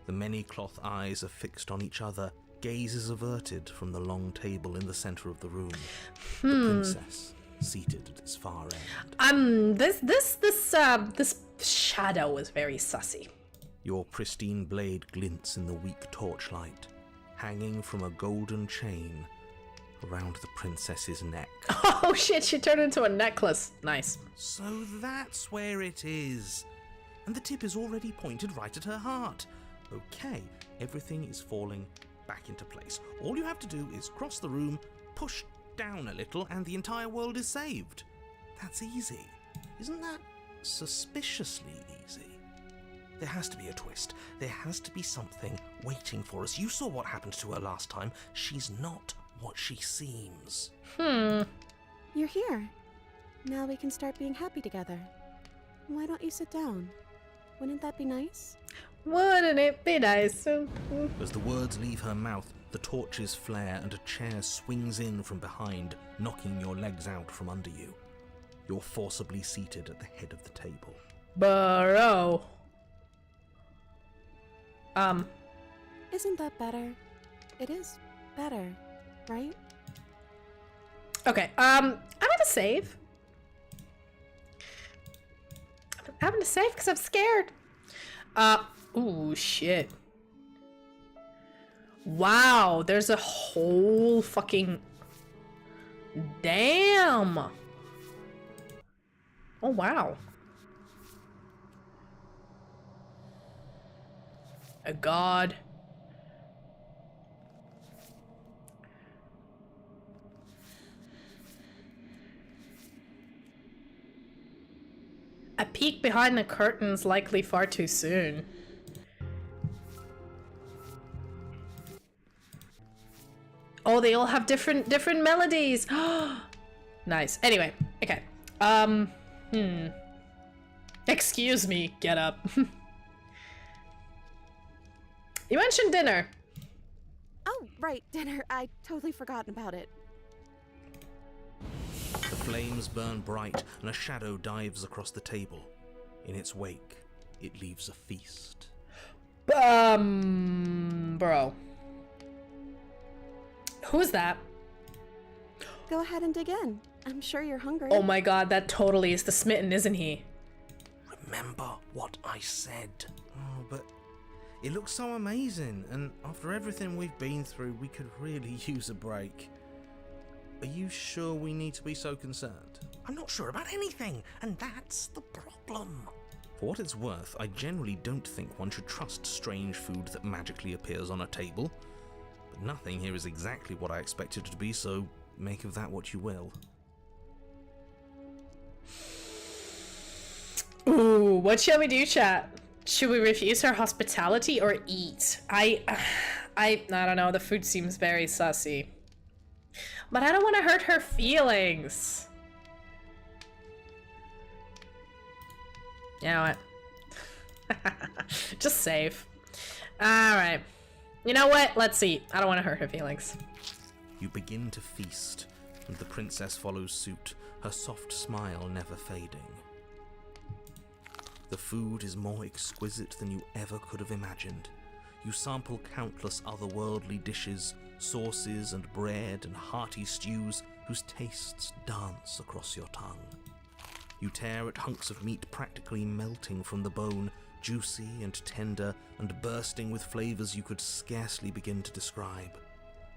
The many cloth eyes are fixed on each other, gazes averted from the long table in the center of the room. The princess, seated at its far end. This shadow is very sussy. Your pristine blade glints in the weak torchlight, hanging from a golden chain around the princess's neck. Oh shit, she turned into a necklace. Nice. So that's where it is. And the tip is already pointed right at her heart. Okay, everything is falling back into place. All you have to do is cross the room, push down a little, and the entire world is saved. That's easy. Isn't that suspiciously easy? There has to be a twist. There has to be something waiting for us. You saw what happened to her last time. She's not what she seems. You're here. Now we can start being happy together. Why don't you sit down? Wouldn't that be nice? Wouldn't it be nice? As the words leave her mouth, the torches flare and a chair swings in from behind, knocking your legs out from under you. You're forcibly seated at the head of the table. Bro. Isn't that better? It is better, right? Okay, I'm gonna save. I'm having to save because I'm scared. Ooh, shit. Wow, there's a whole fucking... Damn! Oh, wow. A god. A peek behind the curtains likely far too soon. Oh, they all have different melodies. Nice. Anyway, okay. Excuse me, get up. You mentioned dinner. Oh, right, dinner. I totally forgotten about it. The flames burn bright and a shadow dives across the table. In its wake, it leaves a feast. Bro. Who's that? Go ahead and dig in. I'm sure you're hungry. Oh my god, that totally is the smitten, isn't he? Remember what I said. Oh, but it looks so amazing, and after everything we've been through, we could really use a break. Are you sure we need to be so concerned? I'm not sure about anything, and that's the problem. For what it's worth, I generally don't think one should trust strange food that magically appears on a table. But nothing here is exactly what I expected it to be, so make of that what you will. Ooh, what shall we do, chat? Should we refuse her hospitality or eat? I don't know, the food seems very sussy. But I don't want to hurt her feelings. You know what? Just save. Alright. You know what? Let's eat. I don't want to hurt her feelings. You begin to feast, and the princess follows suit, her soft smile never fading. The food is more exquisite than you ever could have imagined. You sample countless otherworldly dishes, sauces and bread and hearty stews whose tastes dance across your tongue. You tear at hunks of meat practically melting from the bone, juicy and tender and bursting with flavors you could scarcely begin to describe.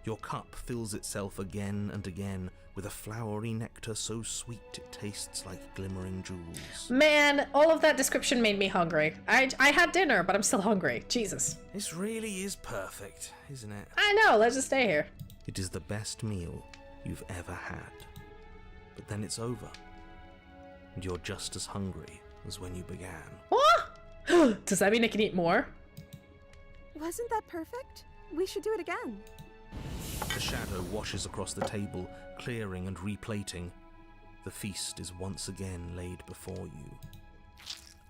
Your cup fills itself again and again with a flowery nectar so sweet it tastes like glimmering jewels. Man, all of that description made me hungry. I had dinner, but I'm still hungry. Jesus. This really is perfect, isn't it? I know, let's just stay here. It is the best meal you've ever had. But then it's over, and you're just as hungry as when you began. What? Does that mean I can eat more? Wasn't that perfect? We should do it again. The shadow washes across the table, clearing and replating. The feast is once again laid before you.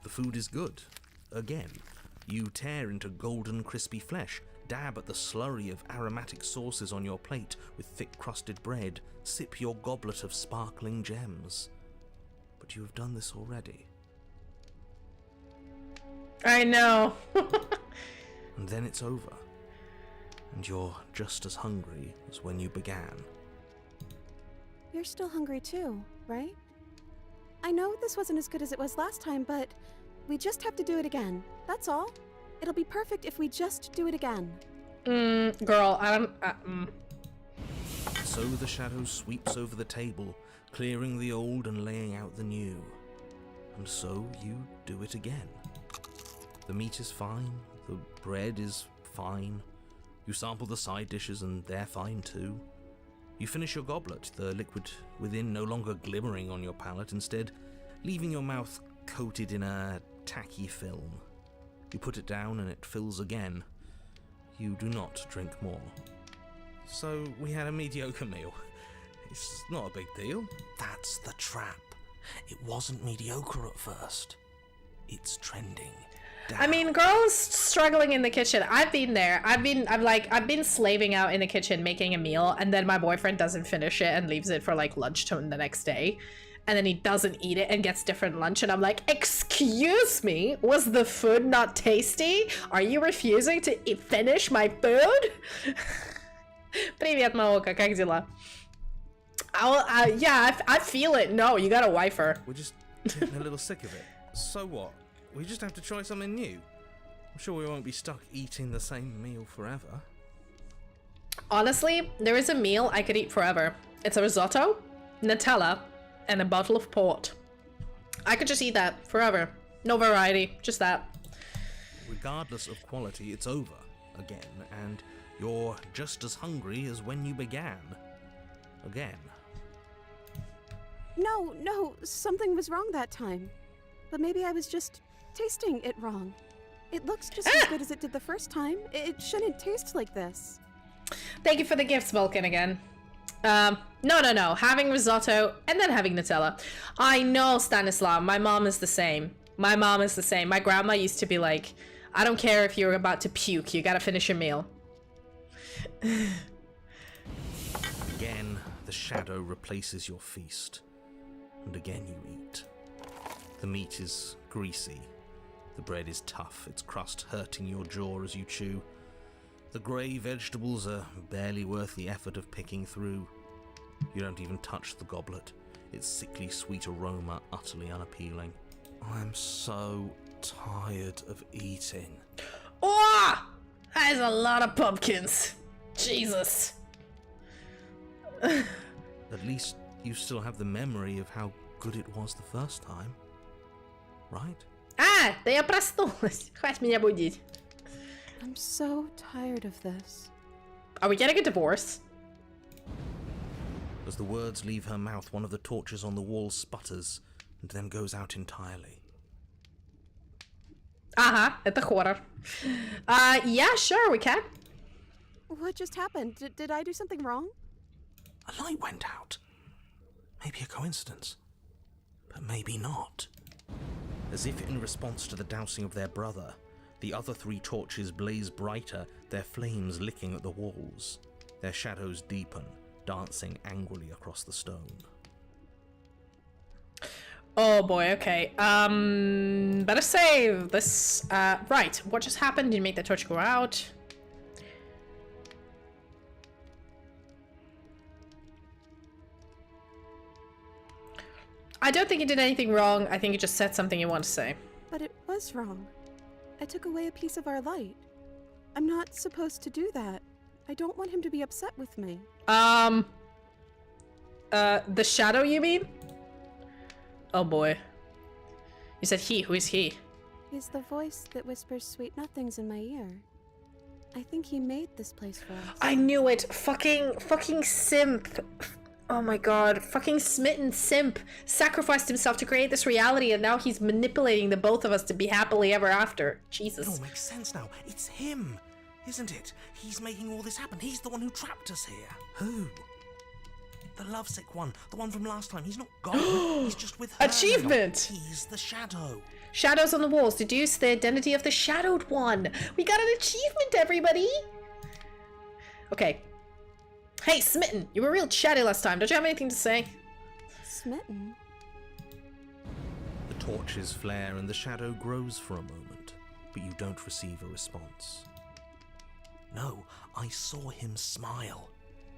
The food is good. Again, you tear into golden crispy flesh, dab at the slurry of aromatic sauces on your plate with thick-crusted bread, sip your goblet of sparkling gems. But you have done this already. I know. And then it's over. And you're just as hungry as when you began. You're still hungry too, right? I know this wasn't as good as it was last time, but we just have to do it again. That's all. It'll be perfect if we just do it again. Girl, I don't... So the shadow sweeps over the table, clearing the old and laying out the new. And so you do it again. The meat is fine, the bread is fine. You sample the side dishes and they're fine too. You finish your goblet, the liquid within no longer glimmering on your palate, instead leaving your mouth coated in a tacky film. You put it down and it fills again. You do not drink more. So we had a mediocre meal. It's not a big deal. That's the trap. It wasn't mediocre at first. It's trending down. I mean, girls struggling in the kitchen. I've been there. I've been slaving out in the kitchen making a meal, and then my boyfriend doesn't finish it and leaves it for like lunchtime the next day. And then he doesn't eat it and gets different lunch, and I'm like, excuse me, was the food not tasty? Are you refusing to finish my food? Привет, Маока, как дела? Yeah, I feel it. No, you gotta wife her. We're just getting a little sick of it. So what? We just have to try something new. I'm sure we won't be stuck eating the same meal forever. Honestly, there is a meal I could eat forever. It's a risotto, Nutella, and a bottle of port. I could just eat that forever. No variety, just that. Regardless of quality, it's over again, and you're just as hungry as when you began. Again. No, something was wrong that time. But maybe I was just tasting it wrong. It looks just as good as it did the first time. It shouldn't taste like this. Thank you for the gifts, Vulcan, again. No. Having risotto and then having Nutella. I know, Stanislav. My mom is the same. My grandma used to be like, I don't care if you're about to puke. You gotta finish your meal. Again, the shadow replaces your feast. And again you eat. The meat is greasy. The bread is tough, its crust hurting your jaw as you chew. The grey vegetables are barely worth the effort of picking through. You don't even touch the goblet, its sickly sweet aroma utterly unappealing. I'm so tired of eating. Oh! That is a lot of pumpkins. Jesus. At least you still have the memory of how good it was the first time. Right? Да я проснулась. Хватит меня будить. I'm so tired of this. Are we getting a divorce? As the words leave her mouth, one of the torches on the wall sputters and then goes out entirely. Ага, это хоррор. Yeah, sure, we can. What just happened? Did I do something wrong? A light went out. Maybe a coincidence, but maybe not. As if in response to the dousing of their brother, the other three torches blaze brighter, their flames licking at the walls. Their shadows deepen, dancing angrily across the stone. Oh boy, okay. Better save this. Right, what just happened? Did you make the torch go out? I don't think you did anything wrong. I think you just said something you want to say. But it was wrong. I took away a piece of our light. I'm not supposed to do that. I don't want him to be upset with me. The shadow, you mean? Oh boy. You said he. Who is he? He's the voice that whispers sweet nothings in my ear. I think he made this place for us. I knew it. Fucking Simp. Oh my god, fucking smitten simp sacrificed himself to create this reality and now he's manipulating the both of us to be happily ever after. Jesus. It all makes sense now. It's him, isn't it? He's making all this happen. He's the one who trapped us here. Who? The lovesick one. The one from last time. He's not gone. He's just with her. Achievement! Now. He's the shadow. Shadows on the walls. Deduce the identity of the shadowed one. We got an achievement, everybody! Okay. Hey, Smitten, you were real chatty last time. Don't you have anything to say? Smitten? The torches flare and the shadow grows for a moment, but you don't receive a response. No, I saw him smile.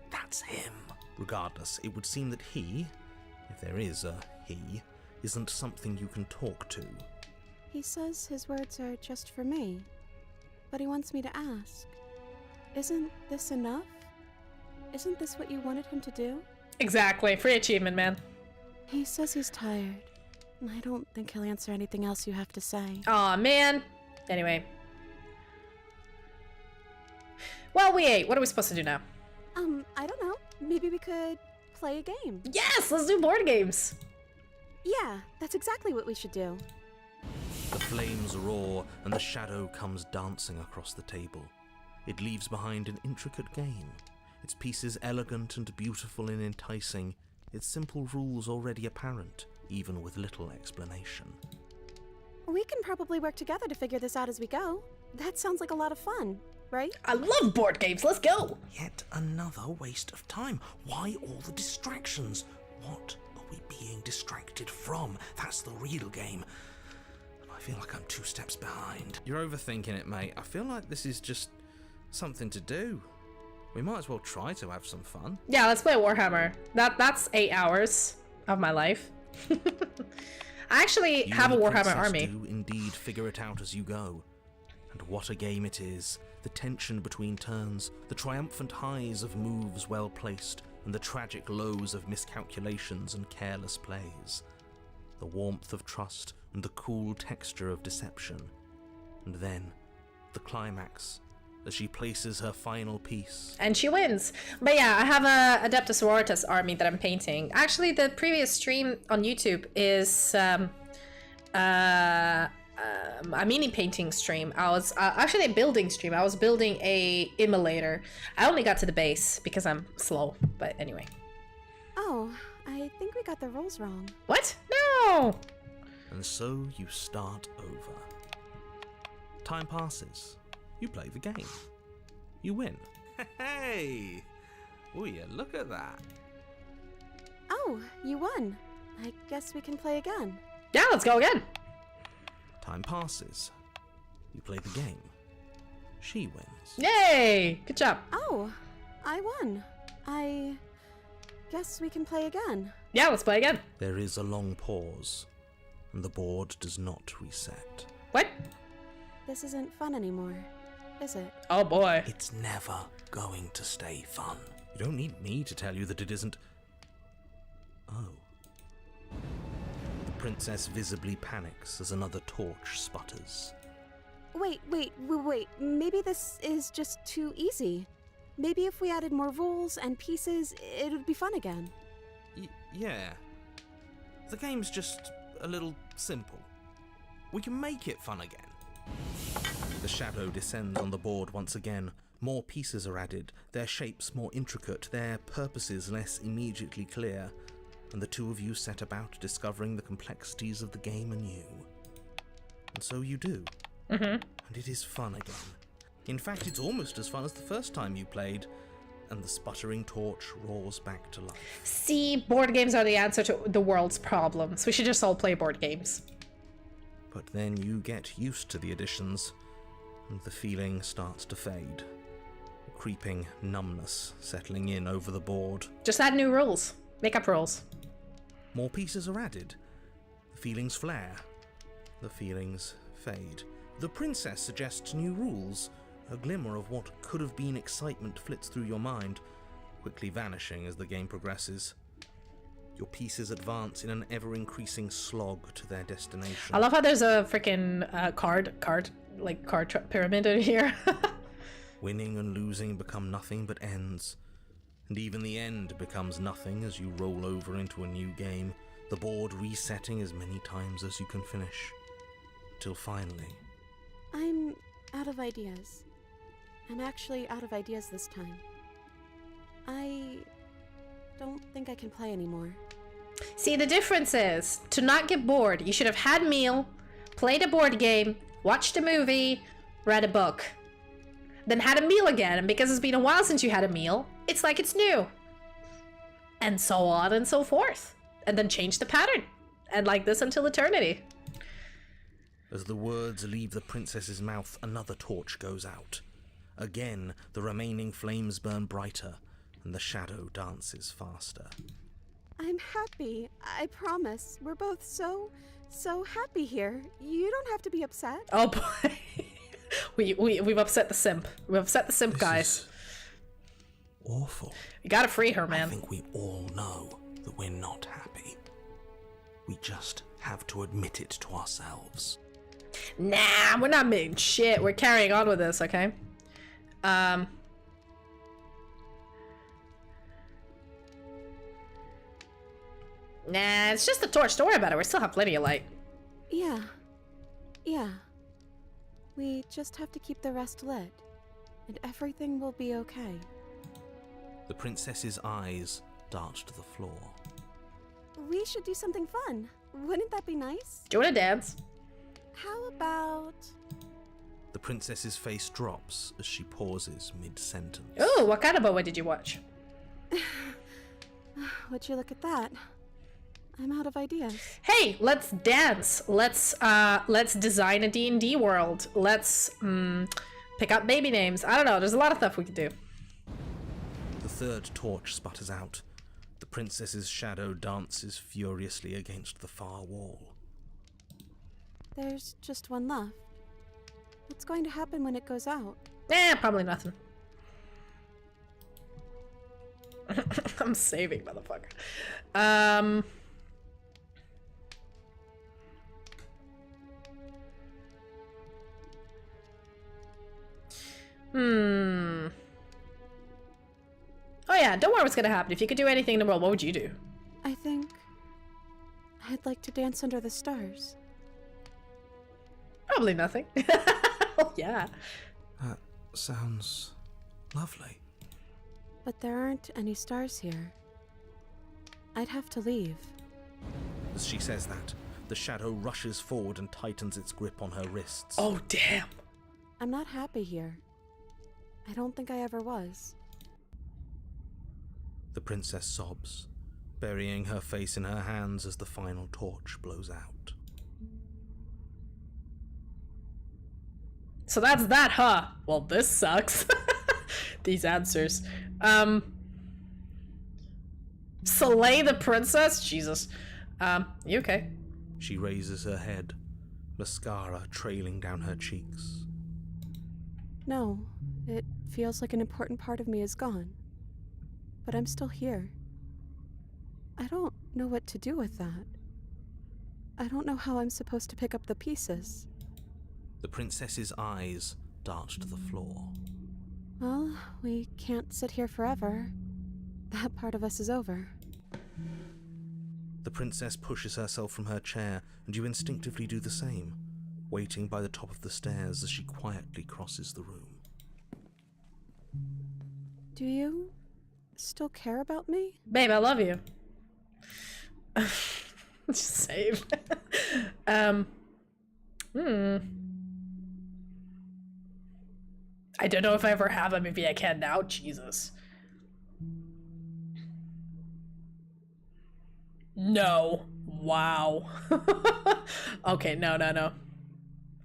That's him. Regardless, it would seem that he, if there is a he, isn't something you can talk to. He says his words are just for me, but he wants me to ask. Isn't this enough? Isn't this what you wanted him to do? Exactly. Free achievement, man. He says he's tired. I don't think he'll answer anything else you have to say. Aw, man. Anyway. Well, we ate. What are we supposed to do now? I don't know. Maybe we could play a game. Yes! Let's do board games! Yeah, that's exactly what we should do. The flames roar and the shadow comes dancing across the table. It leaves behind an intricate game. Its pieces elegant and beautiful and enticing, its simple rules already apparent, even with little explanation. We can probably work together to figure this out as we go. That sounds like a lot of fun, right? I love board games! Let's go! Yet another waste of time. Why all the distractions? What are we being distracted from? That's the real game. And I feel like I'm 2 steps behind. You're overthinking it, mate. I feel like this is just something to do. We might as well try to have some fun. Yeah, let's play Warhammer. That's 8 hours of my life. I actually have a You and the Warhammer princess army. do indeed figure it out as you go. And what a game it is. The tension between turns, the triumphant highs of moves well placed, and the tragic lows of miscalculations and careless plays. The warmth of trust and the cool texture of deception. And then, the climax, as she places her final piece. And she wins. But yeah, I have a Adeptus Sororitas army that I'm painting. Actually, the previous stream on YouTube is a mini painting stream. I was actually a building stream. I was building a immolator. I only got to the base because I'm slow. But anyway. Oh, I think we got the rules wrong. What? No! And so you start over. Time passes. You play the game. You win. Hey! Oh yeah, look at that. Oh, you won. I guess we can play again. Yeah, let's go again. Time passes. You play the game. She wins. Yay! Good job. Oh, I won. I guess we can play again. Yeah, let's play again. There is a long pause, and the board does not reset. What? This isn't fun anymore, is it? Oh boy. It's never going to stay fun. You don't need me to tell you that it isn't. Oh. The princess visibly panics as another torch sputters. Wait. Maybe this is just too easy. Maybe if we added more rules and pieces, it would be fun again. Yeah. The game's just a little simple. We can make it fun again. The shadow descends on the board once again. More pieces are added, their shapes more intricate, their purposes less immediately clear, and the two of you set about discovering the complexities of the game anew. And so you do. And it is fun again. In fact, it's almost as fun as the first time you played, and the sputtering torch roars back to life. See, board games are the answer to the world's problems. We should just all play board games. But then you get used to the additions, and the feeling starts to fade. A creeping numbness settling in over the board. Just add new rules. Make up rules. More pieces are added. The feelings flare. The feelings fade. The princess suggests new rules. A glimmer of what could have been excitement flits through your mind, quickly vanishing as the game progresses. Your pieces advance in an ever-increasing slog to their destination. I love how there's a freaking card pyramid in here. Winning and losing become nothing but ends, And even the end becomes nothing as you roll over into a new game, the board resetting as many times as you can finish. Till finally... I'm out of ideas. I'm actually out of ideas this time. I don't think I can play anymore. See, the difference is, to not get bored, you should have had a meal, played a board game, watched a movie, read a book. Then had a meal again, and because it's been a while since you had a meal, it's like it's new. And so on and so forth. And then change the pattern. And like this until eternity. As the words leave the princess's mouth, another torch goes out. Again, the remaining flames burn brighter, and the shadow dances faster. I'm happy. I promise. We're both so happy here. You don't have to be upset. Oh boy. We've upset the simp. We've upset the simp, This guys. is awful. You gotta free her, I man. think we all know that we're not happy. We just have to admit it to ourselves. Nah, we're not making shit. We're carrying on with this, okay? Nah, it's just a torch. Don't worry about it. We still have plenty of light. Yeah. We just have to keep the rest lit, and everything will be okay. The princess's eyes dart to the floor. We should do something fun. Wouldn't that be nice? Do you want to dance? How about... The princess's face drops as she pauses mid-sentence. Ooh, what kind of boa did you watch? Would you look at that? I'm out of ideas. Hey, let's dance. Let's design a D&D world. Let's pick up baby names. I don't know. There's a lot of stuff we could do. The third torch sputters out. The princess's shadow dances furiously against the far wall. There's just one left. What's going to happen when it goes out? Probably nothing. I'm saving, motherfucker. Oh yeah, don't worry what's gonna happen. If you could do anything in the world, what would you do? I think... I'd like to dance under the stars. Probably nothing. Oh yeah. That sounds lovely. But there aren't any stars here. I'd have to leave. As she says that, the shadow rushes forward and tightens its grip on her wrists. Oh damn. I'm not happy here. I don't think I ever was. The princess sobs, burying her face in her hands as the final torch blows out. So that's that, huh? Well, this sucks. These answers. Slay the princess? Jesus. You okay? She raises her head, mascara trailing down her cheeks. No, it feels like an important part of me is gone. But I'm still here. I don't know what to do with that. I don't know how I'm supposed to pick up the pieces. The princess's eyes dart to the floor. Well, we can't sit here forever. That part of us is over. The princess pushes herself from her chair, and you instinctively do the same, waiting by the top of the stairs as she quietly crosses the room. Do you still care about me? Babe, I love you. Just save. I don't know if I ever have, but maybe I can now. Jesus. No. Wow. Okay, no.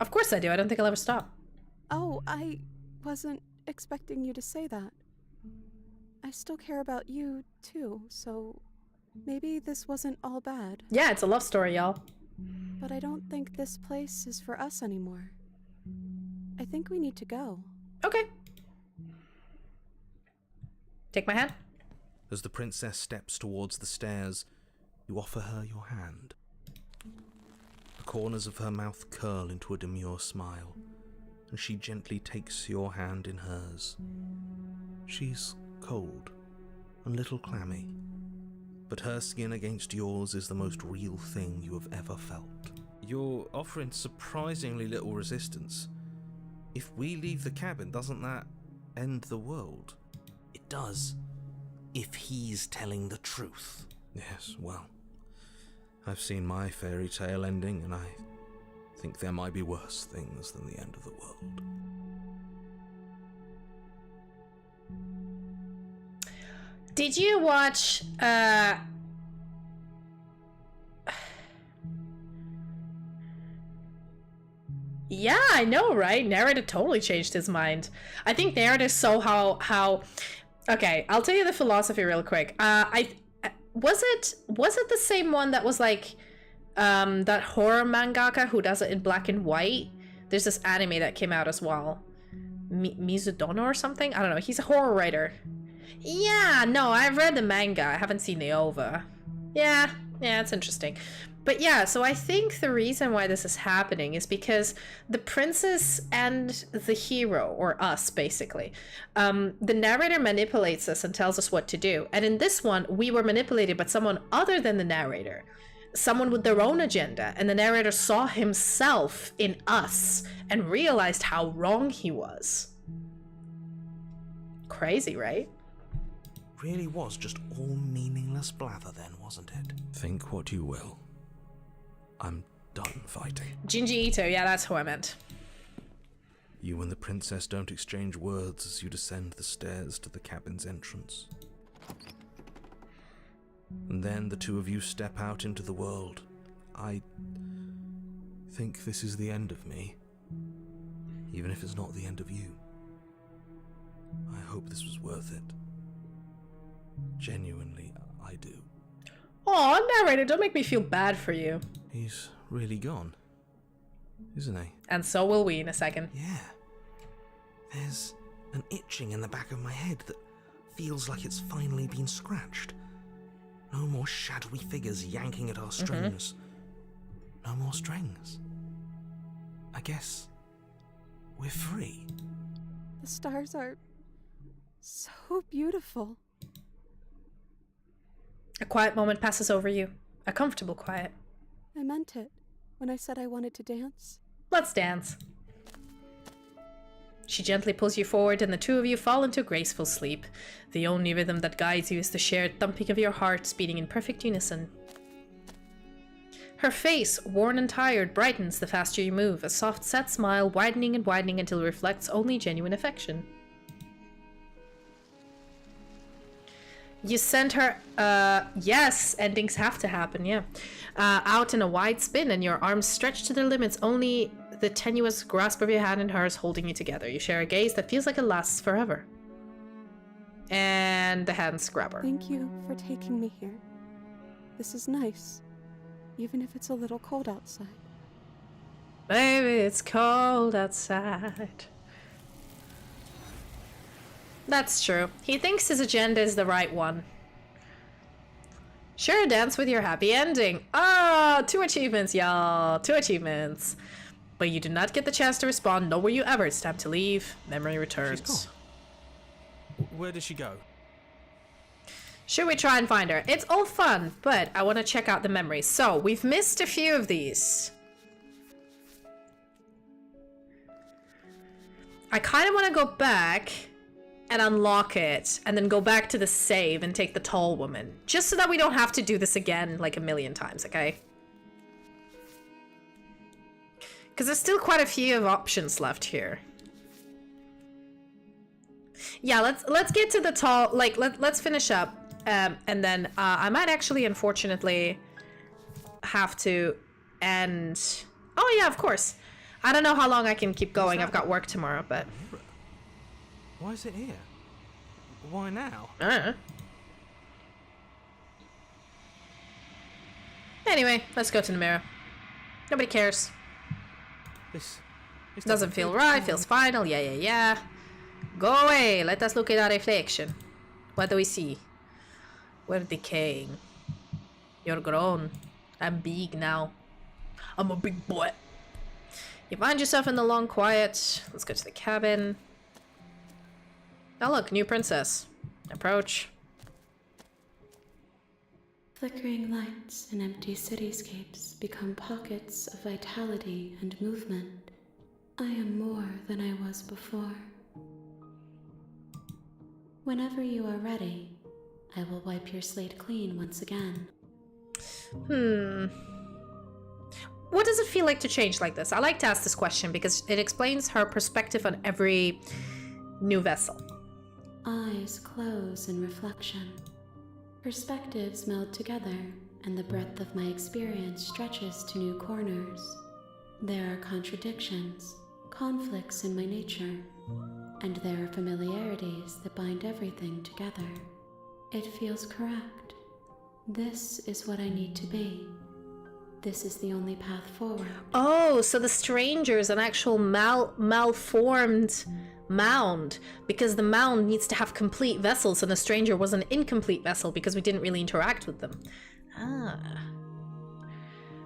Of course I do. I don't think I'll ever stop. Oh, I wasn't expecting you to say that. I still care about you, too, so maybe this wasn't all bad. Yeah, it's a love story, y'all. But I don't think this place is for us anymore. I think we need to go. Okay. Take my hand. As the princess steps towards the stairs, you offer her your hand. The corners of her mouth curl into a demure smile, and she gently takes your hand in hers. She's cold, and little clammy, but her skin against yours is the most real thing you have ever felt. You're offering surprisingly little resistance. If we leave the cabin, doesn't that end the world? It does, if he's telling the truth. Yes, well, I've seen my fairy tale ending, and I think there might be worse things than the end of the world. Did you watch, Yeah, I know, right? Narrator totally changed his mind. I think narrator saw how... Okay, I'll tell you the philosophy real quick. Was it the same one that was like, that horror mangaka who does it in black and white? There's this anime that came out as well. Mizudono or something? I don't know. He's a horror writer. Yeah, no, I've read the manga. I haven't seen the OVA. Yeah, it's interesting. But yeah, so I think the reason why this is happening is because the princess and the hero, or us basically, the narrator manipulates us and tells us what to do. And in this one, we were manipulated by someone other than the narrator, someone with their own agenda. And the narrator saw himself in us and realized how wrong he was. Crazy, right? Really was just all meaningless blather then, wasn't it? Think what you will. I'm done fighting. Jinji Ito, yeah, that's who I meant. You and the princess don't exchange words as you descend the stairs to the cabin's entrance. And then the two of you step out into the world. I think this is the end of me, even if it's not the end of you. I hope this was worth it. Genuinely, I do. Aw, narrator, don't make me feel bad for you. He's really gone, isn't he? And so will we in a second. Yeah. There's an itching in the back of my head that feels like it's finally been scratched. No more shadowy figures yanking at our strings. No more strings. I guess we're free. The stars are so beautiful. A quiet moment passes over you. A comfortable quiet. I meant it when I said I wanted to dance. Let's dance. She gently pulls you forward and the two of you fall into graceful sleep. The only rhythm that guides you is the shared thumping of your hearts beating in perfect unison. Her face, worn and tired, brightens the faster you move, a soft set smile widening and widening until it reflects only genuine affection. You send her, yes, endings have to happen, yeah. Out in a wide spin and your arms stretched to their limits, only the tenuous grasp of your hand in hers holding you together. You share a gaze that feels like it lasts forever. And the hands grab her. Thank you for taking me here. This is nice, even if it's a little cold outside. Baby, it's cold outside. That's true. He thinks his agenda is the right one. Share a dance with your happy ending. Ah, 2 achievements, y'all. 2 achievements. But you do not get the chance to respond, nor will you ever. It's time to leave. Memory returns. She's gone. Where did she go? Should we try and find her? It's all fun, but I want to check out the memories. So, we've missed a few of these. I kind of want to go back and unlock it, and then go back to the save and take the tall woman. Just so that we don't have to do this again like a million times, okay? Because there's still quite a few options left here. Yeah, let's get to the tall, like, let's finish up. And then I might actually, unfortunately, have to end... Oh yeah, of course. I don't know how long I can keep going. I've got work tomorrow, but... Why is it here? Why now? Anyway, let's go to the mirror. Nobody cares. This Doesn't feel right, feels final, yeah. Go away, let us look at our reflection. What do we see? We're decaying. You're grown. I'm big now. I'm a big boy. You find yourself in the long quiet. Let's go to the cabin. Oh look, new princess. Approach. Flickering lights and empty cityscapes become pockets of vitality and movement. I am more than I was before. Whenever you are ready, I will wipe your slate clean once again. What does it feel like to change like this? I like to ask this question because it explains her perspective on every new vessel. Eyes close in reflection. Perspectives meld together, and the breadth of my experience stretches to new corners. There are contradictions, conflicts in my nature, and there are familiarities that bind everything together. It feels correct. This is what I need to be. This is the only path forward. Oh, so the stranger is an actual malformed mound, because the mound needs to have complete vessels and the stranger was an incomplete vessel because we didn't really interact with them.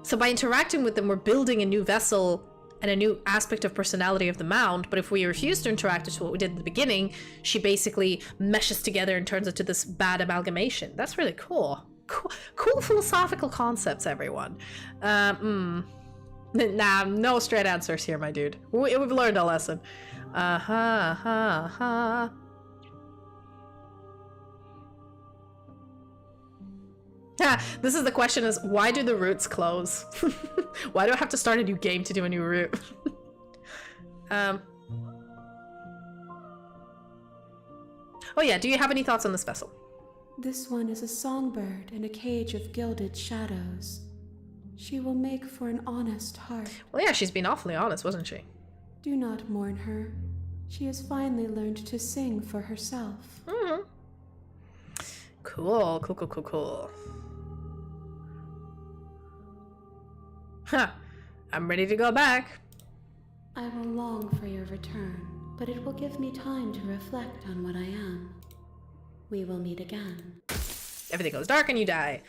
So by interacting with them, we're building a new vessel and a new aspect of personality of the mound, but if we refuse to interact with what we did at the beginning, she basically meshes together and turns into this bad amalgamation. That's really cool. Cool philosophical concepts, everyone. Nah, no straight answers here, my dude. We've learned a lesson. This is the question: is why do the roots close? Why do I have to start a new game to do a new route? Oh yeah, do you have any thoughts on this vessel? This one is a songbird in a cage of gilded shadows. She will make for an honest heart. Well, yeah, she's been awfully honest, wasn't she? Do not mourn her. She has finally learned to sing for herself. Cool. I'm ready to go back. I will long for your return, but it will give me time to reflect on what I am. We will meet again. Everything goes dark and you die.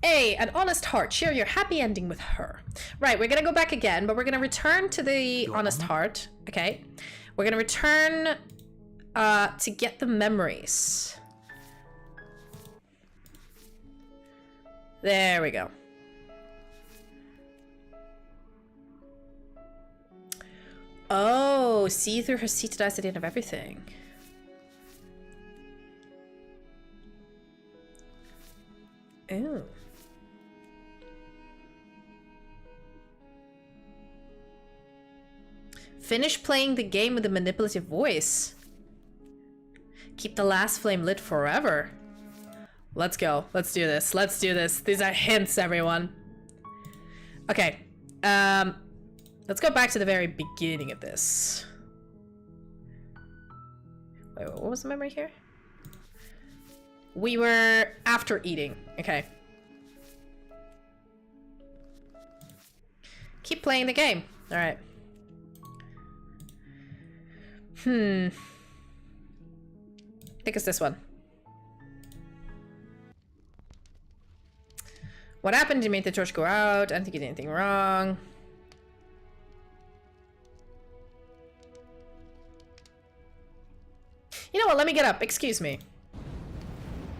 A, an honest heart. Share your happy ending with her. Right, we're gonna go back again, but we're gonna return to the honest heart. Okay. We're gonna return to get the memories. There we go. Oh, see through her seated eyes at the end of everything. Ew. Finish playing the game with a manipulative voice. Keep the last flame lit forever. Let's go. Let's do this. Let's do this. These are hints, everyone. Okay. Let's go back to the very beginning of this. Wait, what was the memory here? We were after eating. Okay. Keep playing the game. All right. I think it's this one. What happened? You made the torch go out. I don't think you did anything wrong. You know what? Let me get up. Excuse me.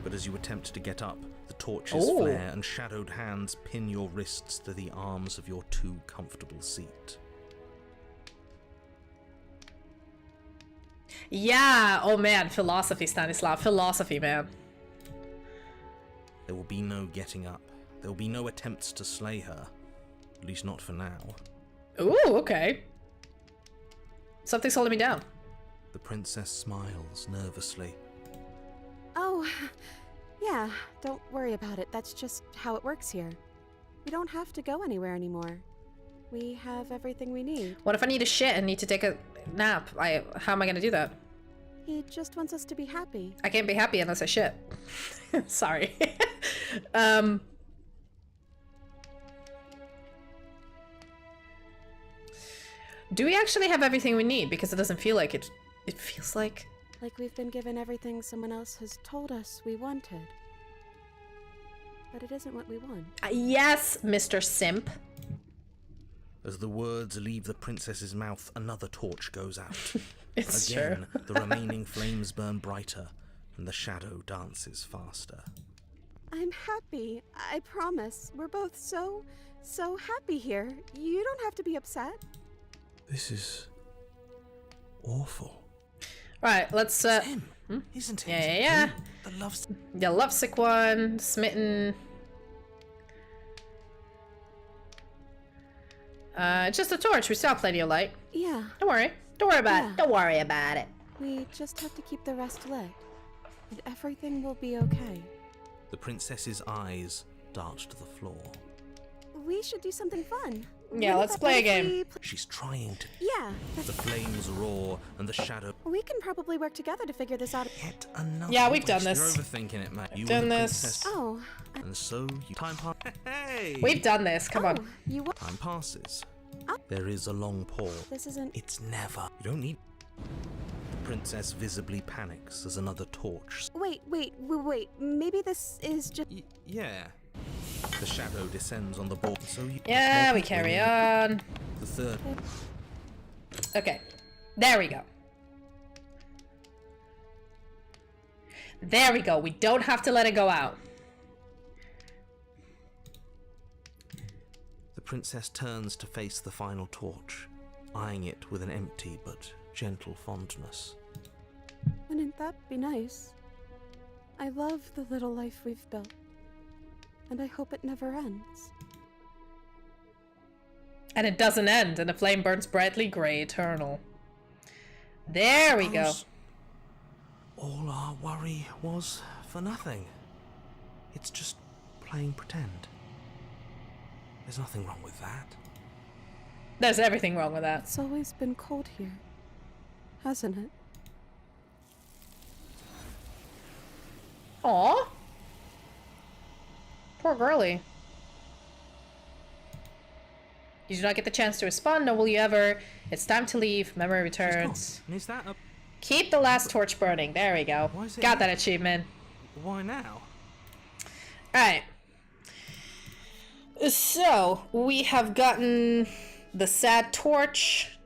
But as you attempt to get up, the torches flare and shadowed hands pin your wrists to the arms of your too comfortable seat. Yeah. Oh man, philosophy, Stanislav. Philosophy, man. There will be no getting up. There will be no attempts to slay her. At least not for now. Ooh, okay. Something's holding me down. The princess smiles nervously. Oh, yeah, don't worry about it. That's just how it works here. We don't have to go anywhere anymore. We have everything we need. What if I need a shit and need to take a nap? How am I gonna do that? He just wants us to be happy. I can't be happy unless I shit. Sorry. Do we actually have everything we need? Because it doesn't feel like it. It feels like... Like we've been given everything someone else has told us we wanted. But it isn't what we want. Yes, Mr. Simp. As the words leave the princess's mouth, another torch goes out. It's Again, true. the remaining flames burn brighter, and the shadow dances faster. I'm happy. I promise. We're both so happy here. You don't have to be upset. This is awful. Right, let's Him, isn't it? Yeah. The love's... The lovesick one, smitten. Just a torch. We still have plenty of light. Yeah. Don't worry. Don't worry about Yeah. it. Don't worry about it. We just have to keep the rest lit. And everything will be okay. The princess's eyes darted to the floor. We should do something fun. Yeah, let's play a game. She's trying to... Yeah, The flames roar and the shadow... we can probably work together to figure this out. Yet another... Yeah, we've done You're this. overthinking it, mate. You done were the this. princess, Oh, and so you... Time passes. Hey! We've done this. Come on. you wa- Time passes. There is a long pause. This isn't. It's never... You don't need... The princess visibly panics as another torch... Wait. Maybe this is just. Yeah. The shadow descends on the board, so you... Yeah, we carry on. The third... Okay. There we go. There we go. We don't have to let it go out. The princess turns to face the final torch, eyeing it with an empty but gentle fondness. Wouldn't that be nice? I love the little life we've built. And I hope it never ends. And it doesn't end, and the flame burns brightly grey eternal. There we go. Suppose all our worry was for nothing. It's just playing pretend. There's nothing wrong with that. There's everything wrong with that. It's always been cold here, hasn't it? Aw. Poor girlie. You do not get the chance to respond, nor will you ever. It's time to leave. Memory returns. And is that a... Keep the last torch burning. There we go. Why is it Got here? that achievement. Why now? Alright. So, we have gotten the sad torch.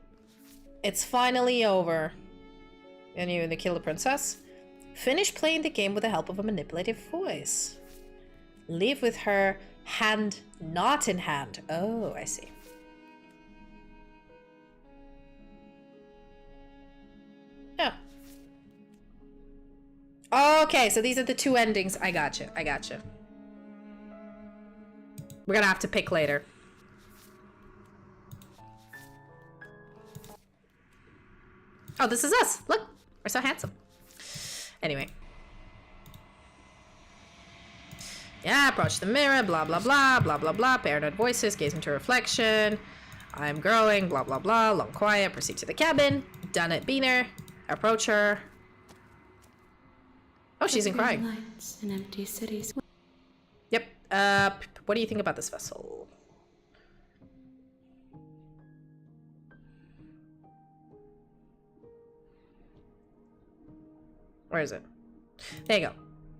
It's finally over. And you to kill the princess. Finish playing the game with the help of a manipulative voice. Leave with her hand not in hand. Oh, I see. Oh. Okay, so these are the two endings. I gotcha. We're gonna have to pick later. Oh, this is us. Look, we're so handsome. Anyway. Yeah, approach the mirror, blah, blah, blah, blah, blah, blah. Paranoid voices, gaze into reflection. I'm growing, blah, blah, blah. Long quiet, proceed to the cabin. Done it, Beaner. Approach her. Oh, she's in crying. Lights in empty cities. Yep. What do you think about this vessel? Where is it? There you go.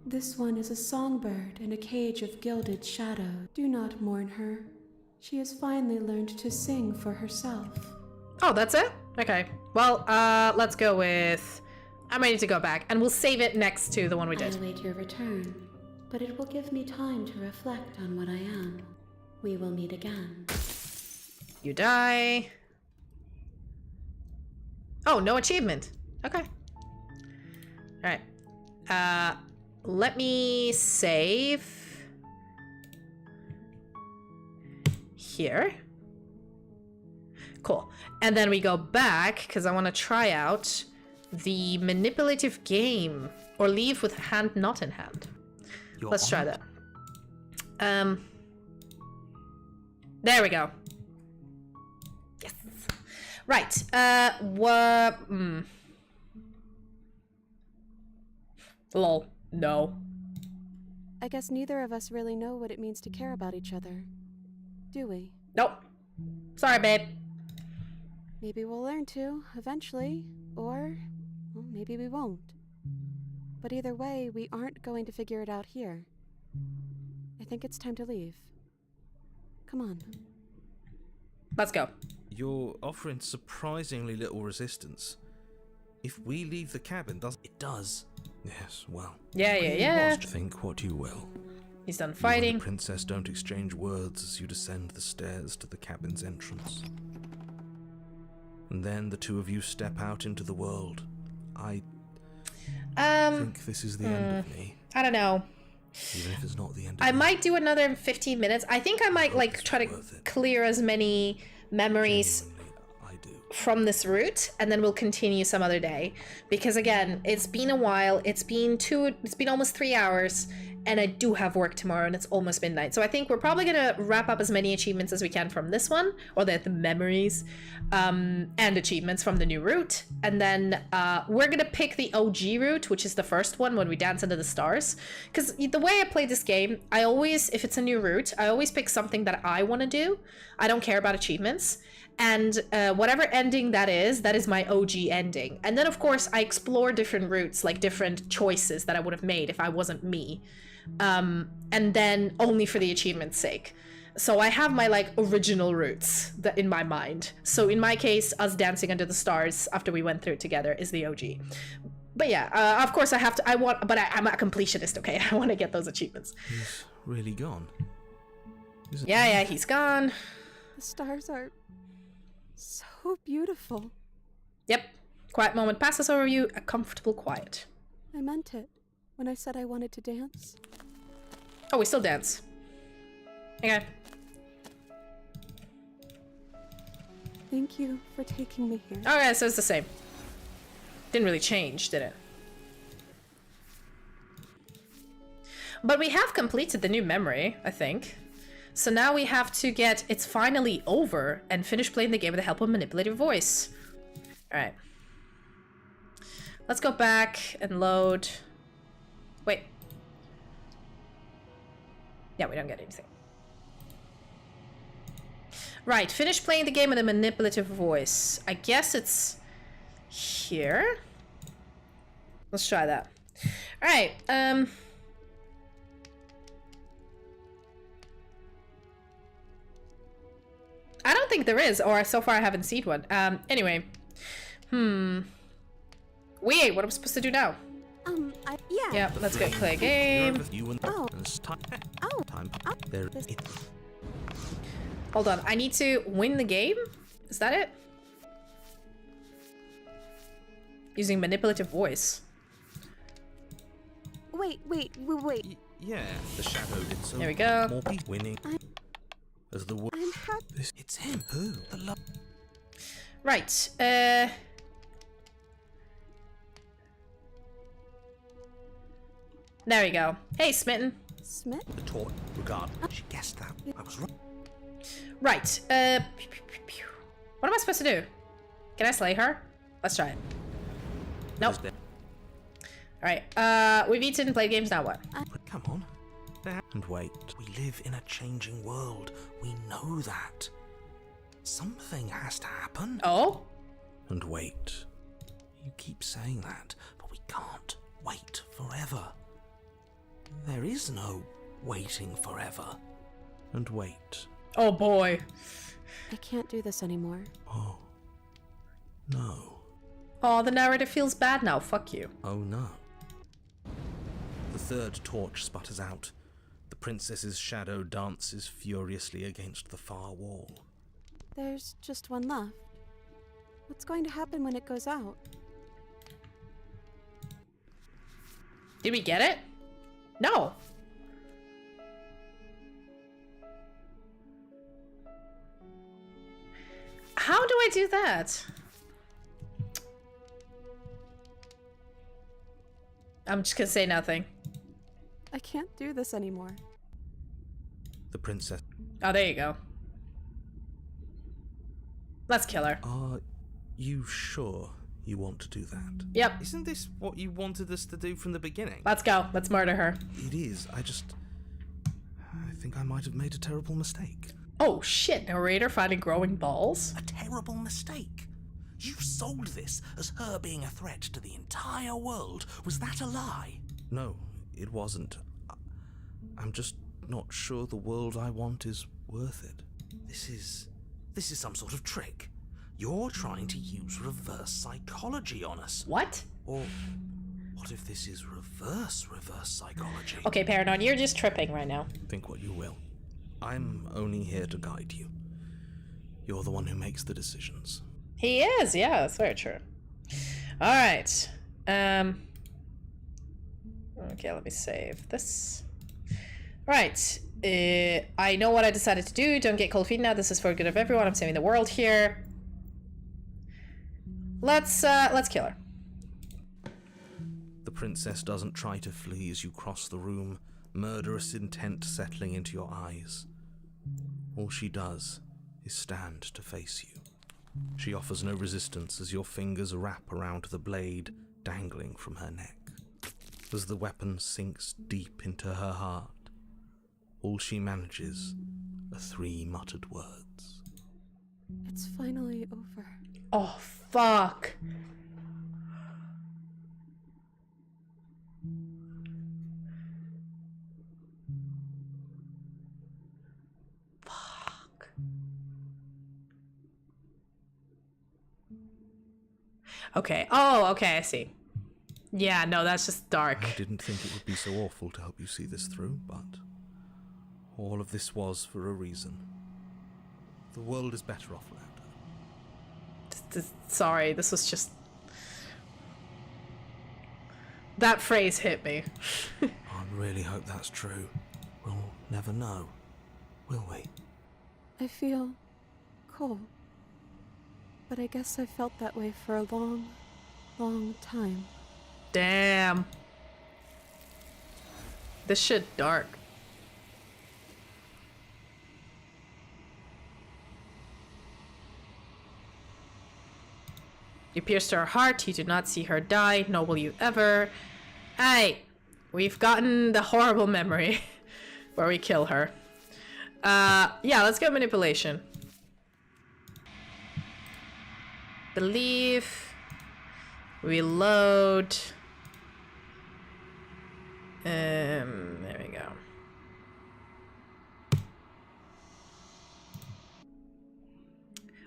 This one is a songbird in a cage of gilded shadow. Do not mourn her. She has finally learned to sing for herself. Oh, that's it? Okay. Well, let's go with... I'm ready to go back, and we'll save it next to the one we I did. await your return, but it will give me time to reflect on what I am. We will meet again. You die. Oh, no achievement. Okay. Alright. Let me save here. Cool. And then we go back, because I want to try out the manipulative game. Or leave with hand not in hand. Let's try that. There we go. Yes. Right. Lol. No. I guess neither of us really know what it means to care about each other, do we? Nope. Sorry, babe. Maybe we'll learn to, eventually, or well, maybe we won't. But either way, we aren't going to figure it out here. I think it's time to leave. Come on. Let's go. You're offering surprisingly little resistance. If we leave the cabin, does it does? Yes, well. Yeah. Think what you will. He's done You and fighting. the princess don't exchange words as you descend the stairs to the cabin's entrance. And then the two of you step out into the world. I think this is the end of me, I don't know. even if it's not the end of I me. might do another 15 minutes. I think I might hope like this try is to worth it. clear as many memories Genuinely, I do. from this route, and then we'll continue some other day, because again, it's been a while. It's been almost 3 hours, and I do have work tomorrow, and it's almost midnight. So I think we're probably gonna wrap up as many achievements as we can from this one, or the memories and achievements from the new route, and then we're gonna pick the OG route, which is the first one when we dance into the stars. Because the way I play this game, I always, if it's a new route, I always pick something that I want to do. I don't care about achievements. And whatever ending that is my OG ending. And then of course I explore different routes, like different choices that I would have made if I wasn't me. And then only for the achievement's sake. So I have my like original routes that in my mind. So in my case, us dancing under the stars after we went through it together is the OG. But yeah, of course I'm a completionist, okay? I want to get those achievements. He's really gone. Isn't Yeah, he's gone. The stars are so beautiful. Yep. Quiet moment passes over you, a comfortable quiet. I meant it when I said I wanted to dance. Oh, we still dance. Okay. Thank you for taking me here. Okay, so it's the same. Didn't really change, did it? But we have completed the new memory, I think. So now we have to get It's Finally Over and finish playing the game with the help of manipulative voice. Alright. Let's go back and load. Wait. Yeah, we don't get anything. Right, finish playing the game with a manipulative voice. I guess it's here. Let's try that. Alright, I don't think there is, or so far I haven't seen one. Anyway. Wait, what am I supposed to do now? Yeah. Yeah, let's go play a game. You and Oh. time. Oh. Time. There. It, Hold on, I need to win the game? Is that it? Using manipulative voice. Wait. yeah, the shadow did so. There we go. More people winning. As the I'm happy. It's him. Who? The love. Right, there we go. Hey, Smitten. Smith? The torch. Regard. She guessed that. I was wrong. Right, what am I supposed to do? Can I slay her? Let's try it. Nope. Alright, we've eaten, played games, now what? Come on. There. And wait. We live in a changing world. We know that. Something has to happen. Oh? And wait. You keep saying that, but we can't wait forever. There is no waiting forever. And wait. Oh boy. I can't do this anymore. Oh. No. Oh, the narrator feels bad now, fuck you. Oh no. The third torch sputters out. The princess's shadow dances furiously against the far wall. There's just one left. What's going to happen when it goes out? Did we get it? No. How do I do that? I'm just gonna say nothing. I can't do this anymore. The princess. Oh, there you go. Let's kill her. Are you sure you want to do that? Yep. Isn't this what you wanted us to do from the beginning? Let's go. Let's murder her. It is. I think I might have made a terrible mistake. Oh shit, narrator finding growing balls? A terrible mistake. You sold this as her being a threat to the entire world. Was that a lie? No, it wasn't. I'm just not sure the world I want is worth it. This is some sort of trick. You're trying to use reverse psychology on us. What? Or What if this is reverse psychology? Okay, Paranon, you're just tripping right now. Think what you will. I'm only here to guide you. You're the one who makes the decisions. He is, yeah, that's very true. Alright. Okay, let me save this. Right. I know what I decided to do. Don't get cold feet now. This is for the good of everyone. I'm saving the world here. Let's kill her. The princess doesn't try to flee as you cross the room, murderous intent settling into your eyes. All she does is stand to face you. She offers no resistance as your fingers wrap around the blade dangling from her neck. As the weapon sinks deep into her heart, all she manages are 3 muttered words. It's finally over. Oh, fuck. Fuck. Okay. Oh, okay, I see. Yeah, no, that's just dark. I didn't think it would be so awful to help you see this through, but all of this was for a reason. The world is better off without her. Sorry, this was just... That phrase hit me. I really hope that's true. We'll never know, will we? I feel cold. But I guess I felt that way for a long, long time. Damn. This shit dark. You pierced her heart, you did not see her die, nor will you ever. Hey, we've gotten the horrible memory where we kill her. Yeah, let's go manipulation. Believe. Reload. There we go.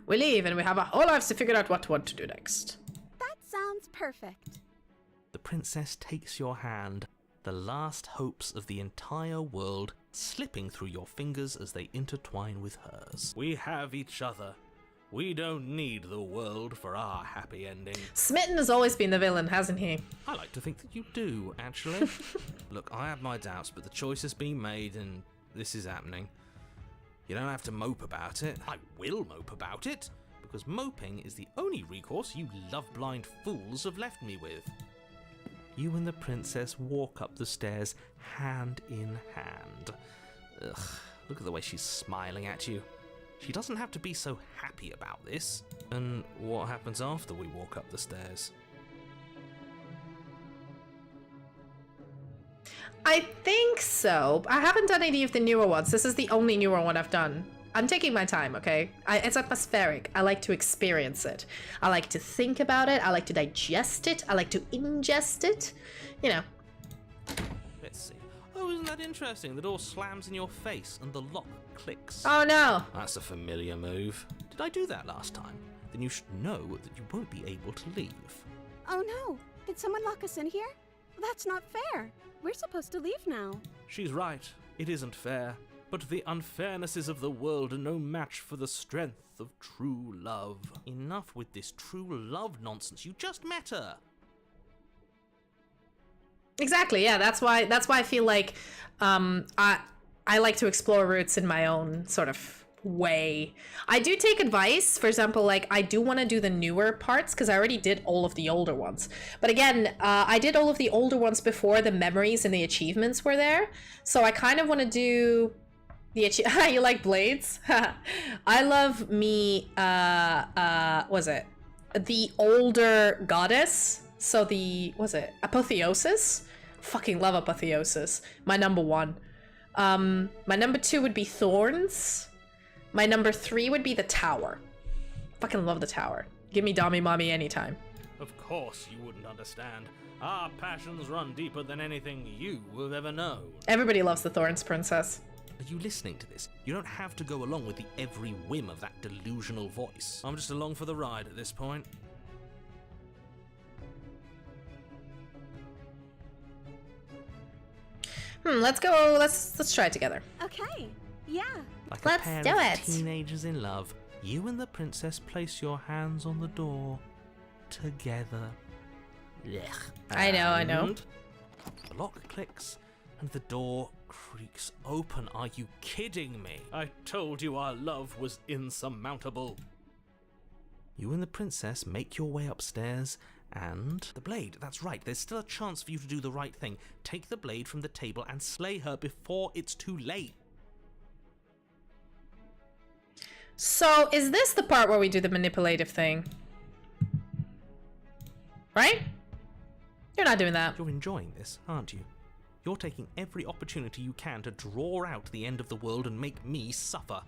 We leave and we have our whole lives to figure out what to do next. That sounds perfect. The princess takes your hand, the last hopes of the entire world slipping through your fingers as they intertwine with hers. We have each other. We don't need the world for our happy ending. Smitten has always been the villain, hasn't he? I like to think that you do, actually. Look, I have my doubts, but the choice has been made and this is happening. You don't have to mope about it. I will mope about it, because moping is the only recourse you love-blind fools have left me with. You and the princess walk up the stairs hand in hand. Ugh, look at the way she's smiling at you. She doesn't have to be so happy about this. And what happens after we walk up the stairs? I think so. I haven't done any of the newer ones. This is the only newer one I've done. I'm taking my time, okay? It's atmospheric. I like to experience it. I like to think about it. I like to digest it. I like to ingest it. You know. Let's see. Oh, isn't that interesting? The door slams in your face and the lock clicks. Oh no. That's a familiar move. Did I do that last time? Then you should know that you won't be able to leave. Oh no! Did someone lock us in here? That's not fair. We're supposed to leave now. She's right. It isn't fair. But the unfairnesses of the world are no match for the strength of true love. Enough with this true love nonsense. You just met her. Exactly, yeah, that's why I feel like I like to explore routes in my own sort of way. I do take advice. For example, like I do want to do the newer parts because I already did all of the older ones. But again, I did all of the older ones before the memories and the achievements were there. So I kind of want to do the you like blades? I love me was it the older goddess? So the Apotheosis? Fucking love Apotheosis. My number 1. My number 2 would be Thorns. My number 3 would be the Tower. Fucking love the Tower. Give me Dami Mommy anytime. Of course you wouldn't understand. Our passions run deeper than anything you will ever know. Everybody loves the Thorns princess. Are you listening to this? You don't have to go along with the every whim of that delusional voice. I'm just along for the ride at this point. Let's go. Let's try it together. Okay, yeah. Like Let's a pair do of it. teenagers in love, you and the princess place your hands on the door together. I know. And the lock clicks and the door creaks open. Are you kidding me? I told you our love was insurmountable. You and the princess make your way upstairs and... The blade, that's right. There's still a chance for you to do the right thing. Take the blade from the table and slay her before it's too late. So, is this the part where we do the manipulative thing? Right? You're not doing that. You're enjoying this, aren't you? You're taking every opportunity you can to draw out the end of the world and make me suffer.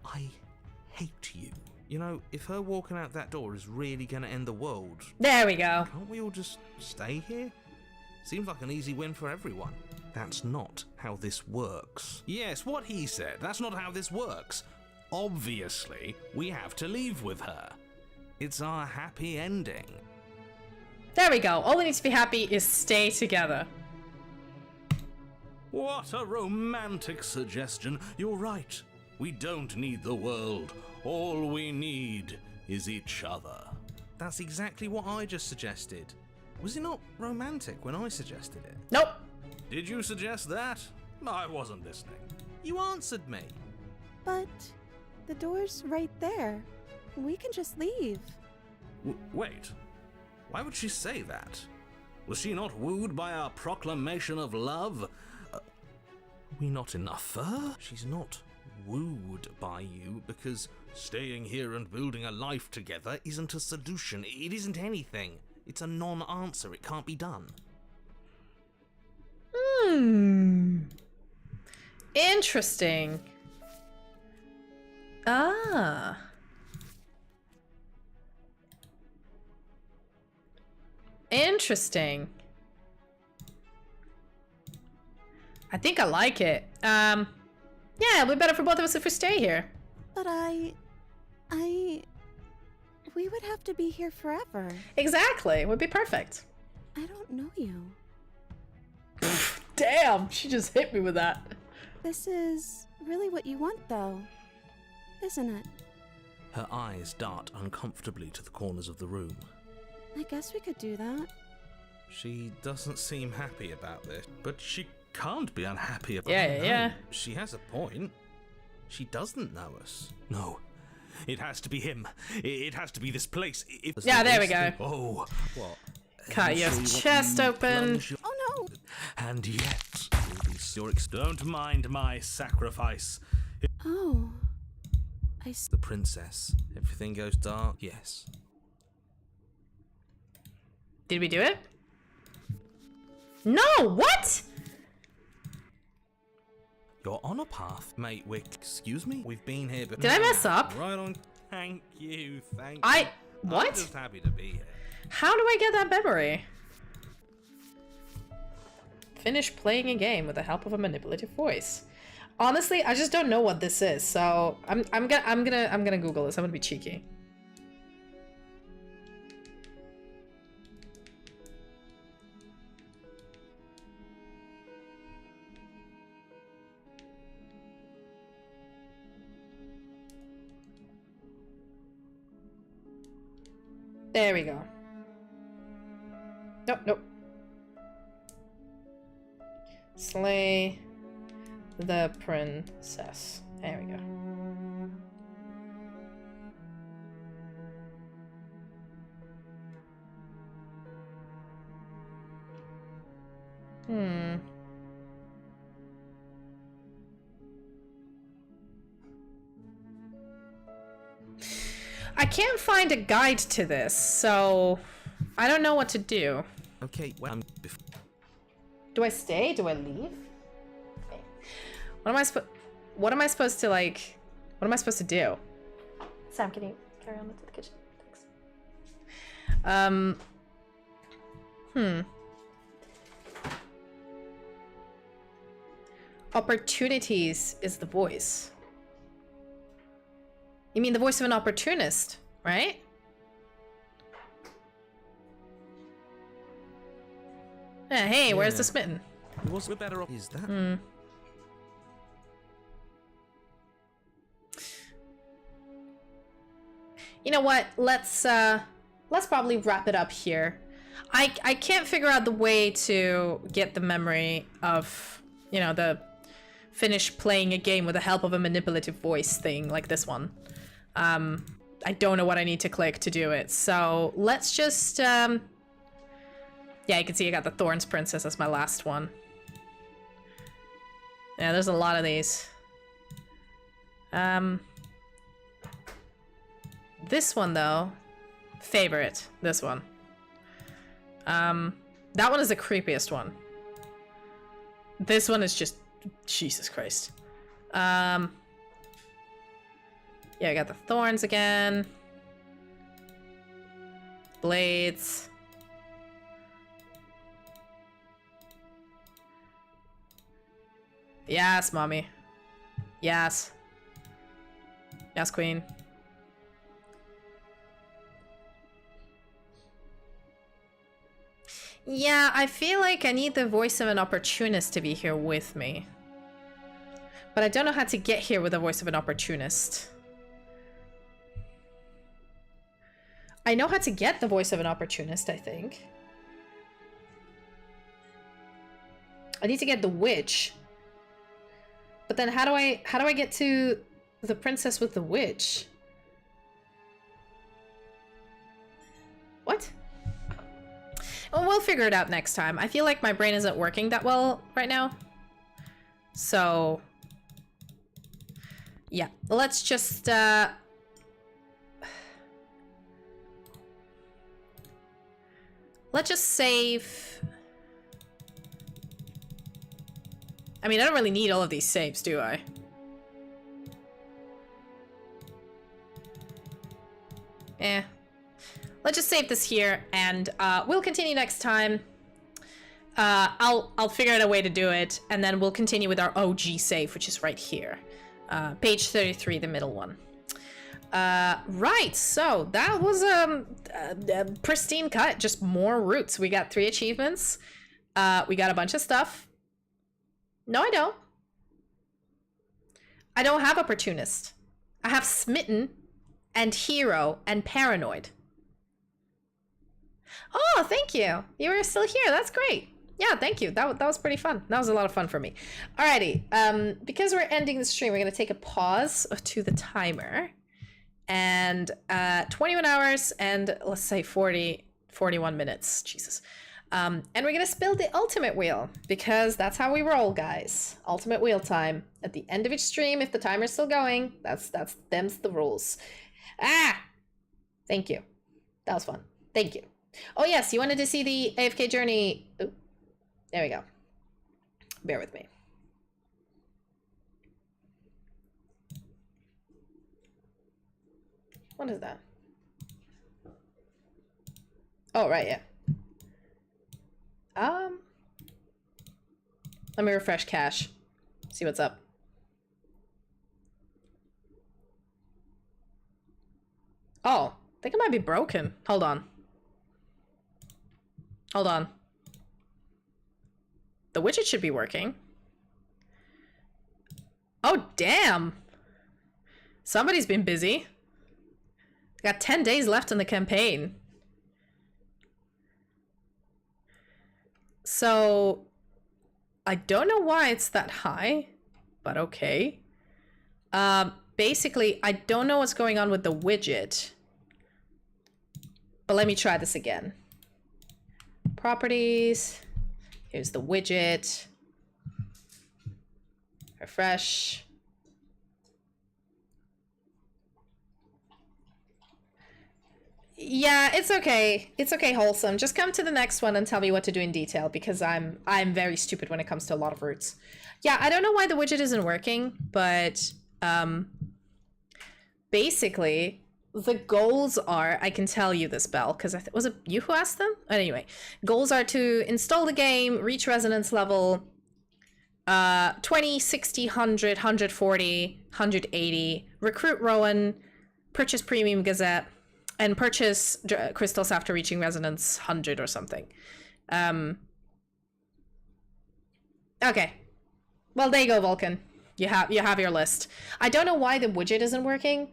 I hate you. You know, if her walking out that door is really gonna end the world, There we go. can't we all just stay here? Seems like an easy win for everyone. That's not how this works. Yes, what he said. That's not how this works. Obviously, we have to leave with her. It's our happy ending. There we go. All we need to be happy is stay together. What a romantic suggestion. You're right. We don't need the world. All we need is each other. That's exactly what I just suggested. Was it not romantic when I suggested it? Nope. Did you suggest that? I wasn't listening. You answered me. But the door's right there. We can just leave. Wait. Why would she say that? Was she not wooed by our proclamation of love? Are we not enough for her? She's not wooed by you because staying here and building a life together isn't a solution. It isn't anything. It's a non-answer. It can't be done. Interesting. Ah. Interesting. I think I like it. Yeah, it'll be better for both of us if we stay here. But we would have to be here forever. Exactly. It would be perfect. I don't know you. Damn, she just hit me with that. This is really what you want, though, isn't it? Her eyes dart uncomfortably to the corners of the room. I guess we could do that. She doesn't seem happy about this, but she can't be unhappy about Yeah, it. yeah. No, she has a point. She doesn't know us. No, it has to be him. It has to be this place. Yeah, there we go. Oh, what? Cut your chest open. Oh no! And yet, don't mind my sacrifice. Oh. I see. The princess. Everything goes dark. Yes. Did we do it? No, what? You're on a path, mate. Excuse me? We've been here before. Did I mess up? Right on. Thank you. Thank you. What? I'm just happy to be here. How do I get that memory? Finish playing a game with the help of a manipulative voice. Honestly, I just don't know what this is, so I'm gonna Google this. I'm gonna be cheeky. There we go. Nope, nope. Slay the princess. There we go. I can't find a guide to this, so I don't know what to do. Okay, well, Do I stay? Do I leave? Okay. What am I supposed to like? What am I supposed to do? Sam, can you carry on into the kitchen? Thanks. Opportunities is the voice. You mean the voice of an opportunist, right? Hey, where's the smitten? We're better off. Is that? You know what? Let's probably wrap it up here. I can't figure out the way to get the memory of, you know, the finish playing a game with the help of a manipulative voice thing like this one. I don't know what I need to click to do it. So let's just, yeah, you can see I got the Thorns Princess as my last one. Yeah, there's a lot of these. This one though, favorite, this one. That one is the creepiest one. This one is just, Jesus Christ. Yeah, I got the thorns again. Blades. Yes, mommy. Yes. Yes, queen. Yeah, I feel like I need the voice of an opportunist to be here with me. But I don't know how to get here with the voice of an opportunist. I know how to get the voice of an opportunist, I think. I need to get the witch. But then how do I get to the princess with the witch? What? Oh, we'll figure it out next time. I feel like my brain isn't working that well right now. So, yeah, let's just, let's just save. I mean, I don't really need all of these saves, do I? Eh. Let's just save this here, and we'll continue next time. I'll figure out a way to do it, and then we'll continue with our OG save, which is right here. Page 33, the middle one. Right, so that was a pristine cut, just more roots. We got 3 achievements. We got a bunch of stuff. No, I don't. I don't have opportunist. I have smitten and hero and paranoid. Oh, thank you. You were still here. That's great. Yeah, thank you. That was pretty fun. That was a lot of fun for me. Alrighty. Because we're ending the stream, we're going to take a pause to the timer. And 21 hours and let's say 41 minutes. Jesus. And we're going to build the ultimate wheel because that's how we roll, guys. Ultimate wheel time. At the end of each stream, if the timer's still going, them's the rules. Ah! Thank you. That was fun. Thank you. Oh yes, you wanted to see the AFK journey. Ooh, there we go. Bear with me. What is that? Oh, right, yeah. Let me refresh cache. See what's up. Oh, I think it might be broken. Hold on. Hold on. The widget should be working. Oh, damn. Somebody's been busy. Got 10 days left in the campaign. So, I don't know why it's that high, but okay. Basically, I don't know what's going on with the widget. But let me try this again. Properties. Here's the widget. Refresh. Yeah, it's okay. It's okay, Wholesome. Just come to the next one and tell me what to do in detail because I'm very stupid when it comes to a lot of roots. Yeah, I don't know why the widget isn't working, but basically the goals are, I can tell you this, Belle, because was it you who asked them? Anyway, goals are to install the game, reach resonance level 20, 60, 100, 140, 180, recruit Rowan, purchase Premium Gazette, and purchase crystals after reaching resonance 100 or something. Okay. Well, there you go, Vulcan. You have your list. I don't know why the widget isn't working.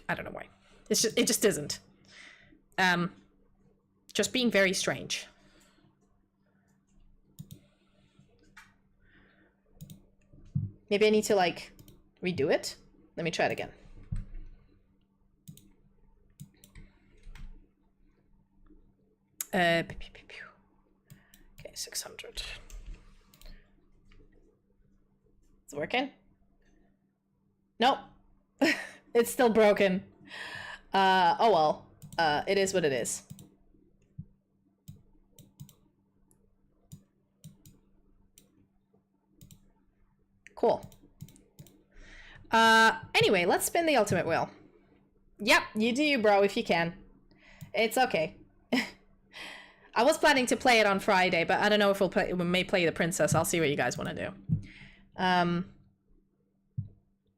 I don't know why. It just isn't. Just being very strange. Maybe I need to like redo it. Let me try it again. Okay, 600. Is it working? Nope. It's still broken. Oh well. It is what it is. Cool. Anyway, let's spin the ultimate wheel. Yep, you do you, bro, if you can. It's okay. I was planning to play it on Friday, but I don't know if we may play the princess. I'll see what you guys want to do.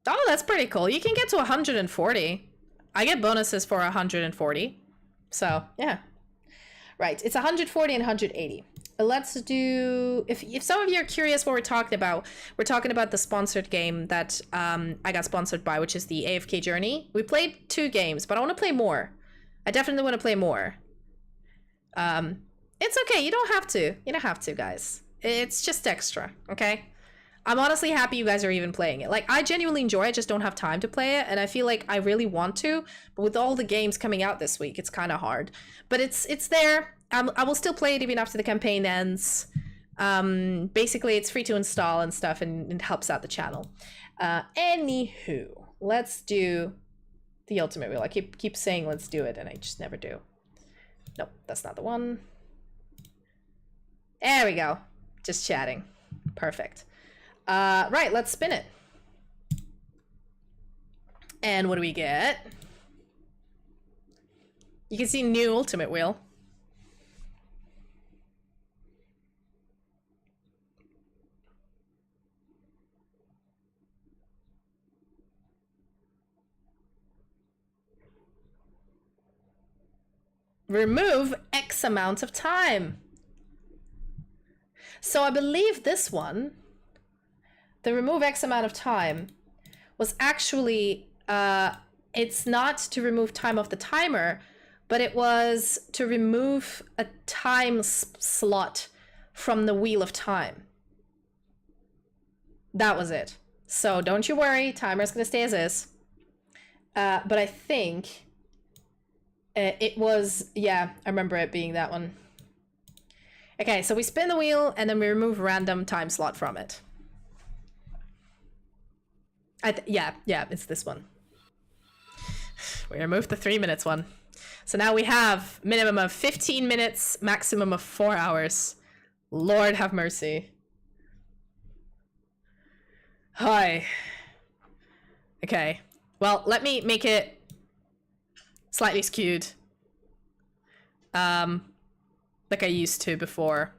Oh, that's pretty cool. You can get to 140. I get bonuses for 140. So, yeah. Right, it's 140 and 180. Let's do... If some of you are curious what we're talking about the sponsored game that I got sponsored by, which is the AFK Journey. We played 2 games, but I want to play more. I definitely want to play more. It's okay, you don't have to. You don't have to, guys. It's just extra, okay? I'm honestly happy you guys are even playing it. Like, I genuinely enjoy it, just don't have time to play it, and I feel like I really want to, but with all the games coming out this week, it's kind of hard. But it's there. I will still play it even after the campaign ends. Basically, it's free to install and stuff, and it helps out the channel. Anywho, let's do the ultimate wheel. I keep saying let's do it, and I just never do. Nope, that's not the one. There we go. Just chatting. Perfect. Right, let's spin it. And what do we get? You can see new ultimate wheel. Remove X amount of time. So I believe this one, the remove X amount of time, was actually, it's not to remove time off the timer, but it was to remove a time slot from the Wheel of Time. That was it. So don't you worry, timer's gonna stay as is. But I think it was, yeah, I remember it being that one. Okay, so we spin the wheel and then we remove random time slot from it. Yeah, it's this one. We removed the 3 minutes one. So now we have minimum of 15 minutes, maximum of 4 hours. Lord have mercy. Hi. Okay, well, let me make it slightly skewed. Like I used to before.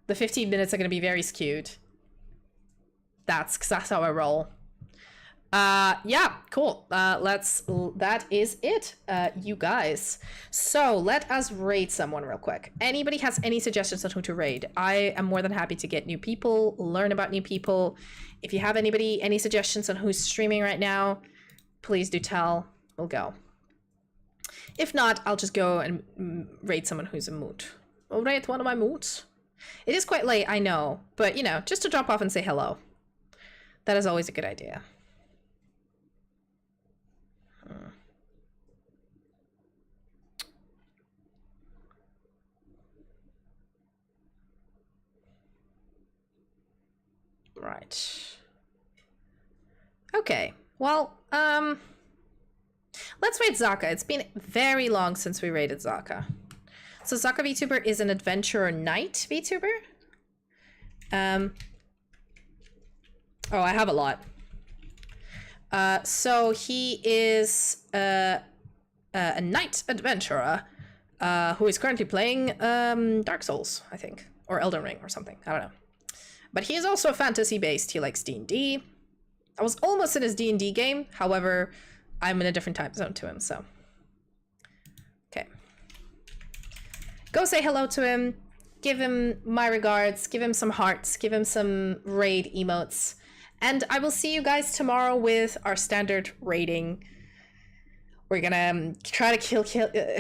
The 15 minutes are gonna be very skewed. That's how I roll. Yeah, cool. That is it, you guys. So let us raid someone real quick. Anybody has any suggestions on who to raid? I am more than happy to get new people, learn about new people. If you have any suggestions on who's streaming right now, please do tell. We'll go. If not, I'll just go and raid someone who's in mood. I'll raid one of my moods. It is quite late, I know, but you know, just to drop off and say hello. That is always a good idea. Right. Okay, well, let's raid Zaka. It's been very long since we raided Zaka. So Zaka VTuber is an adventurer knight VTuber. Oh, I have a lot. So he is a knight adventurer who is currently playing Dark Souls, I think, or Elden Ring or something. I don't know. But he is also fantasy-based. He likes D&D. I was almost in his D&D game. However, I'm in a different time zone to him, so. Okay. Go say hello to him. give him my regards, give him some hearts, give him some raid emotes. And I will see you guys tomorrow with our standard raiding. We're gonna try to kill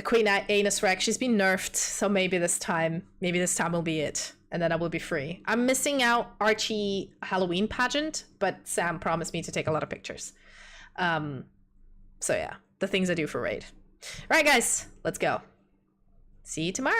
Queen Anus Rex. She's been nerfed, so maybe this time will be it. And then I will be free. I'm missing out Archie Halloween pageant, but Sam promised me to take a lot of pictures. So yeah, the things I do for raid. All right, guys, let's go. See you tomorrow.